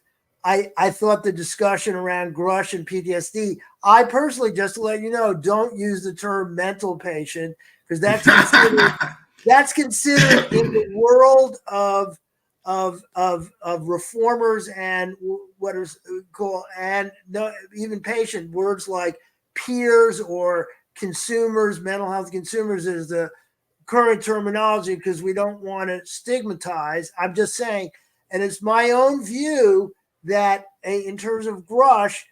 S4: I thought the discussion around Grusch and PTSD, I personally, just to let you know, don't use the term mental patient, because that's considered in the world of reformers and what is called, and even patient, words like peers or consumers, mental health consumers is the current terminology, because we don't want to stigmatize. I'm just saying, and it's my own view that in terms of Grusch,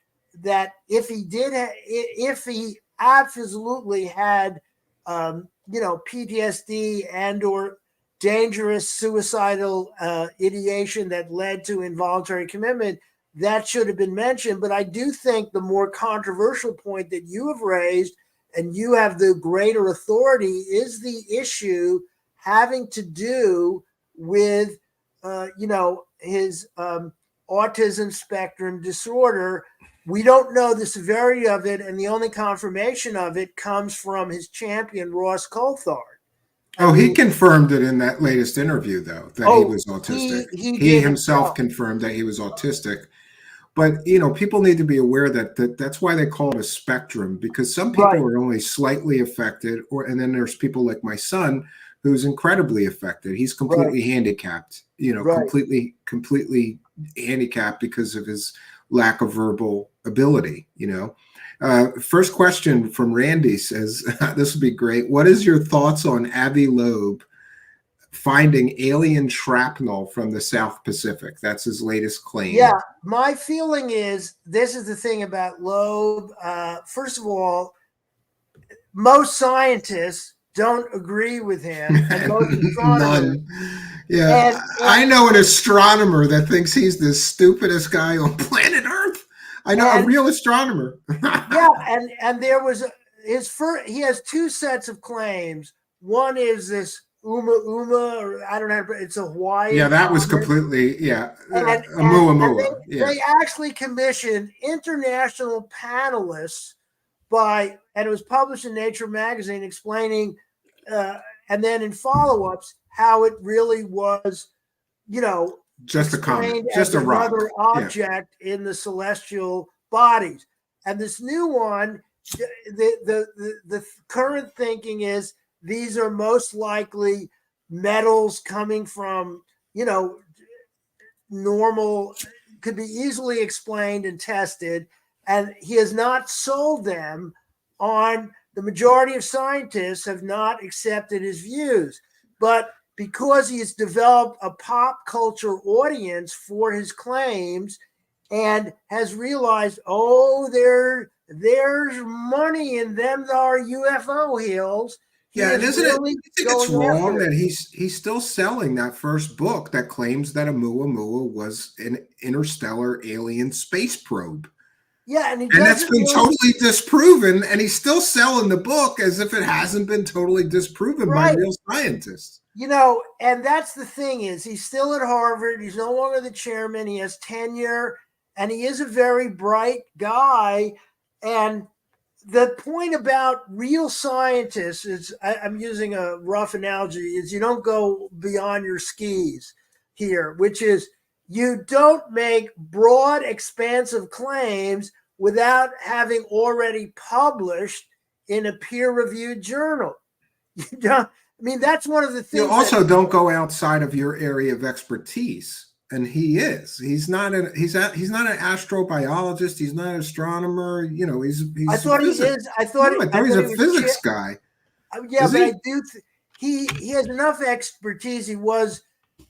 S4: that if he absolutely had PTSD and or dangerous suicidal ideation that led to involuntary commitment, that should have been mentioned. But I do think the more controversial point that you have raised, and you have the greater authority, is the issue having to do with his autism spectrum disorder. We don't know the severity of it, and the only confirmation of it comes from his champion, Ross Coulthard.
S5: He confirmed it in that latest interview, though, that he was autistic. He himself confirmed that he was autistic. But, people need to be aware that that's why they call it a spectrum, because some people are only slightly affected, and then there's people like my son who's incredibly affected. He's completely handicapped, completely handicapped because of his lack of verbal ability, First question from Randy says, this would be great. What is your thoughts on Avi Loeb finding alien shrapnel from the South Pacific? That's his latest claim.
S4: Yeah, my feeling is, this is the thing about Loeb. First of all, most scientists don't agree with him, and most astronomers.
S5: None. Yeah, and I know an astronomer that thinks he's the stupidest guy on planet Earth. I know a real astronomer.
S4: Yeah, and there was his first. He has two sets of claims. One is this Uma, or I don't know. It's a Hawaiian.
S5: Yeah, that was completely Oumuamua.
S4: They actually commissioned international panelists and it was published in Nature magazine, explaining, and then in follow-ups, how it really was,
S5: just a comet, just a rock,
S4: another object in the celestial bodies. And this new one, the current thinking is these are most likely metals coming from, normal, could be easily explained and tested. And he has not sold them on. The majority of scientists have not accepted his views, but because he has developed a pop culture audience for his claims and has realized, there's money in them, our UFO hills.
S5: Yeah, and isn't it? I think it's wrong that he's still selling that first book that claims that Oumuamua was an interstellar alien space probe.
S4: Yeah, and
S5: that's been totally disproven, and he's still selling the book as if it hasn't been totally disproven by real scientists.
S4: And that's the thing is, he's still at Harvard. He's no longer the chairman. He has tenure, and he is a very bright guy. And the point about real scientists is, I'm using a rough analogy, is you don't go beyond your skis here, which is you don't make broad, expansive claims without having already published in a peer-reviewed journal. That's one of the things.
S5: You also don't go outside of your area of expertise, and he is. He's not an astrobiologist. He's not an astronomer. He's.
S4: I thought he is. I thought
S5: he's a physics guy.
S4: Yeah, but I do. He has enough expertise. He was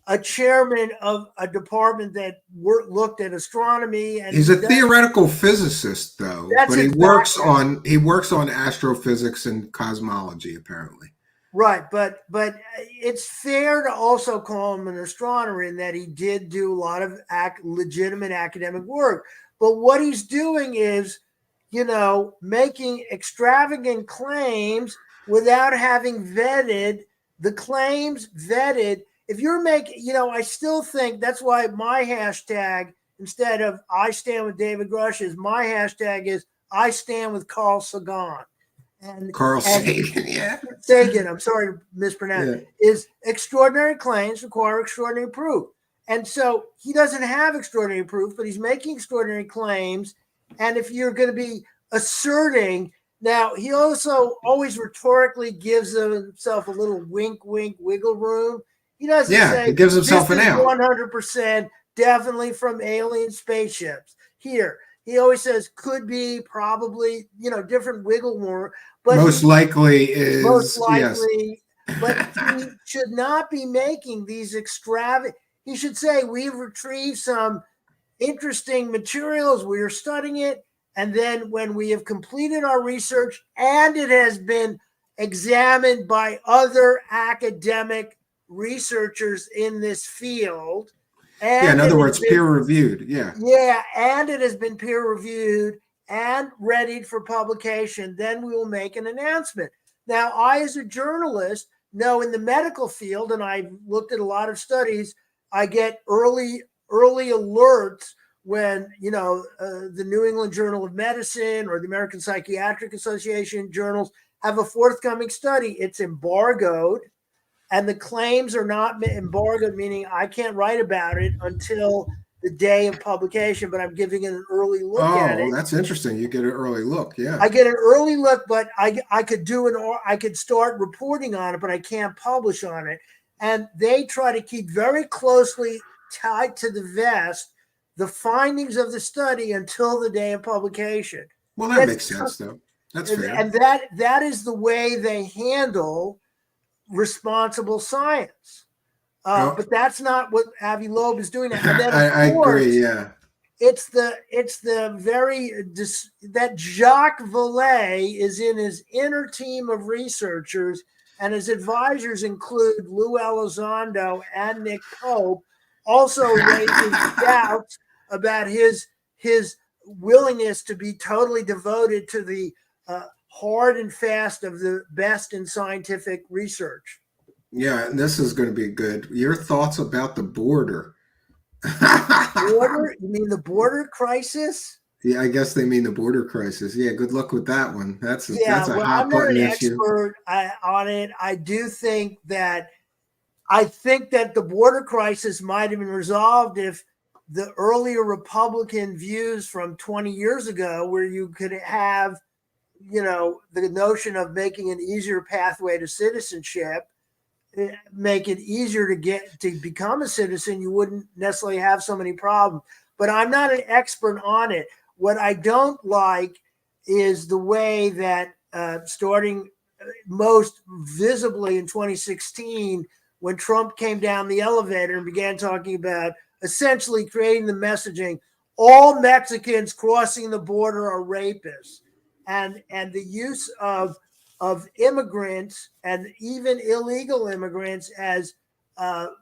S4: a chairman of a department that looked at astronomy, and
S5: he's a theoretical physicist, though. But he works on astrophysics and cosmology, apparently.
S4: Right, but it's fair to also call him an astronomer in that he did do a lot of legitimate academic work. But what he's doing is, making extravagant claims without having vetted the claims. If you're making, I still think that's why my hashtag, instead of I stand with David Grusch, is my hashtag is I stand with Carl Sagan.
S5: Carl Sagan, yeah.
S4: Sagan, I'm sorry to mispronounce it, is extraordinary claims require extraordinary proof. And so he doesn't have extraordinary proof, but he's making extraordinary claims. And if you're going to be asserting, now he also always rhetorically gives himself a little wink, wiggle room. He doesn't say,
S5: he gives himself an out.
S4: 100% definitely from alien spaceships. Here, he always says could be, probably, different wiggle room. But
S5: most likely is.
S4: But he should not be making these extravagant. He should say, we've retrieved some interesting materials. We are studying it. And then when we have completed our research and it has been examined by other academic researchers in this field.
S5: And in other words, peer-reviewed. Yeah,
S4: and it has been peer-reviewed and readied for publication, then we will make an announcement. Now, I, as a journalist, know in the medical field, and I've looked at a lot of studies, I get early alerts when, the New England Journal of Medicine or the American Psychiatric Association journals have a forthcoming study. It's embargoed, and the claims are not embargoed, meaning I can't write about it until the day of publication, but I'm giving it an early look at it.
S5: Oh, that's interesting. You get an early look. Yeah.
S4: I get an early look, but I could start reporting on it, but I can't publish on it. And they try to keep very closely tied to the vest the findings of the study until the day of publication.
S5: Well, that makes sense, though. That's fair.
S4: And that is the way they handle responsible science. But that's not what Avi Loeb is doing. And then,
S5: I agree. Yeah.
S4: It's the very that Jacques Vallée is in his inner team of researchers, and his advisors include Lou Elizondo and Nick Pope, also raising doubts about his willingness to be totally devoted to the hard and fast of the best in scientific research.
S5: Yeah, this is going to be good. Your thoughts about the border?
S4: Border? You mean the border crisis?
S5: Yeah, I guess they mean the border crisis. Yeah, good luck with that one. That's a hot
S4: I'm not
S5: button
S4: an
S5: issue.
S4: expert on it. I think that the border crisis might have been resolved if the earlier Republican views from 20 years ago, where you could have, the notion of making an easier pathway to citizenship, make it easier to become a citizen, you wouldn't necessarily have so many problems. But I'm not an expert on it. What I don't like is the way that starting most visibly in 2016, when Trump came down the elevator and began talking about essentially creating the messaging, all Mexicans crossing the border are rapists, and the use of immigrants and even illegal immigrants as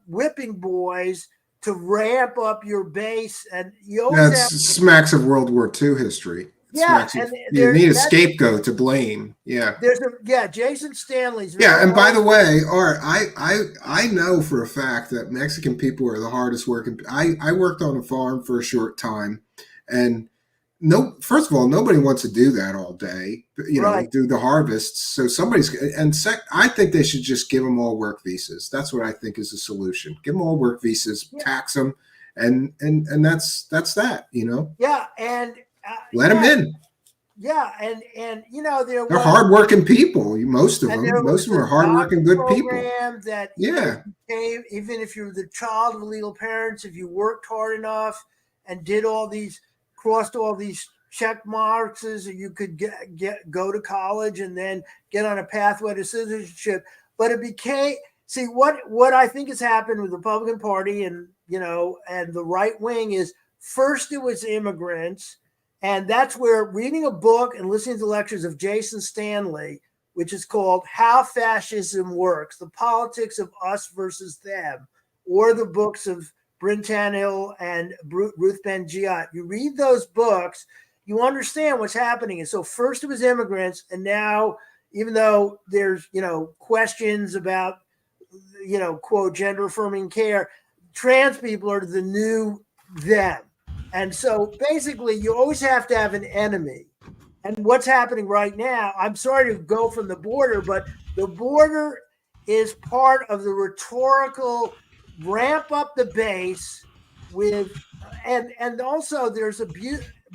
S4: whipping boys to ramp up your base. And you always
S5: smacks of World War II history.
S4: Yeah,
S5: you need a scapegoat to blame. Yeah,
S4: Jason Stanley's.
S5: And by the way, Art, I know for a fact that Mexican people are the hardest working. I worked on a farm for a short time, and first of all, nobody wants to do that all day. Do the harvests. So I think they should just give them all work visas. That's what I think is the solution. Give them all work visas, tax them, and that's that.
S4: Yeah, and.
S5: Let them in.
S4: Yeah, and they're
S5: hardworking people. Most of them are hardworking, good people.
S4: That even if you're the child of illegal parents, if you worked hard enough and crossed all these check marks, you could go to college and then get on a pathway to citizenship. But it became what I think has happened with the Republican Party and the right wing is first it was immigrants. And that's where reading a book and listening to lectures of Jason Stanley, which is called How Fascism Works, The Politics of Us Versus Them, or the books of Bryn Tannehill and Ruth Ben-Ghiat. You read those books, you understand what's happening. And so first it was immigrants, and now, even though there's, questions about, quote, gender affirming care, trans people are the new them. And so basically, you always have to have an enemy. And what's happening right now, I'm sorry to go from the border, but the border is part of the rhetorical ramp up the base and also there's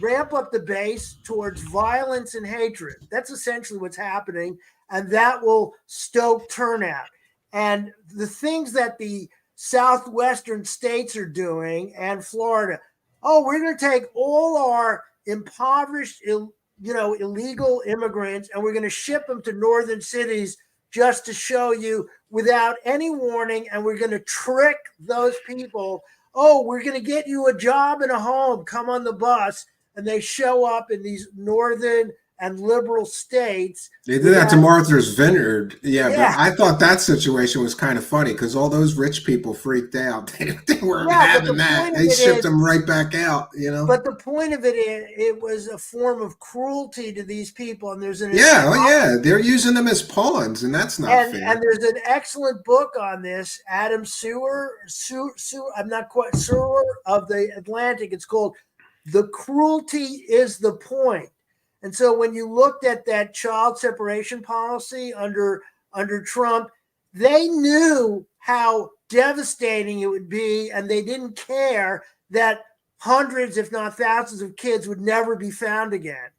S4: ramp up the base towards violence and hatred. That's essentially what's happening. And that will stoke turnout. And the things that the southwestern states are doing and Florida, we're going to take all our impoverished, illegal immigrants, and we're going to ship them to northern cities just to show you without any warning. And we're going to trick those people. We're going to get you a job and a home. Come on the bus. And they show up in these northern and liberal states.
S5: They did that to Martha's Vineyard. Yeah, but I thought that situation was kind of funny because all those rich people freaked out. They weren't having that. They shipped them right back out, But
S4: the point of it is, it was a form of cruelty to these people. And there's
S5: they're using them as pawns, and that's not fair.
S4: And there's an excellent book on this, Adam Sewer of the Atlantic. It's called The Cruelty is the Point. And so when you looked at that child separation policy under Trump, they knew how devastating it would be, and they didn't care that hundreds, if not thousands of kids would never be found again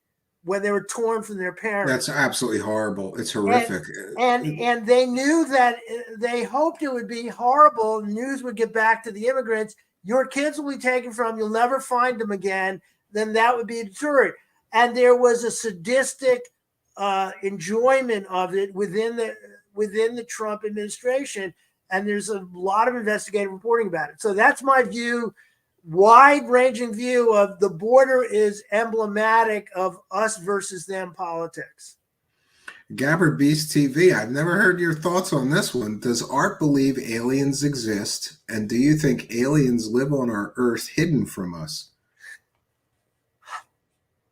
S4: when they were torn from their parents.
S5: That's absolutely horrible. It's horrific.
S4: And they knew that they hoped it would be horrible. News would get back to the immigrants. Your kids will be taken from, you'll never find them again. Then that would be a deterrent. And there was a sadistic enjoyment of it within the Trump administration. And there's a lot of investigative reporting about it. So that's my view, wide-ranging view of the border is emblematic of us versus them politics.
S5: Gabbard Beast TV, I've never heard your thoughts on this one. Does Art believe aliens exist? And do you think aliens live on our Earth hidden from us?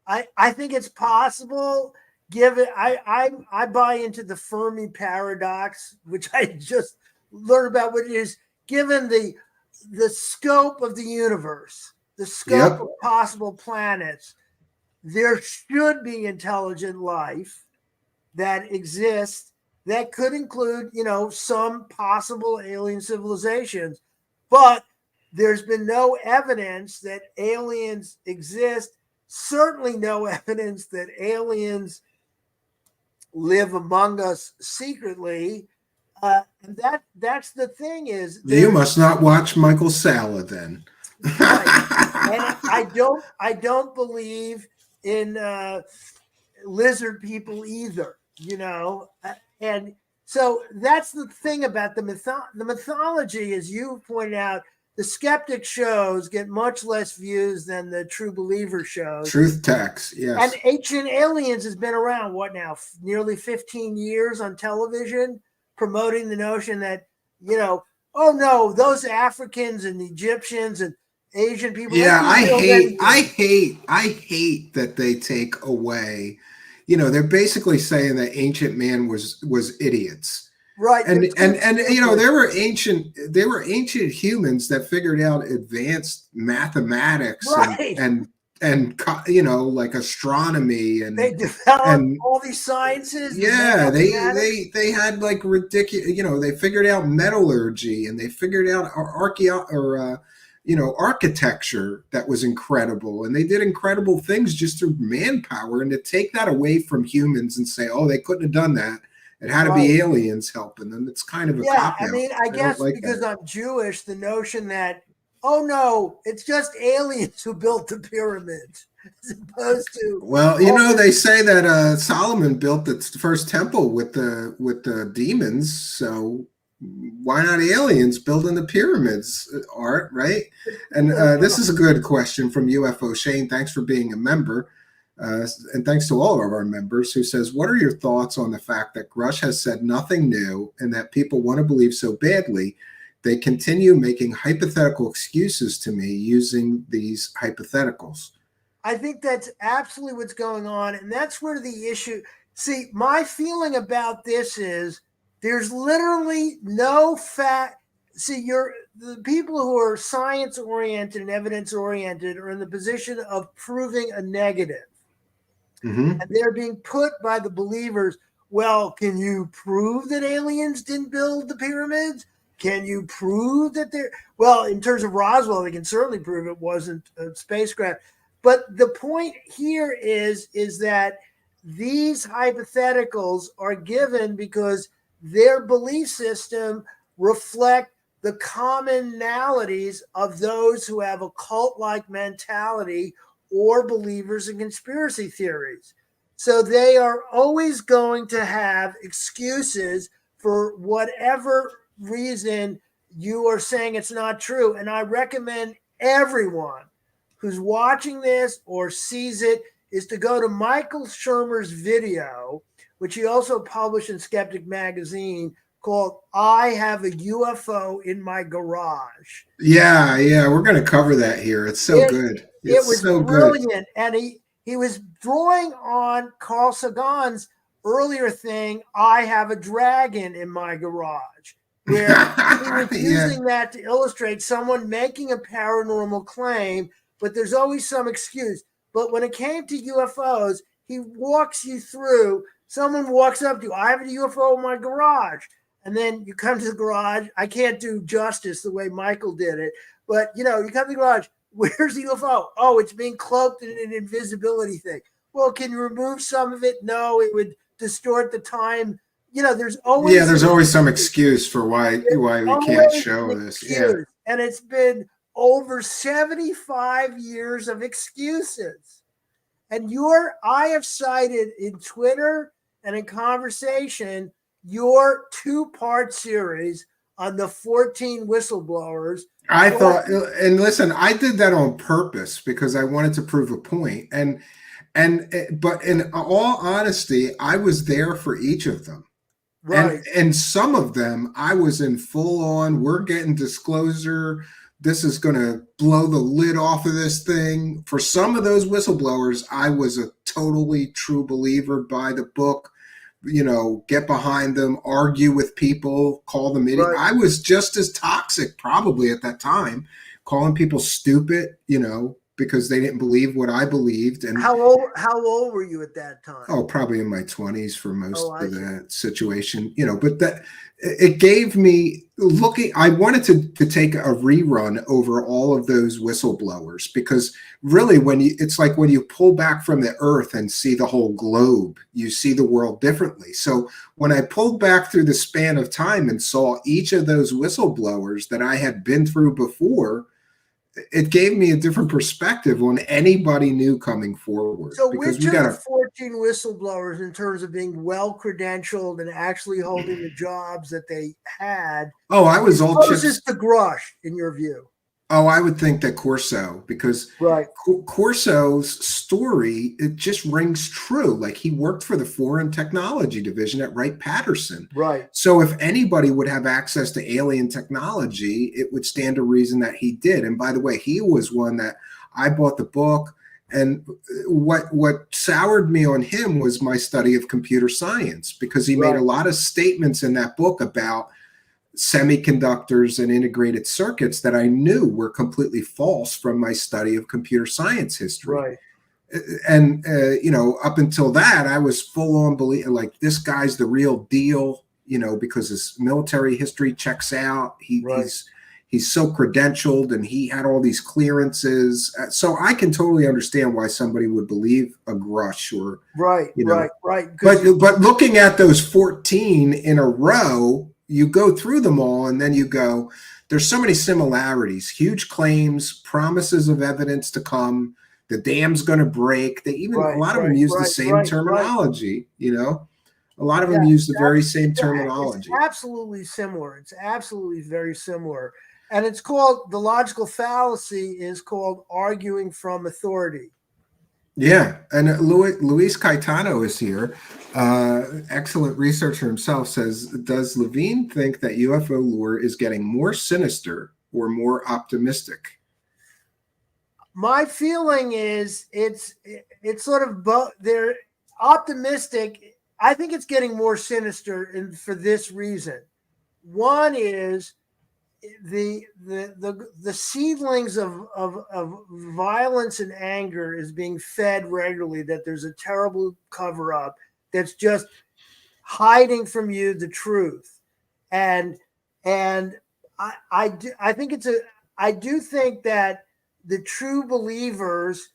S4: I think it's possible. Given I buy into the Fermi paradox, which I just learned about what it is. Given the scope of the universe, the scope of possible planets, there should be intelligent life that exists that could include, some possible alien civilizations. But there's been no evidence that aliens exist. Certainly no evidence that aliens live among us secretly. And that's the thing is,
S5: you must not watch Michael Salla then.
S4: Right. And I don't believe in lizard people either, and so that's the thing about the mythology, as you pointed out. The skeptic shows get much less views than the true believer shows.
S5: Truth Tax, yes.
S4: And Ancient Aliens has been around, what now, nearly 15 years on television, promoting the notion that, oh no, those Africans and Egyptians and Asian people.
S5: Yeah, I hate that they take away, they're basically saying that ancient man was idiots.
S4: Right.
S5: And there were ancient humans that figured out advanced mathematics,
S4: right,
S5: and like astronomy, and
S4: they developed all these sciences.
S5: Yeah, they had like ridiculous, they figured out metallurgy, and they figured out architecture that was incredible, and they did incredible things just through manpower. And to take that away from humans and say, oh, they couldn't have done that, it had to be aliens helping them. It's kind of a cop out.
S4: I mean, I guess because I'm Jewish, the notion that, oh no, it's just aliens who built the pyramids, as opposed to.
S5: Well, they say that Solomon built the first temple with the demons. So why not aliens building the pyramids, Art? Right? And this is a good question from UFO Shane. Thanks for being a member. And thanks to all of our members, who says, what are your thoughts on the fact that Grusch has said nothing new and that people want to believe so badly they continue making hypothetical excuses to me using these hypotheticals?
S4: I think that's absolutely what's going on. And that's where the issue. See, my feeling about this is there's literally no fact. See, the people who are science oriented and evidence oriented are in the position of proving a negative.
S5: Mm-hmm.
S4: And they're being put by the believers. Well, can you prove that aliens didn't build the pyramids? Can you prove that well, in terms of Roswell, they can certainly prove it wasn't a spacecraft. But the point here is that these hypotheticals are given because their belief system reflect the commonalities of those who have a cult-like mentality or believers in conspiracy theories. So they are always going to have excuses for whatever reason you are saying it's not true. And I recommend everyone who's watching this or sees it is to go to Michael Shermer's video, which he also published in Skeptic Magazine, called I Have a UFO in My Garage.
S5: Yeah, we're going to cover that here. It's so good.
S4: It was so brilliant. Good. And he was drawing on Carl Sagan's earlier thing, I Have a Dragon in My Garage, where he was using that to illustrate someone making a paranormal claim, but there's always some excuse. But when it came to UFOs, he walks you through, someone walks up to you, I have a UFO in my garage. And then you come to the garage. I can't do justice the way Michael did it, but you come to the garage. Where's the UFO? Oh, it's being cloaked in an invisibility thing. Well, can you remove some of it? No, it would distort the time. There's always
S5: there's always some excuse for why we can't show this. Yeah.
S4: And it's been over 75 years of excuses. And I have cited in Twitter and in conversation your 2-part series on the 14 whistleblowers.
S5: I thought, and listen, I did that on purpose because I wanted to prove a point. But in all honesty, I was there for each of them.
S4: Right.
S5: And some of them, I was in full on, we're getting disclosure. This is going to blow the lid off of this thing. For some of those whistleblowers, I was a totally true believer, buy the book, get behind them, argue with people, call them idiots.
S4: Right.
S5: I was just as toxic probably at that time, calling people stupid, because they didn't believe what I believed. And
S4: how old were you at that time?
S5: Oh, probably in my 20s for most of that situation, but that it gave me I wanted to take a rerun over all of those whistleblowers, because really it's like when you pull back from the earth and see the whole globe, you see the world differently. So when I pulled back through the span of time and saw each of those whistleblowers that I had been through before, it gave me a different perspective on anybody new coming forward.
S4: So which of the 14 whistleblowers, in terms of being well-credentialed and actually holding the jobs that they had,
S5: I was all
S4: closest to Grusch, in your view?
S5: Oh, I would think that Corso, because Corso's story, it just rings true. Like, he worked for the Foreign Technology Division at Wright-Patterson.
S4: Right.
S5: So if anybody would have access to alien technology, it would stand to reason that he did. And by the way, he was one that I bought the book. And what soured me on him was my study of computer science, because he made a lot of statements in that book about semiconductors and integrated circuits that I knew were completely false from my study of computer science history.
S4: Right.
S5: And, up until that, I was full on believe, like, this guy's the real deal, because his military history checks out. He's so credentialed and he had all these clearances. So I can totally understand why somebody would believe a Grusch or,
S4: right.
S5: But looking at those 14 in a row, you go through them all and then you go, there's so many similarities, huge claims, promises of evidence to come, the dam's going to break. They even, a lot of them use the same terminology, a lot of them use the very same terminology.
S4: It's absolutely similar. It's absolutely very similar. And it's called, the logical fallacy is called arguing from authority.
S5: Yeah, and Luis Caetano is here. Excellent researcher himself, says, does Levine think that UFO lore is getting more sinister or more optimistic?
S4: My feeling is it's sort of both. They're optimistic. I think it's getting more sinister, and for this reason. One is the seedlings of violence and anger is being fed regularly, that there's a terrible cover up that's just hiding from you the truth. And I do think that the true believers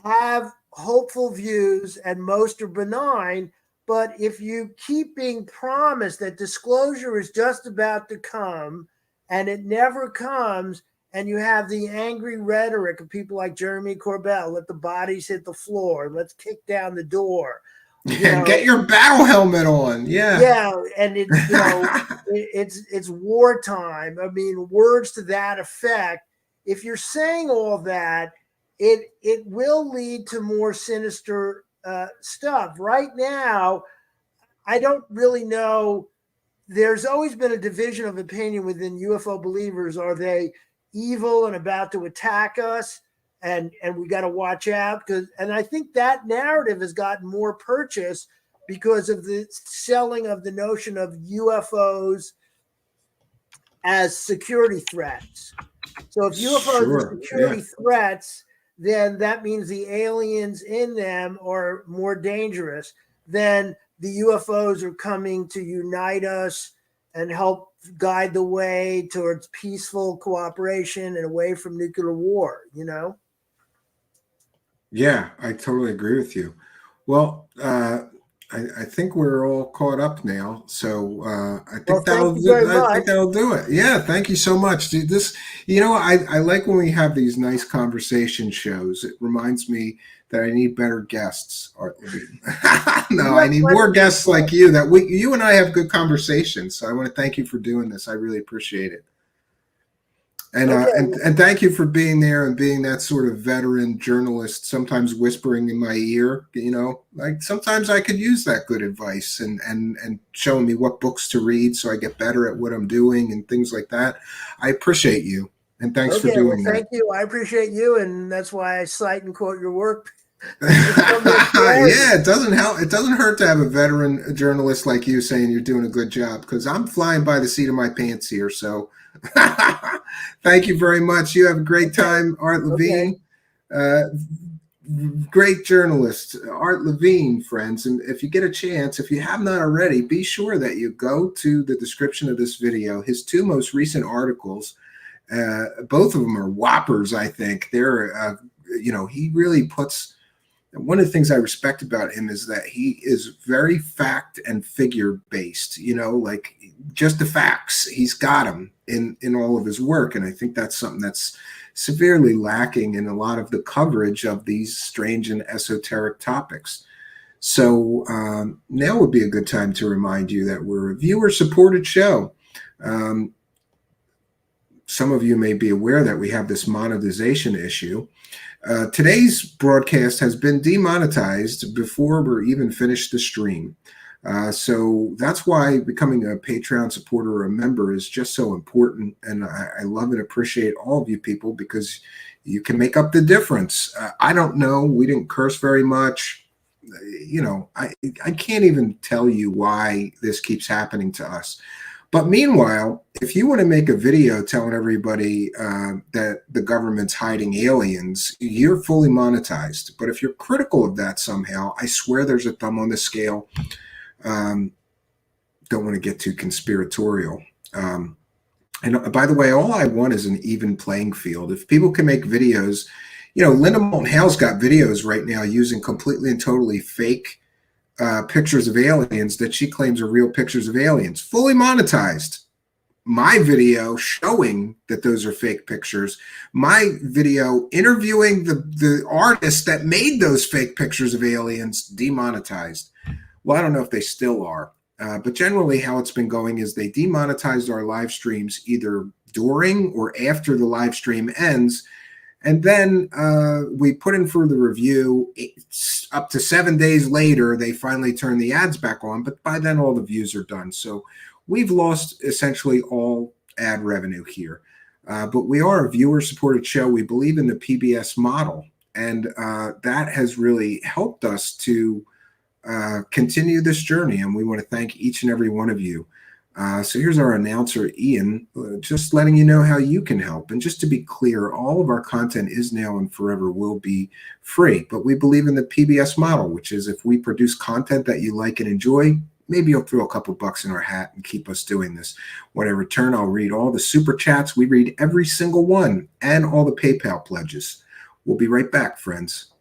S4: have hopeful views and most are benign. But if you keep being promised that disclosure is just about to come and it never comes, and you have the angry rhetoric of people like Jeremy Corbell, let the bodies hit the floor, let's kick down the door.
S5: Get your battle helmet on. Yeah.
S4: Yeah. And it's, it's wartime. I mean, words to that effect. If you're saying all that, it will lead to more sinister stuff. Right now, I don't really know. There's always been a division of opinion within UFO believers. Are they evil and about to attack us? And we got to watch out, and I think that narrative has gotten more purchase because of the selling of the notion of UFOs as security threats. So if UFOs are security threats, then that means the aliens in them are more dangerous. Then the UFOs are coming to unite us and help guide the way towards peaceful cooperation and away from nuclear war, you know?
S5: Yeah, I totally agree with you. Well, I think we're all caught up now, so I think
S4: thank you very much.
S5: I think that'll do it. Yeah, thank you so much. Dude, this, I like when we have these nice conversation shows. It reminds me that I need better guests, Art Levine. No, I need more guests like you. You and I have good conversations. So I want to thank you for doing this. I really appreciate it. And,
S4: Okay.
S5: and thank you for being there and being that sort of veteran journalist, sometimes whispering in my ear, like sometimes I could use that good advice and showing me what books to read so I get better at what I'm doing and things like that. I appreciate you. And thanks for doing that.
S4: Thank you. I appreciate you. And that's why I cite and quote your work.
S5: Yeah, it doesn't help. It doesn't hurt to have a veteran journalist like you saying you're doing a good job, because I'm flying by the seat of my pants here. So thank you very much. You have a great time, Art Levine. Great journalist, Art Levine, friends. And if you get a chance, if you have not already, be sure that you go to the description of this video. His two most recent articles, both of them are whoppers, I think. They're, he really puts... One of the things I respect about him is that he is very fact and figure based, like just the facts. He's got them in all of his work. And I think that's something that's severely lacking in a lot of the coverage of these strange and esoteric topics. So now would be a good time to remind you that we're a viewer supported show. Some of you may be aware that we have this monetization issue. Today's broadcast has been demonetized before we're even finished the stream. So that's why becoming a Patreon supporter or a member is just so important. And I love and appreciate all of you people, because you can make up the difference. I don't know. We didn't curse very much. I can't even tell you why this keeps happening to us. But meanwhile, if you want to make a video telling everybody that the government's hiding aliens, you're fully monetized. But if you're critical of that somehow, I swear there's a thumb on the scale. Don't want to get too conspiratorial. And by the way, all I want is an even playing field. If people can make videos, Linda Moulton Howe's got videos right now using completely and totally fake pictures of aliens that she claims are real pictures of aliens, fully monetized. My video showing that those are fake pictures, my video interviewing the artist that made those fake pictures of aliens, demonetized. Well, I don't know if they still are, but generally how it's been going is they demonetized our live streams either during or after the live stream ends. And then we put in for the review. Up to 7 days later, they finally turn the ads back on. But by then, all the views are done. So we've lost essentially all ad revenue here. But we are a viewer-supported show. We believe in the PBS model. And that has really helped us to continue this journey. And we want to thank each and every one of you. So here's our announcer, Ian, just letting you know how you can help. And just to be clear, all of our content is now and forever will be free. But we believe in the PBS model, which is if we produce content that you like and enjoy, maybe you'll throw a couple bucks in our hat and keep us doing this. When I return, I'll read all the super chats. We read every single one and all the PayPal pledges. We'll be right back, friends.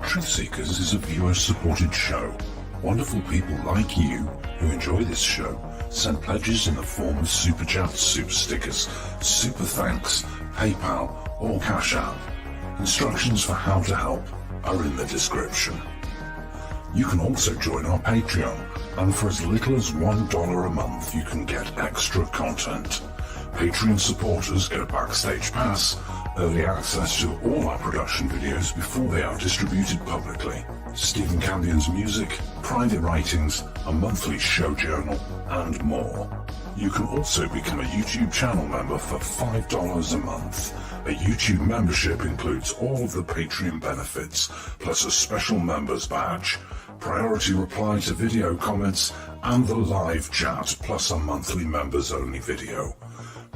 S6: Truthseekers is a viewer-supported show. Wonderful people like you who enjoy this show send pledges in the form of super chats, super stickers, super thanks, PayPal, or Cash App. Instructions for how to help are in the description. You can also join our Patreon, and for as little as $1 a month, you can get extra content. Patreon supporters get a backstage pass, early access to all our production videos before they are distributed publicly, Stephen Campion's music, private writings, a monthly show journal, and more. You can also become a YouTube channel member for $5 a month. A YouTube membership includes all of the Patreon benefits, plus a special members badge, priority reply to video comments, and the live chat, plus a monthly members-only video.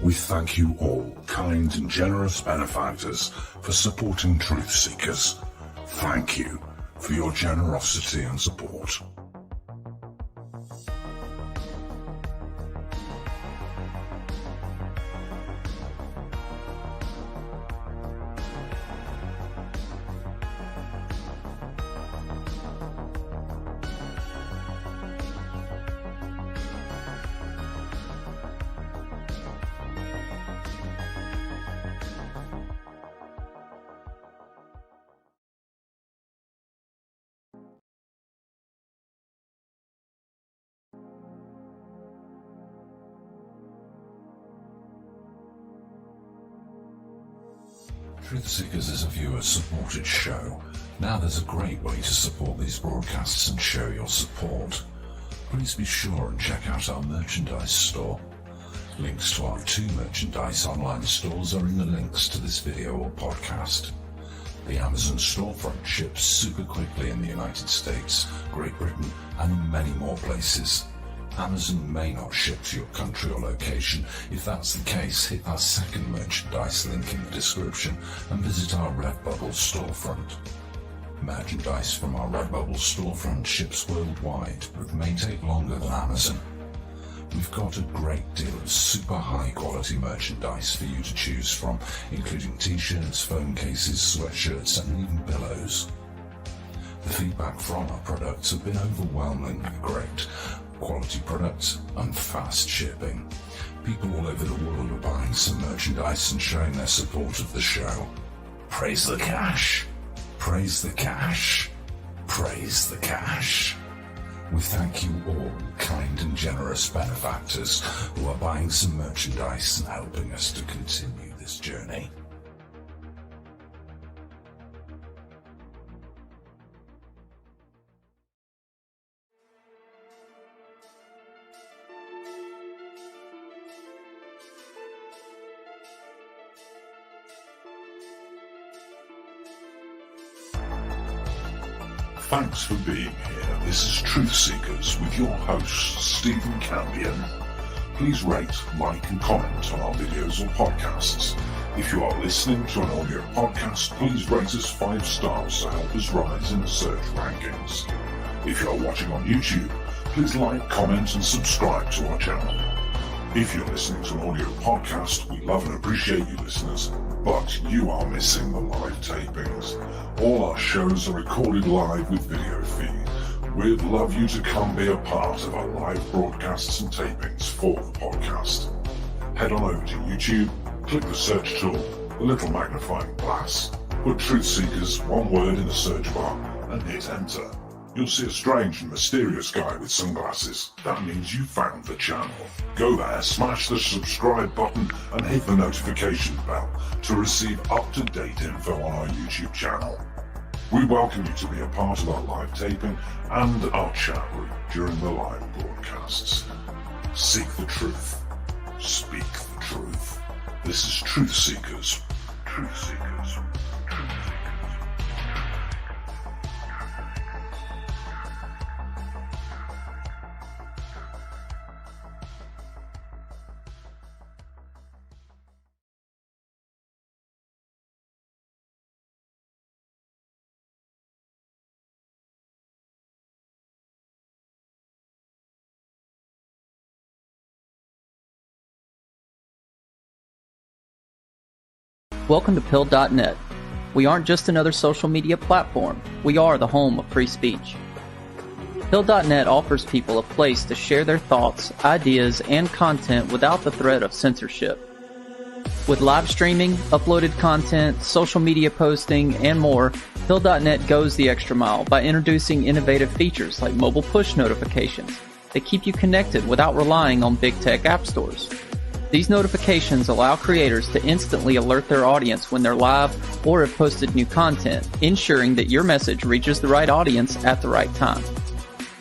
S6: We thank you all, kind and generous benefactors, for supporting Truthseekers. Thank you for your generosity and support. Truthseekers is a viewer-supported show. Now there's a great way to support these broadcasts and show your support. Please be sure and check out our merchandise store. Links to our 2 merchandise online stores are in the links to this video or podcast. The Amazon storefront ships super quickly in the United States, Great Britain, and in many more places. Amazon may not ship to your country or location. If that's the case, hit our second merchandise link in the description and visit our Redbubble storefront. Merchandise from our Redbubble storefront ships worldwide, but may take longer than Amazon. We've got a great deal of super high quality merchandise for you to choose from, including t-shirts, phone cases, sweatshirts, and even pillows. The feedback from our products have been overwhelmingly great. Quality products and fast shipping. People all over the world are buying some merchandise and showing their support of the show. Praise the cash! Praise the cash! Praise the cash! We thank you all, kind and generous benefactors, who are buying some merchandise and helping us to continue this journey. Thanks for being here. This is Truthseekers with your host, Stephen Cambion. Please rate, like and comment on our videos or podcasts. If you are listening to an audio podcast, please rate us 5 stars to help us rise in the search rankings. If you are watching on YouTube, please like, comment and subscribe to our channel. If you're listening to an audio podcast, we love and appreciate you listeners, but you are missing the live tapings. All our shows are recorded live with video feed. We'd love you to come be a part of our live broadcasts and tapings for the podcast. Head on over to YouTube, click the search tool, the little magnifying glass, put Truthseekers, one word in the search bar, and hit enter. You'll see a strange and mysterious guy with sunglasses. That means you found the channel. Go there, smash the subscribe button and hit the notification bell to receive up-to-date info on our YouTube channel. We welcome you to be a part of our live taping and our chat room during the live broadcasts. Seek the truth. Speak the truth. This is Truthseekers. Truthseekers.
S7: Welcome to Pill.net. We aren't just another social media platform. We are the home of free speech. Pill.net offers people a place to share their thoughts, ideas, and content without the threat of censorship. With live streaming, uploaded content, social media posting, and more, Pill.net goes the extra mile by introducing innovative features like mobile push notifications that keep you connected without relying on big tech app stores. These notifications allow creators to instantly alert their audience when they're live or have posted new content, ensuring that your message reaches the right audience at the right time.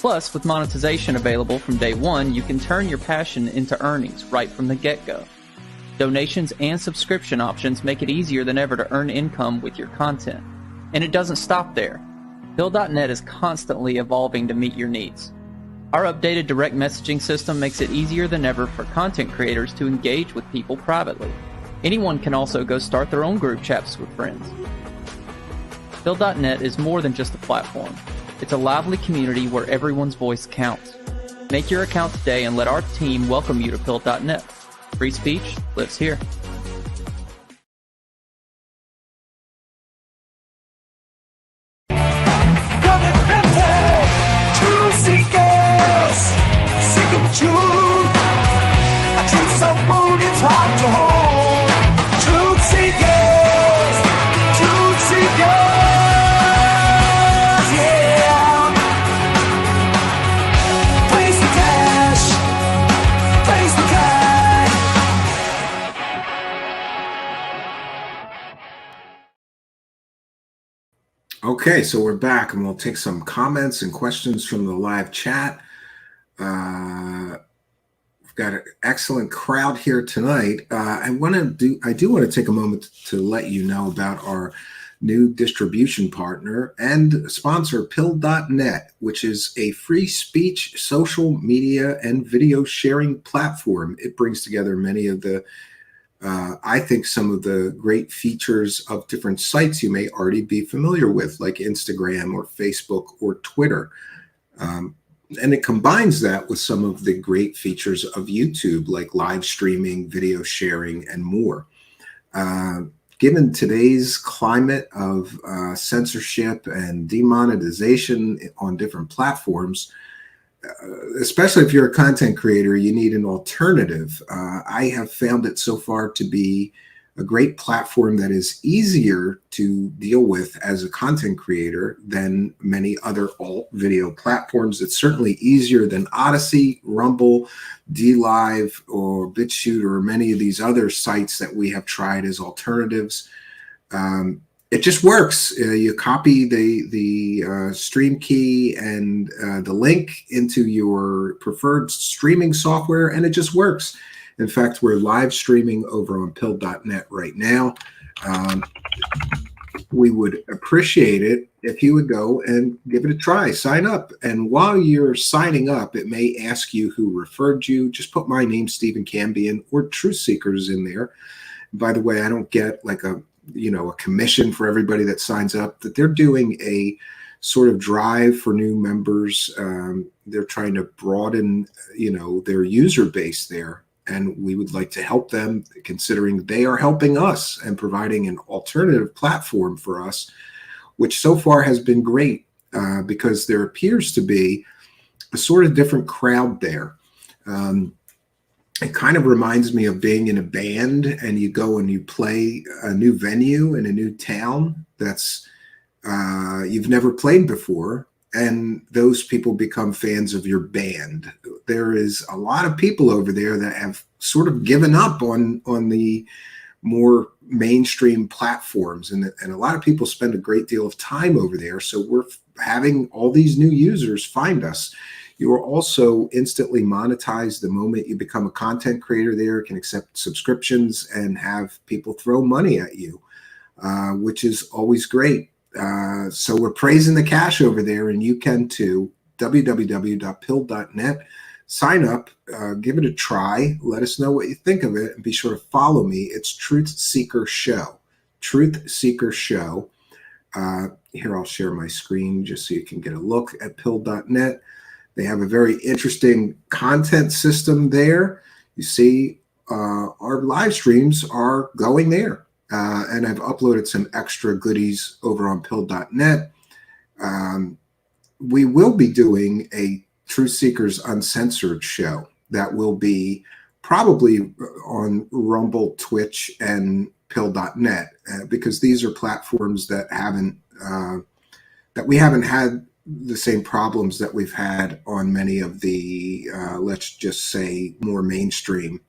S7: Plus, with monetization available from day one, you can turn your passion into earnings right from the get-go. Donations and subscription options make it easier than ever to earn income with your content. And it doesn't stop there. Pill.net is constantly evolving to meet your needs. Our updated direct messaging system makes it easier than ever for content creators to engage with people privately. Anyone can also go start their own group chats with friends. Pill.net is more than just a platform. It's a lively community where everyone's voice counts. Make your account today and let our team welcome you to Pill.net. Free speech lives here.
S8: Truthseekers, seeking truth. A truth so bold it's hard to hold. Truthseekers, truthseekers, yeah. Praise the cash, praise the cash.
S5: Okay, so we're back and we'll take some comments and questions from the live chat. We've got an excellent crowd here tonight. I do want to take a moment to let you know about our new distribution partner and sponsor, Pill.net, which is a free speech, social media, and video sharing platform. It brings together many of the I think some of the great features of different sites you may already be familiar with, like Instagram or Facebook or Twitter. And it combines that with some of the great features of YouTube, like live streaming, video sharing, and more. Given today's climate of censorship and demonetization on different platforms, especially if you're a content creator, you need an alternative. I have found it so far to be a great platform that is easier to deal with as a content creator than many other alt video platforms. It's certainly easier than Odyssey, Rumble, DLive, or BitChute, or many of these other sites that we have tried as alternatives. It just works. You copy the stream key and the link into your preferred streaming software, and it just works. In fact, we're live streaming over on Pill.net right now. We would appreciate it if you would go and give it a try. Sign up. And while you're signing up, it may ask you who referred you. Just put my name, Stephen Cambion, or Truthseekers in there. By the way, I don't get like a commission for everybody that signs up. That they're doing a sort of drive for new members. They're trying to broaden, their user base there. And we would like to help them, considering they are helping us and providing an alternative platform for us, which so far has been great because there appears to be a sort of different crowd there. It kind of reminds me of being in a band and you go and you play a new venue in a new town that's you've never played before, and those people become fans of your band. There is a lot of people over there that have sort of given up on the more mainstream platforms, and a lot of people spend a great deal of time over there. So we're having all these new users find us. You are also instantly monetized the moment you become a content creator there, can accept subscriptions and have people throw money at you, which is always great. So we're praising the cash over there, and you can too. www.pill.net. Sign up, give it a try. Let us know what you think of it, and be sure to follow me. It's Truthseeker Show. Truthseeker Show. Here, I'll share my screen just so you can get a look at Pill.net. They have a very interesting content system there. You see, our live streams are going there. And I've uploaded some extra goodies over on Pill.net. We will be doing a Truthseekers Uncensored show that will be probably on Rumble, Twitch, and Pill.net because these are platforms that we haven't had the same problems that we've had on many of the, let's just say, more mainstream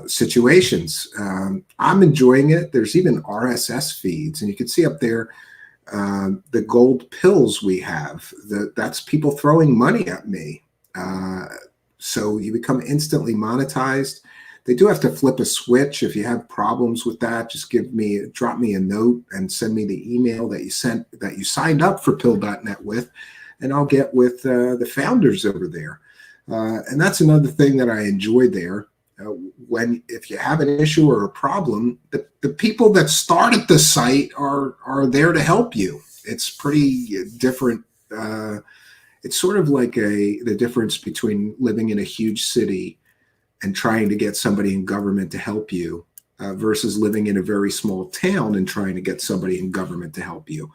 S5: situations. I'm enjoying it. There's even RSS feeds, and you can see up there the gold pills we have. That's people throwing money at me. So you become instantly monetized. They do have to flip a switch. If you have problems with that, just drop me a note and send me the email that you signed up for Pill.net with, and I'll get with the founders over there. And that's another thing that I enjoy there. If you have an issue or a problem, the people that started the site are there to help you. It's pretty different. It's sort of like the difference between living in a huge city and trying to get somebody in government to help you versus living in a very small town and trying to get somebody in government to help you.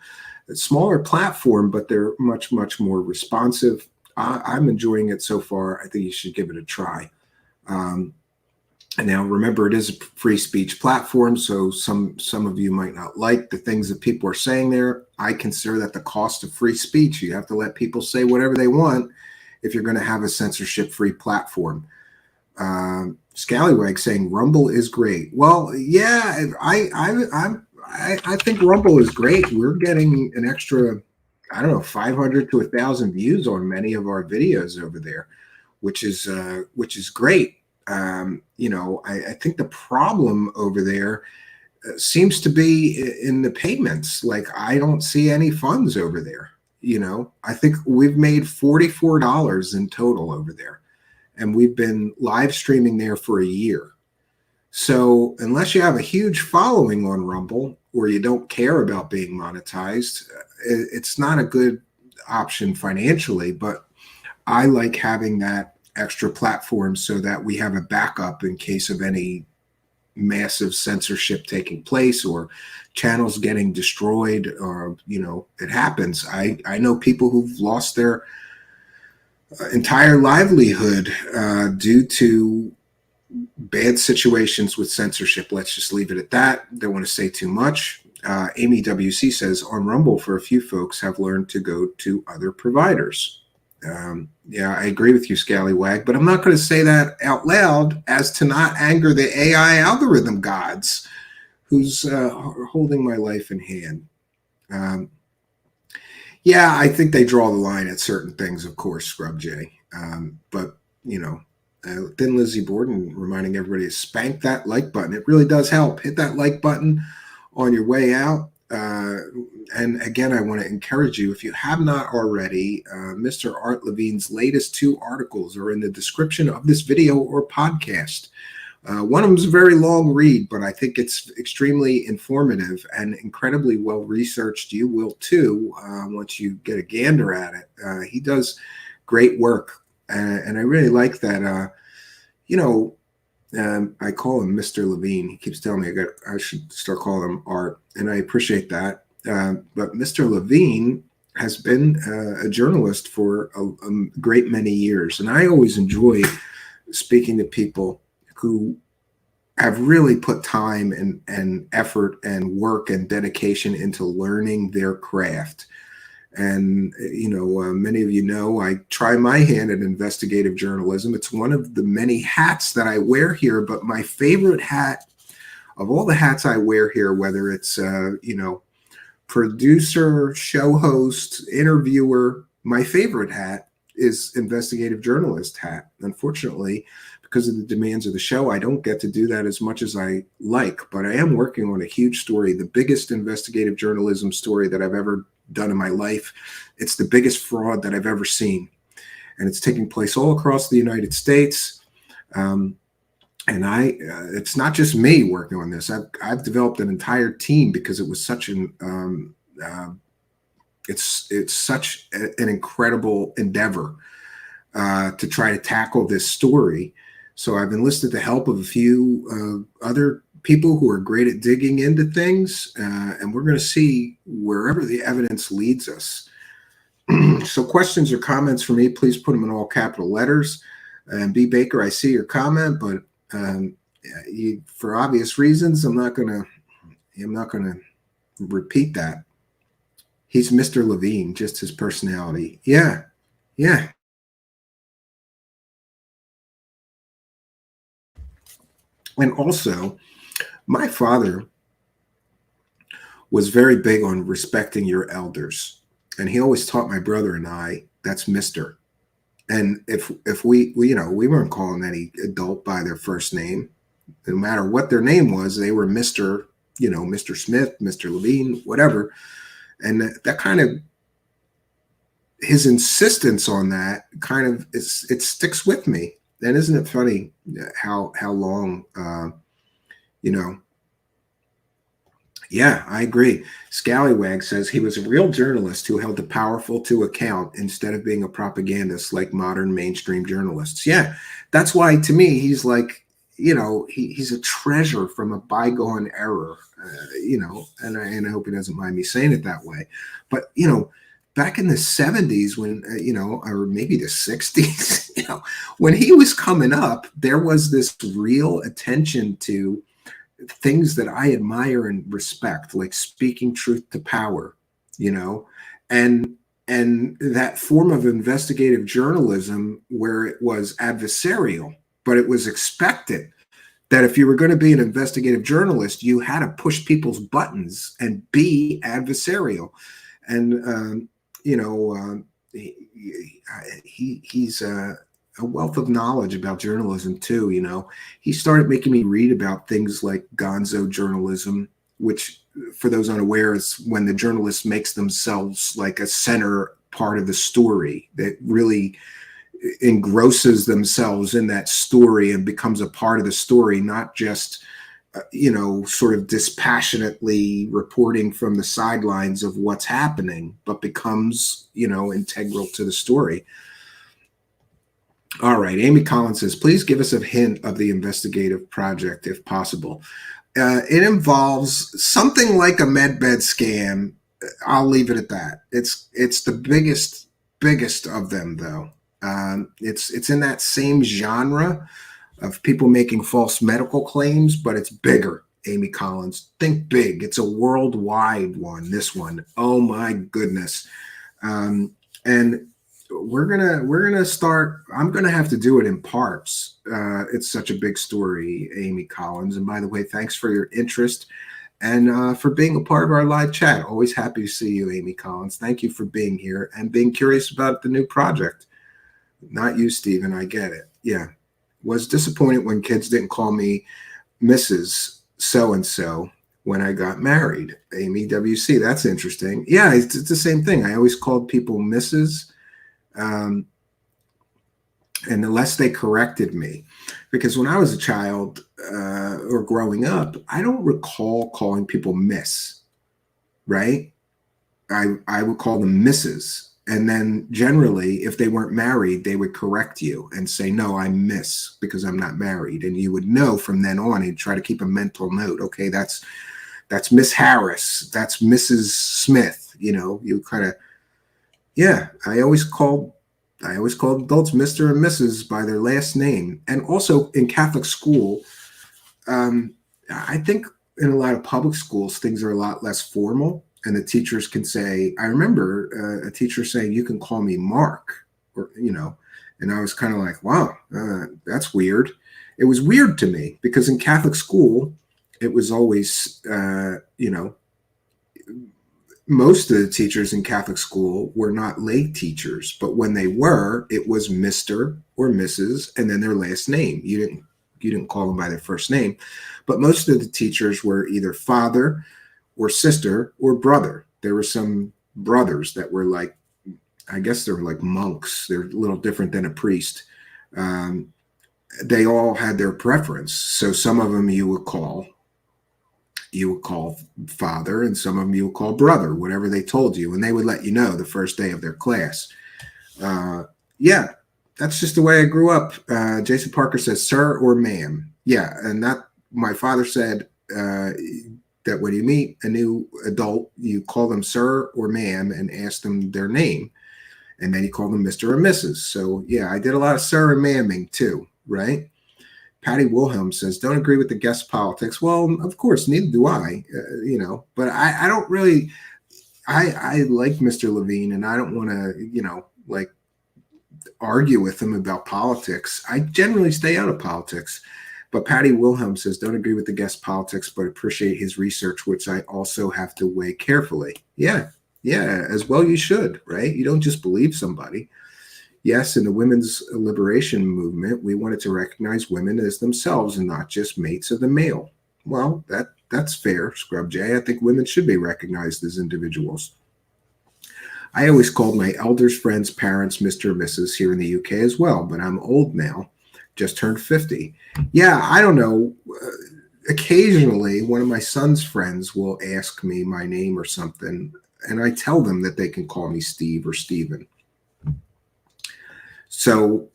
S5: A smaller platform, but they're much, much more responsive. I'm enjoying it so far. I think you should give it a try. And now remember, it is a free speech platform, so some of you might not like the things that people are saying there. I consider that the cost of free speech. You have to let people say whatever they want if you're going to have a censorship-free platform. Scallywag saying Rumble is great. Well, yeah, I think Rumble is great. We're getting an extra, I don't know, 500 to 1,000 views on many of our videos over there, which is great. I think the problem over there seems to be in the payments. Like, I don't see any funds over there. I think we've made $44 in total over there, and we've been live streaming there for a year. So unless you have a huge following on Rumble or you don't care about being monetized, it's not a good option financially. But I like having that extra platform so that we have a backup in case of any massive censorship taking place or channels getting destroyed, or it happens. I know people who've lost their entire livelihood due to bad situations with censorship. Let's just leave it at that. Don't want to say too much. Amy WC says, on Rumble, for a few folks have learned to go to other providers. Yeah, I agree with you, Scallywag, but I'm not going to say that out loud as to not anger the AI algorithm gods who's holding my life in hand. Yeah, I think they draw the line at certain things, of course, Scrub J. But, Thin Lizzie Borden reminding everybody to spank that like button. It really does help. Hit that like button on your way out. And again, I want to encourage you, if you have not already, Mr. Art Levine's latest 2 articles are in the description of this video or podcast. One of them is a very long read, but I think it's extremely informative and incredibly well researched. You will too, once you get a gander at it. He does great work, and I really like that. I call him Mr. Levine. He keeps telling me I should start calling him Art, and I appreciate that. But Mr. Levine has been a journalist for a great many years, and I always enjoy speaking to people who have really put time and effort and work and dedication into learning their craft. And, many of you know, I try my hand at investigative journalism. It's one of the many hats that I wear here, but my favorite hat of all the hats I wear here, whether it's, producer, show host, interviewer, my favorite hat is investigative journalist hat. Unfortunately, because of the demands of the show, I don't get to do that as much as I like, but I am working on a huge story, the biggest investigative journalism story that I've ever done in my life. It's the biggest fraud that I've ever seen, and it's taking place all across the United States. And it's not just me working on this. I've developed an entire team because it was such it's such an incredible endeavor to try to tackle this story. So I've enlisted the help of a few other people who are great at digging into things, and we're going to see wherever the evidence leads us. So questions or comments for me, please put them in all capital letters. And B. Baker, I see your comment, but for obvious reasons, I'm not going to repeat that. He's Mr. Levine, just his personality. Yeah. And also, my father was very big on respecting your elders. And he always taught my brother and I, that's Mr. And if we weren't calling any adult by their first name, no matter what their name was, they were Mr. Mr. Smith, Mr. Levine, whatever. And that kind of his insistence on that kind of it sticks with me. And isn't it funny how long you know? Yeah, I agree. Scallywag says he was a real journalist who held the powerful to account instead of being a propagandist like modern mainstream journalists. Yeah, that's why to me he's like, you know, he's a treasure from a bygone era, you know, and I hope he doesn't mind me saying it that way. But, you know, back in the 70s when, you know, or maybe the 60s, you know, when he was coming up, there was this real attention to things that I admire and respect, like speaking truth to power, you know, and that form of investigative journalism where it was adversarial, but it was expected that if you were going to be an investigative journalist, you had to push people's buttons and be adversarial. And, you know, he's a wealth of knowledge about journalism too. You know, he started making me read about things like Gonzo journalism, which for those unaware is when the journalist makes themselves like a center part of the story that really engrosses themselves in that story and becomes a part of the story, not just, you know, sort of dispassionately reporting from the sidelines of what's happening, but becomes, you know, integral to the story. All right. Amy Collins says, please give us a hint of the investigative project, if possible. It involves something like a medbed scam. I'll leave it at that. It's the biggest of them, though. It's in that same genre of people making false medical claims, but it's bigger. Amy Collins, think big. It's a worldwide one. This one, oh my goodness. And we're gonna start. I'm gonna have to do it in parts. It's such a big story, Amy Collins. And by the way, thanks for your interest and for being a part of our live chat. Always happy to see you, Amy Collins. Thank you for being here and being curious about the new project. Not you, Stephen. I get it. Yeah, was disappointed when kids didn't call me Mrs. So-and-so when I got married. Amy WC. That's interesting. Yeah, it's the same thing. I always called people Mrs. And unless they corrected me, because when I was a child or growing up, I don't recall calling people Miss, right? I would call them Mrs. And then generally, if they weren't married, they would correct you and say, no, I'm Miss because I'm not married. And you would know from then on and try to keep a mental note. Okay, that's Miss Harris. That's Mrs. Smith. You know, you kind of, yeah, I always called adults Mr. and Mrs. by their last name. And also in Catholic school, I think in a lot of public schools, things are a lot less formal. And the teachers can say, I remember a teacher saying, you can call me Mark, or, you know, and I was kind of like, wow, that's weird. It was weird to me because in Catholic school, it was always, you know, most of the teachers in Catholic school were not lay teachers, but when they were, it was Mr. or Mrs. and then their last name. You didn't call them by their first name, but most of the teachers were either father or sister or brother. There were some brothers that were like, I guess they were like monks. They're a little different than a priest. They all had their preference. So some of them you would call father, and some of them you would call brother, whatever they told you. And they would let you know the first day of their class. Yeah, that's just the way I grew up. Jason Parker says, sir or ma'am. Yeah, and that my father said that when you meet a new adult, you call them sir or ma'am and ask them their name. And then you call them Mr. or Mrs. So yeah, I did a lot of sir and ma'aming too, right? Patty Wilhelm says, don't agree with the guest politics. Well, of course, neither do I, you know, but I don't really, I like Mr. Levine and I don't want to, you know, like argue with him about politics. I generally stay out of politics. But Patty Wilhelm says, don't agree with the guest politics, but appreciate his research, which I also have to weigh carefully. Yeah, as well you should, right? You don't just believe somebody. Yes, in the women's liberation movement, we wanted to recognize women as themselves and not just mates of the male. Well, that's fair, Scrub J. I think women should be recognized as individuals. I always called my elders, friends, parents, Mr. and Mrs. here in the UK as well, but I'm old now, just turned 50. Yeah, I don't know. Occasionally, one of my son's friends will ask me my name or something, and I tell them that they can call me Steve or Steven. So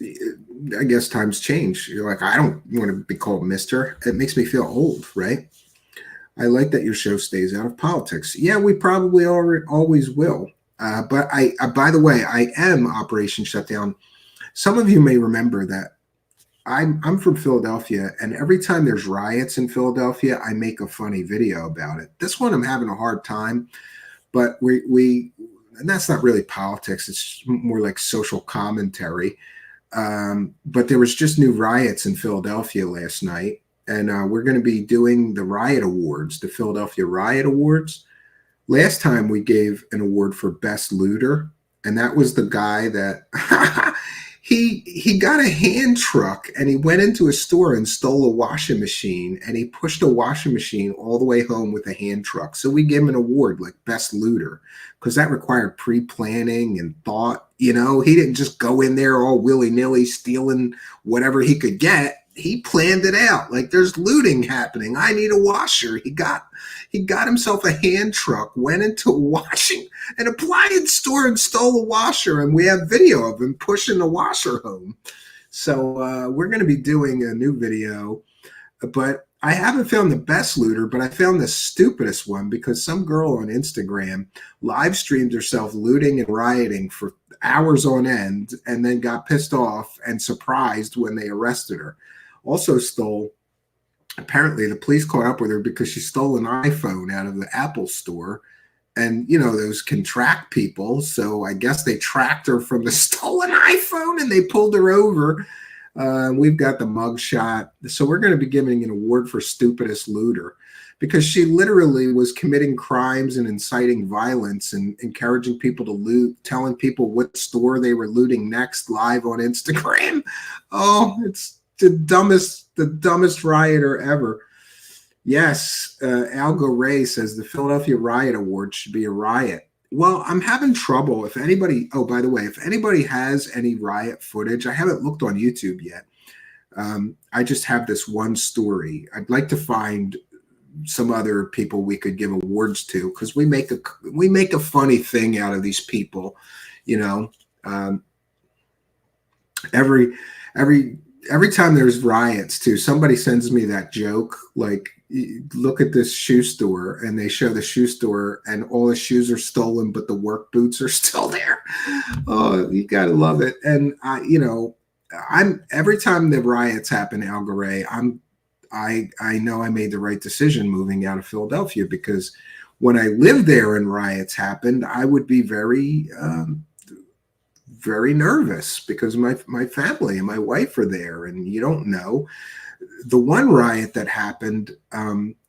S5: I guess times change. You're like, I don't want to be called Mr. It makes me feel old, right? I like that your show stays out of politics. Yeah, we probably always will. But by the way, I am Operation Shutdown. Some of you may remember that I'm from Philadelphia, and every time there's riots in Philadelphia, I make a funny video about it. This one I'm having a hard time, but and that's not really politics. It's more like social commentary. But there was just new riots in Philadelphia last night, and we're going to be doing the Riot Awards, the Philadelphia Riot Awards. Last time we gave an award for Best Looter, and that was the guy that he got a hand truck and he went into a store and stole a washing machine, and he pushed a washing machine all the way home with a hand truck. So we gave him an award like Best Looter because that required pre-planning and thought. You know, he didn't just go in there all willy-nilly stealing whatever he could get. He planned it out. Like, there's looting happening. I need a washer. He got himself a hand truck, went into an appliance store and stole a washer, and we have video of him pushing the washer home. So we're going to be doing a new video, but I haven't found the best looter, but I found the stupidest one because some girl on Instagram live streamed herself looting and rioting for hours on end and then got pissed off and surprised when they arrested her. Also stole, apparently the police caught up with her because she stole an iPhone out of the Apple store. And, you know, those can track people. So I guess they tracked her from the stolen iPhone and they pulled her over. We've got the mug shot. So we're going to be giving an award for stupidest looter because she literally was committing crimes and inciting violence and encouraging people to loot, telling people what store they were looting next live on Instagram. Oh, it's the dumbest rioter ever. Yes, Algo Ray says the Philadelphia Riot Award should be a riot. Well, I'm having trouble. If anybody, oh, by the way, if anybody has any riot footage, I haven't looked on YouTube yet. I just have this one story. I'd like to find some other people we could give awards to because we make a funny thing out of these people, you know. Every time there's riots too, somebody sends me that joke, like, look at this shoe store, and they show the shoe store and all the shoes are stolen, but the work boots are still there. Oh, you gotta love it. And every time the riots happen, Algaray, I know I made the right decision moving out of Philadelphia because when I lived there and riots happened, I would be very nervous because my family and my wife are there, and you don't know. The one riot that happened,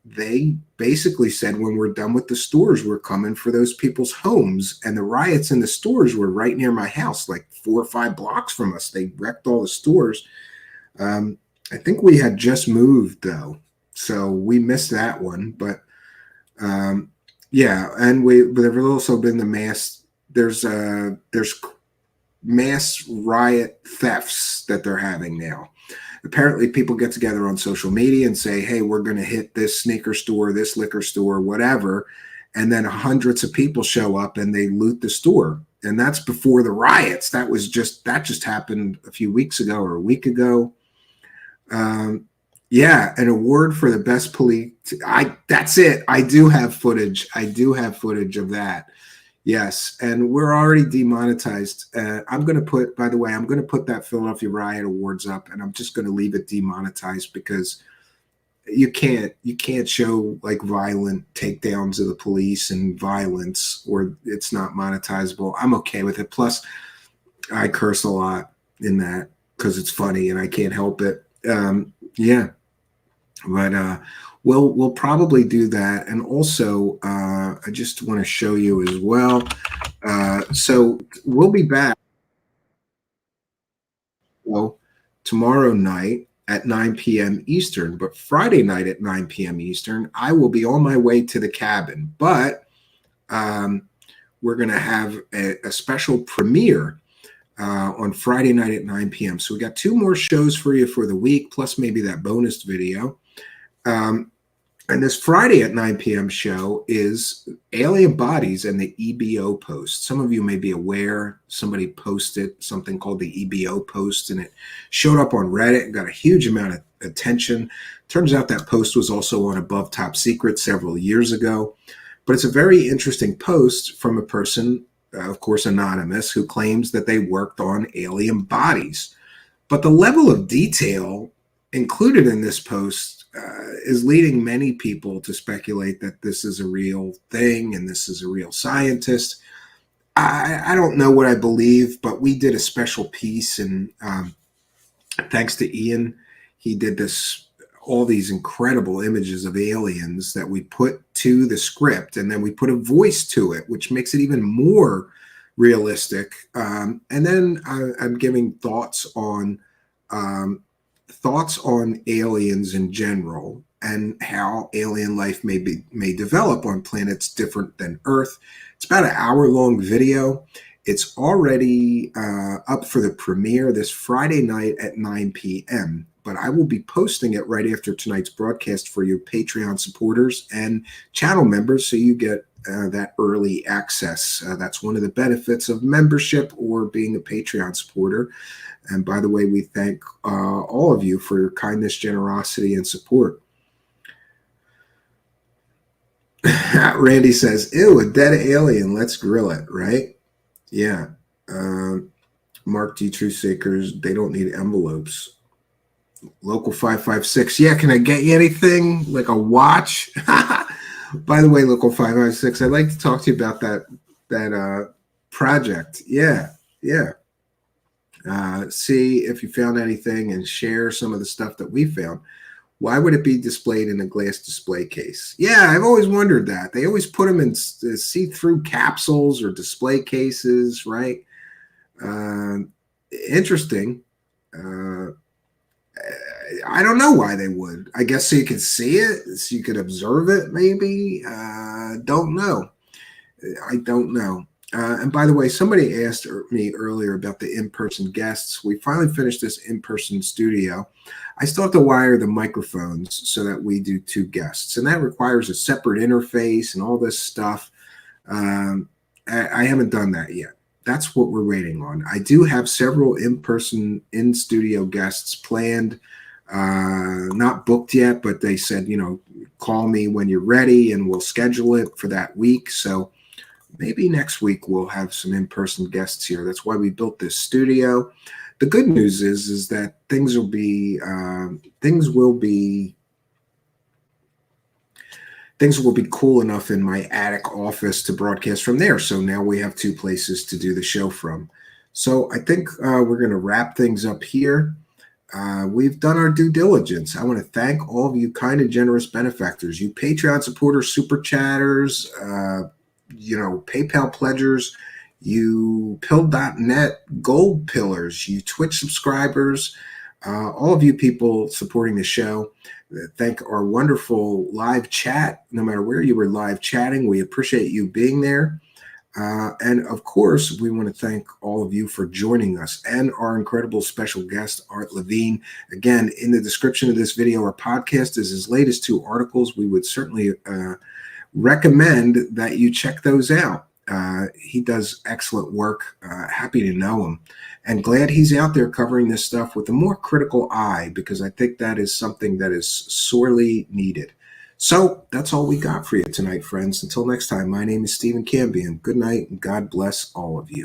S5: they basically said when we're done with the stores, we're coming for those people's homes. And the riots in the stores were right near my house, like 4 or 5 blocks from us. They wrecked all the stores. I think we had just moved though, so we missed that one. But yeah, and there's also been the mass. There's mass riot thefts that they're having now. Apparently people get together on social media and say, hey, we're going to hit this sneaker store, this liquor store, whatever. And then hundreds of people show up and they loot the store. And that's before the riots. That just happened a few weeks ago or a week ago. Yeah, an award for the best police. That's it. I do have footage. Of that. Yes, and we're already demonetized. I'm going to put that Philadelphia Riot Awards up, and I'm just going to leave it demonetized because you can't show like violent takedowns of the police and violence, or it's not monetizable. I'm okay with it. Plus, I curse a lot in that because it's funny and I can't help it. Yeah, but we'll probably do that. And also, I just want to show you as well. So we'll be back tomorrow night at 9 p.m. Eastern, but Friday night at 9 p.m. Eastern, I will be on my way to the cabin. But we're going to have a special premiere on Friday night at 9 p.m. So we got 2 more shows for you for the week, plus maybe that bonus video. And this Friday at 9 p.m. show is alien bodies and the EBO post. Some of you may be aware, somebody posted something called the EBO post, and it showed up on Reddit and got a huge amount of attention. Turns out that post was also on Above Top Secret several years ago. But it's a very interesting post from a person, of course, anonymous, who claims that they worked on alien bodies. But the level of detail included in this post is leading many people to speculate that this is a real thing and this is a real scientist. I don't know what I believe, but we did a special piece, and thanks to Ian, he did all these incredible images of aliens that we put to the script, and then we put a voice to it, which makes it even more realistic. And then I'm giving thoughts on aliens in general and how alien life may develop on planets different than Earth. It's about an hour-long video. It's already up for the premiere this Friday night at 9 p.m., but I will be posting it right after tonight's broadcast for your Patreon supporters and channel members, so you get that early access. That's one of the benefits of membership or being a Patreon supporter. And by the way, we thank all of you for your kindness, generosity, and support. Randy says, ew, a dead alien. Let's grill it, right? Yeah. Mark D. Truthseekers, they don't need envelopes. Local 556. Yeah, can I get you anything? Like a watch? By the way, Local 556, I'd like to talk to you about that project. Yeah. See if you found anything and share some of the stuff that we found. Why would it be displayed in a glass display case? Yeah, I've always wondered that. They always put them in see-through capsules or display cases, right? Interesting. I don't know why they would. I guess so you could see it, so you could observe it, maybe. Don't know. I don't know. And by the way, somebody asked me earlier about the in-person guests. We finally finished this in-person studio. I still have to wire the microphones so that we do 2 guests, and that requires a separate interface and all this stuff. I haven't done that yet. That's what we're waiting on. I do have several in-person, in-studio guests planned, not booked yet, but they said, call me when you're ready and we'll schedule it for that week. So maybe next week we'll have some in-person guests here. That's why we built this studio. The good news is that things will be cool enough in my attic office to broadcast from there. So now we have 2 places to do the show from. So I think we're going to wrap things up here. We've done our due diligence. I want to thank all of you kind and generous benefactors, you Patreon supporters, super chatters, PayPal pledgers, you pill.net gold pillars, you Twitch subscribers, all of you people supporting the show. Thank our wonderful live chat. No matter where you were live chatting, we appreciate you being there. And of course, we want to thank all of you for joining us and our incredible special guest, Art Levine. Again, in the description of this video or podcast is his latest 2 articles. We would certainly recommend that you check those out. He does excellent work. Happy to know him, and glad he's out there covering this stuff with a more critical eye, because I think that is something that is sorely needed. So that's all we got for you tonight, friends. Until next time, my name is Stephen Cambion. Good night, and God bless all of you.